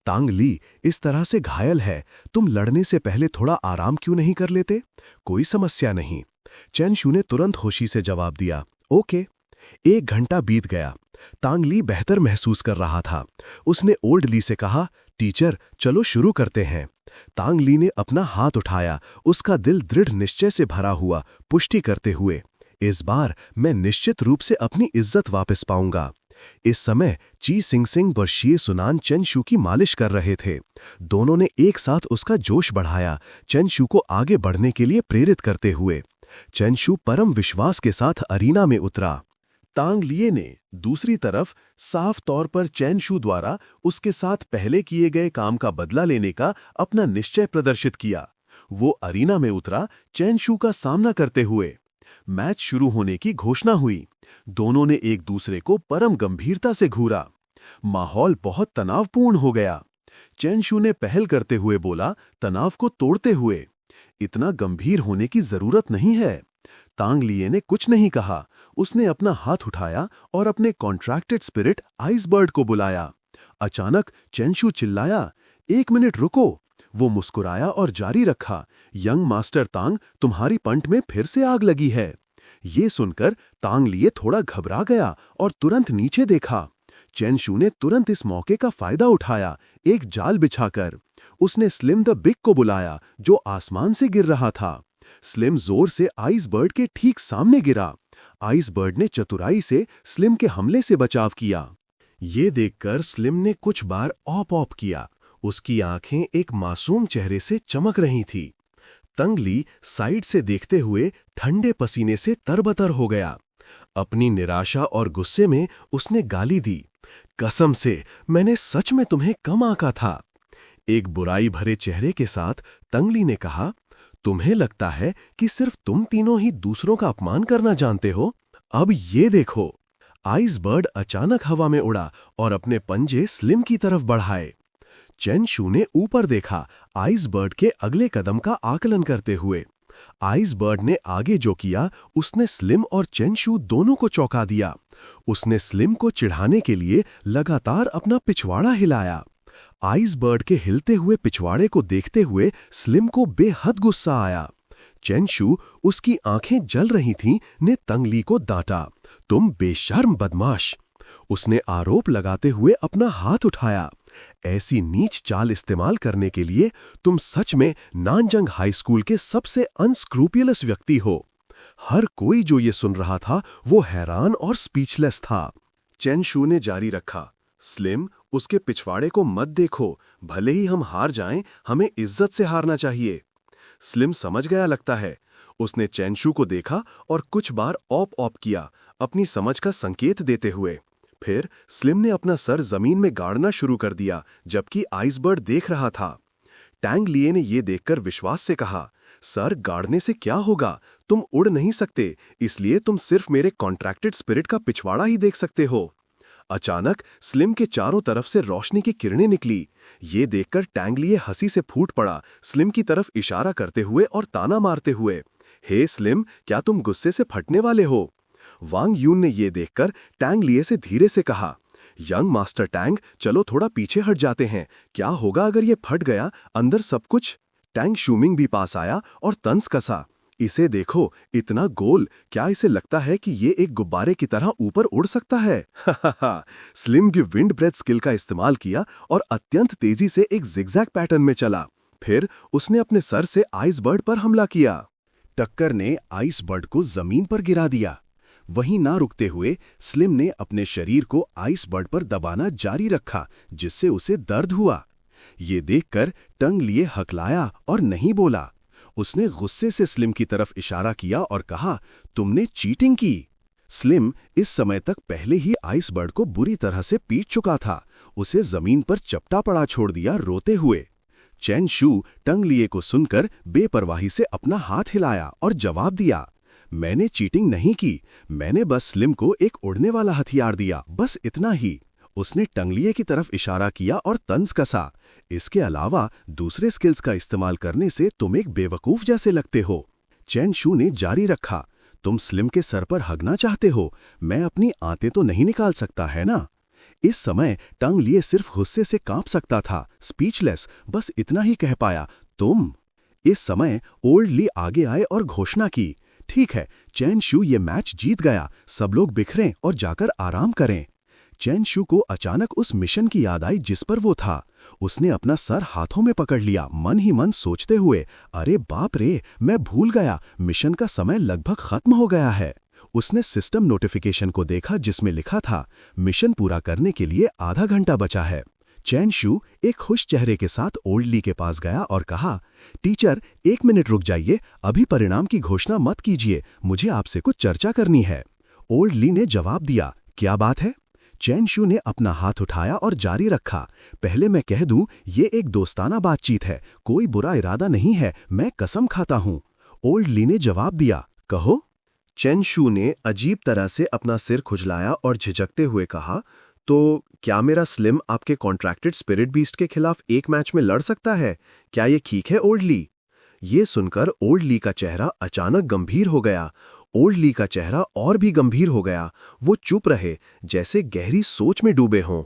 तांग ली इस तरह से घायल है, तुम लड़ने से पहले थोड़ा आराम क्यों नहीं कर लेते? कोई समस्या नहीं। चेन शू ने तुरंत होशी से जवाब दिया, ओके। 1 घंटा बीत गया। तांग ली बेहतर महसूस कर रहा था। उसने ओल्ड ली से कहा, टीचर चलो शुरू करते हैं। तांग ली ने अपना हाथ उठाया, उसका दिल दृढ़ निश्चय से भरा हुआ, पुष्टि करते हुए, इस बार मैं निश्चित रूप से अपनी इज्जत वापस पाऊंगा। इस समय ची सिंग सिंग व शी सुनान चेन शू की मालिश कर रहे थे। दोनों ने एक साथ उसका जोश बढ़ाया, चेन शू को आगे बढ़ने के लिए प्रेरित करते हुए। चेन शू परम विश्वास के साथ अरीना में उतरा। तांग लिए ने दूसरी तरफ साफ तौर पर चेन शू द्वारा उसके साथ पहले किए गए काम का बदला लेने का अपना निश्चय प्रदर्शित किया। वो अरीना में उतरा, चेन शू का सामना करते हुए। मैच शुरू होने की घोषणा हुई। दोनों ने एक दूसरे को परम गंभीरता से घूरा। माहौल बहुत तनावपूर्ण हो गया। चेन शू ने पहल करते हुए बोला, तनाव को तोड़ते हुए, इतना गंभीर होने की जरूरत नहीं है। तांग लिए ने कुछ नहीं कहा। उसने अपना हाथ उठाया और अपने कॉन्ट्रैक्टेड स्पिरिट आइस बर्ड को बुलाया। अचानक चेन शू चिल्लाया, 1 मिनट रुको। वो मुस्कुराया और जारी रखा, यंग मास्टर तांग, तुम्हारी पंट में फिर से आग लगी है। ये सुनकर तांग लिए थोड़ा घबरा गया और तुरंत नीचे देखा। चेन शू ने तुरंत इस मौके का फायदा उठाया, एक जाल बिछाकर। उसने स्लिम द बिग को बुलाया, जो आसमान से गिर रहा था। स्लिम जोर से आइस बर्ड के ठीक सामने गिरा। आइस बर्ड ने चतुराई से स्लिम के हमले से बचाव किया। ये देखकर स्लिम ने कुछ बार ऑप ऑप किया। उसकी आंखें एक मासूम चेहरे से चमक रही थी। तंग ली साइड से देखते हुए ठंडे पसीने से तरबतर हो गया। अपनी निराशा और गुस्से में उसने गाली दी, कसम से मैंने सच में तुम्हें कम आंका था। एक बुराई भरे चेहरे के साथ तंगली ने कहा, तुम्हें लगता है कि सिर्फ तुम तीनों ही दूसरों का अपमान करना जानते हो? अब ये देखो। आइस बर्ड अचानक हवा में उड़ा और अपने पंजे स्लिम की तरफ बढ़ाए। चेन शू ने ऊपर देखा, आइस बर्ड के अगले कदम का आकलन करते हुए। आइस बर्ड ने आगे जो किया, उसने स्लिम और चेन शू दोनों को चौंका दिया। उसने स्लिम को चिढ़ाने के लिए लगातार अपना पिछवाड़ा हिलाया। आइस बर्ड के हिलते हुए पिछवाड़े को देखते हुए स्लिम को बेहद गुस्सा आया। चेन शू, उसकी आंखें जल रही थीं, ने तंग ली को डांटा, तुम बेशर्म बदमाश। उसने आरोप लगाते हुए अपना हाथ उठाया। ऐसी नीच चाल इस्तेमाल करने के लिए तुम सच में नानजंग हाई स्कूल के सबसे अनस्क्रूपुलस व्यक्ति हो। हर कोई जो ये सुन रहा था वो हैरान और स्पीचलेस था। चेन शू ने जारी रखा, स्लिम, उसके पिछवाड़े को मत देखो, भले ही हम हार जाएं, हमें इज्जत से हारना चाहिए। स्लिम समझ गया लगता है। उसने चेन शू को देखा और कुछ बार ऑप ऑप किया, अपनी समझ का संकेत देते हुए। फिर स्लिम ने अपना सर जमीन में गाड़ना शुरू कर दिया, जबकि आइसबर्ड देख रहा था। टैंग लिए ने यह देखकर विश्वास से कहा, सर गाड़ने से क्या होगा, तुम उड़ नहीं सकते, इसलिए तुम सिर्फ मेरे कॉन्ट्रैक्टेड स्पिरिट का पिछवाड़ा ही देख सकते हो। अचानक स्लिम के चारों तरफ से रोशनी की किरणें निकली। ये देखकर टैंग लिए हंसी से फूट पड़ा, स्लिम की तरफ इशारा करते हुए और ताना मारते हुए। हे स्लिम, क्या तुम गुस्से से फटने वाले हो? वांग यून ने ये देखकर टैंग लिए से धीरे से कहा, यंग मास्टर टैंग, चलो थोड़ा पीछे हट जाते हैं। क्या होगा अगर ये फट गया? अंदर सब कुछ। टैंग शूमिंग भी पास आया और तंज कसा। इसे देखो, इतना गोल, क्या इसे लगता है कि ये एक गुब्बारे की तरह ऊपर उड़ सकता है? स्लिम की विंड ब्रेथ स्किल का इस्तेमाल किया और अत्यंत तेजी से एक जिगजैग पैटर्न में चला। फिर उसने अपने सर से आइसबर्ड पर हमला किया। टक्कर ने आइसबर्ड को जमीन पर गिरा दिया। वहीं ना रुकते हुए स्लिम ने अपने शरीर को आइसबर्ड पर दबाना जारी रखा, जिससे उसे दर्द हुआ। ये देखकर टंग लिए हकलाया और नहीं बोला। उसने गुस्से से स्लिम की तरफ इशारा किया और कहा, तुमने चीटिंग की। स्लिम इस समय तक पहले ही आइसबर्ड को बुरी तरह से पीट चुका था। उसे जमीन पर चपटा पड़ा छोड़ दिया रोते हुए। चैन शू टंग लिए को सुनकर बेपरवाही से अपना हाथ हिलाया और जवाब दिया, मैंने चीटिंग नहीं की, मैंने बस स्लिम को एक उड़ने वाला हथियार दिया, बस इतना ही। उसने टंगलिए की तरफ इशारा किया और तंज कसा। इसके अलावा दूसरे स्किल्स का इस्तेमाल करने से तुम एक बेवकूफ जैसे लगते हो। चैन शू ने जारी रखा, तुम स्लिम के सर पर हगना चाहते हो? मैं अपनी आंतें तो नहीं निकाल सकता, है ना? इस समय टंग लिए सिर्फ गुस्से से कांप सकता था, स्पीचलेस, बस इतना ही कह पाया, तुम। इस समय ओल्ड ली आगे आए और घोषणा की, ठीक है, चैन शू ये मैच जीत गया, सब लोग बिखरें और जाकर आराम करें। चैन शू को अचानक उस मिशन की याद आई जिस पर वो था। उसने अपना सर हाथों में पकड़ लिया, मन ही मन सोचते हुए, अरे बाप रे, मैं भूल गया, मिशन का समय लगभग खत्म हो गया है। उसने सिस्टम नोटिफिकेशन को देखा जिसमें लिखा था, मिशन पूरा करने के लिए आधा घंटा बचा है। चैन शू एक खुश चेहरे के साथ ओल्ड ली के पास गया और कहा, टीचर, 1 मिनट रुक जाइए, अभी परिणाम की घोषणा मत कीजिए, मुझे आपसे कुछ चर्चा करनी है। ओल्ड ली ने जवाब दिया, क्या बात है? चैन शू ने अपना हाथ उठाया और जारी रखा, पहले मैं कह दूं, ये एक दोस्ताना बातचीत है, कोई बुरा इरादा नहीं है, मैं कसम खाता हूं। ओल्ड ली ने जवाब दिया, कहो। चैन शू ने अजीब तरह से अपना सिर खुजलाया और झिझकते हुए कहा, तो क्या मेरा स्लिम आपके कॉन्ट्रैक्टेड स्पिरिट बीस्ट के खिलाफ एक मैच में लड़ सकता है? क्या ये ठीक है ओल्ड ली? ये सुनकर ओल्ड ली का चेहरा अचानक गंभीर हो गया। ओल्ड ली का चेहरा और भी गंभीर हो गया। वो चुप रहे, जैसे गहरी सोच में डूबे हों।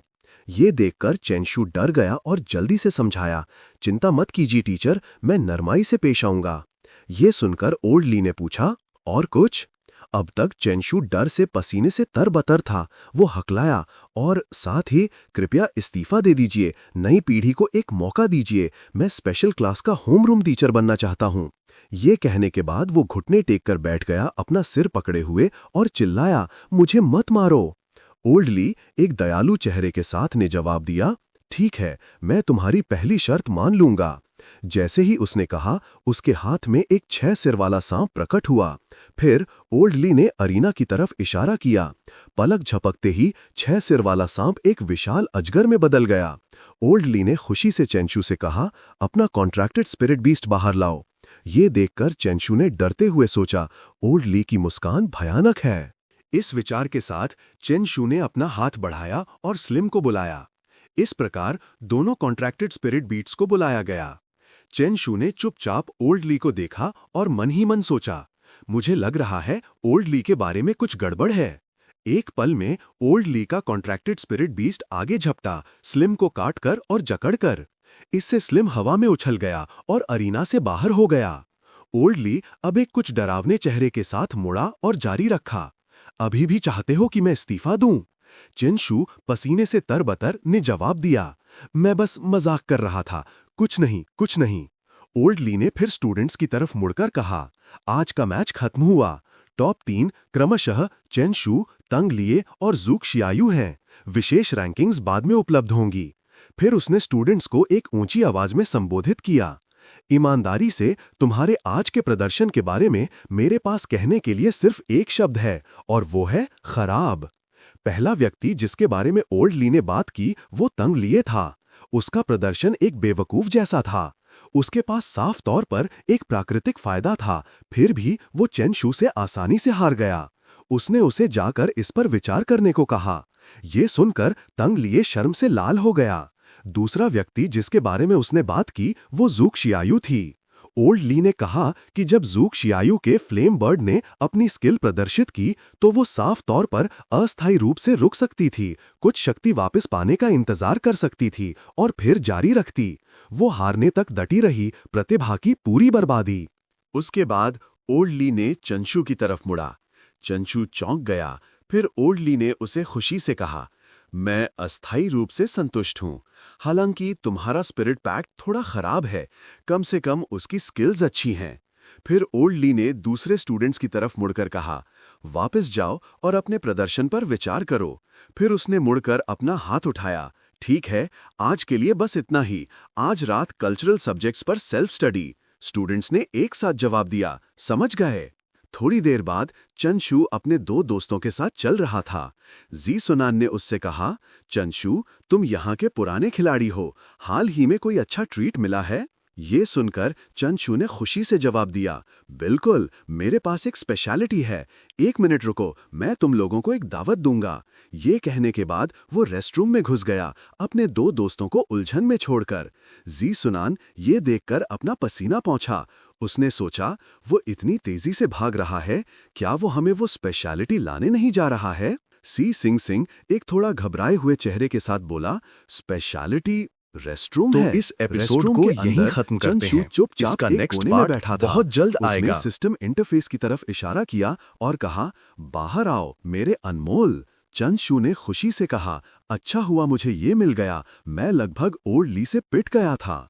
ये देखकर चैन शू डर गया और जल्दी से समझाया, चिंता मत कीजिए टीचर, मैं नरमाई से पेश आऊंगा। ये सुनकर ओल्ड ली ने पूछा, और कुछ? अब तक चैन शू डर से पसीने से तरबतर था। वो हकलाया और साथ ही, कृपया इस्तीफा दे दीजिए, नई पीढ़ी को एक मौका दीजिए, मैं स्पेशल क्लास का होम रूम टीचर बनना चाहता हूँ। ये कहने के बाद वो घुटने टेक कर बैठ गया, अपना सिर पकड़े हुए, और चिल्लाया, मुझे मत मारो। ओल्ड ली एक दयालु चेहरे के साथ ने जवाब दिया, ठीक है, मैं तुम्हारी पहली शर्त मान लूंगा। जैसे ही उसने कहा, उसके हाथ में एक 6 सिर वाला सांप प्रकट हुआ। फिर ओल्ड ली ने अरीना की तरफ इशारा किया। पलक झपकते ही 6 सिर वाला सांप एक विशाल अजगर में बदल गया। ओल्ड ली ने खुशी से चैनशू से कहा, अपना कॉन्ट्रैक्टेड स्पिरिट बीस्ट बाहर लाओ। ये देखकर चैनशू ने डरते हुए सोचा, ओल्ड ली की मुस्कान भयानक है। इस विचार के साथ चैनशू ने अपना हाथ बढ़ाया और स्लिम को बुलाया। इस प्रकार दोनों कॉन्ट्रैक्टेड स्पिरिट बीट्स को बुलाया गया। चैन शू ने चुपचाप ओल्ड ली को देखा और मन ही मन सोचा, मुझे लग रहा है ओल्ड ली के बारे में कुछ गड़बड़ है। एक पल में ओल्ड ली का कॉन्ट्रैक्टेड स्पिरिट बीस्ट आगे झपटा, स्लिम को काटकर और जकड़कर। इससे स्लिम हवा में उछल गया और अरीना से बाहर हो गया। ओल्ड ली अब एक कुछ डरावने चेहरे के साथ मुड़ा और जारी रखा, अभी भी चाहते हो कि मैं इस्तीफा दूं? चैन शू पसीने से तरबतर ने जवाब दिया, मैं बस मजाक कर रहा था, कुछ नहीं, कुछ नहीं। ओल्ड ली ने फिर स्टूडेंट्स की तरफ मुड़कर कहा, आज का मैच खत्म हुआ। टॉप 3 क्रमशः चैन शू, तंग लिए और ज़ूक शियायू हैं। विशेष रैंकिंग्स बाद में उपलब्ध होंगी। फिर उसने स्टूडेंट्स को एक ऊंची आवाज में संबोधित किया, ईमानदारी से तुम्हारे आज के प्रदर्शन के बारे में मेरे पास कहने के लिए सिर्फ एक शब्द है, और वो है खराब। पहला व्यक्ति जिसके बारे में ओल्ड ली ने बात की वो तंग लिए था। उसका प्रदर्शन एक बेवकूफ जैसा था। उसके पास साफ तौर पर एक प्राकृतिक फायदा था, फिर भी वो चैन शू से आसानी से हार गया। उसने उसे जाकर इस पर विचार करने को कहा। ये सुनकर तंग लिए शर्म से लाल हो गया। दूसरा व्यक्ति जिसके बारे में उसने बात की वो ज़ूक शियायू थी। ओल्ड ली ने कहा कि जब ज़ूक शियायू के फ्लेम बर्ड ने अपनी स्किल प्रदर्शित की तो वो साफ तौर पर अस्थायी रूप से रुक सकती थी, कुछ शक्ति वापस पाने का इंतजार कर सकती थी और फिर जारी रखती। वो हारने तक डटी रही, प्रतिभा की पूरी बर्बादी। उसके बाद ओल्ड ली ने चंचू की तरफ मुड़ा। चंचू चौंक गया। फिर ओल्ड ली ने उसे खुशी से कहा, मैं अस्थायी रूप से संतुष्ट हूं। हालांकि तुम्हारा स्पिरिट पैक्ट थोड़ा खराब है, कम से कम उसकी स्किल्स अच्छी हैं। फिर ओल्ड ली ने दूसरे स्टूडेंट्स की तरफ मुड़कर कहा, वापस जाओ और अपने प्रदर्शन पर विचार करो। फिर उसने मुड़कर अपना हाथ उठाया। ठीक है, आज के लिए बस इतना ही। आज रात कल्चरल सब्जेक्ट्स पर सेल्फ स्टडी। स्टूडेंट्स ने एक साथ जवाब दिया, समझ गए। थोड़ी देर बाद चंचू अपने दो दोस्तों के साथ चल रहा था। जी सुनान ने उससे कहा, चंचू, तुम यहाँ के पुराने खिलाड़ी हो, हाल ही में कोई अच्छा ट्रीट मिला है? ये सुनकर चंचू ने खुशी से जवाब दिया, बिल्कुल, मेरे पास एक स्पेशलिटी है। एक मिनट रुको, मैं तुम लोगों को एक दावत दूंगा। ये कहने के बाद वो रेस्टरूम में घुस गया, अपने दो दोस्तों को उलझन में छोड़कर। जी सुनान ये देखकर अपना पसीना पहुंचा। उसने सोचा, वो इतनी तेजी से भाग रहा है, क्या वो हमें वो स्पेशलिटी लाने नहीं जा रहा है? सी सिंह सिंह एक थोड़ा घबराए हुए चेहरे के साथ बोला, स्पेशलिटी रेस्टरूम तो है। इस एपिसोड रेस्टरूम को के यहीं अंदर खत्म करते चंचू हैं। चुपचाप इसका एक नेक्स्ट कोने में पार्ट बैठा था। बहुत जल्द उसने आएगा। सिस्टम इंटरफेस की तरफ इशारा किया और कहा, बाहर आओ मेरे अनमोल। चंचू ने खुशी से कहा, अच्छा हुआ मुझे ये मिल गया, मैं लगभग ओल्ड ली से पिट गया था।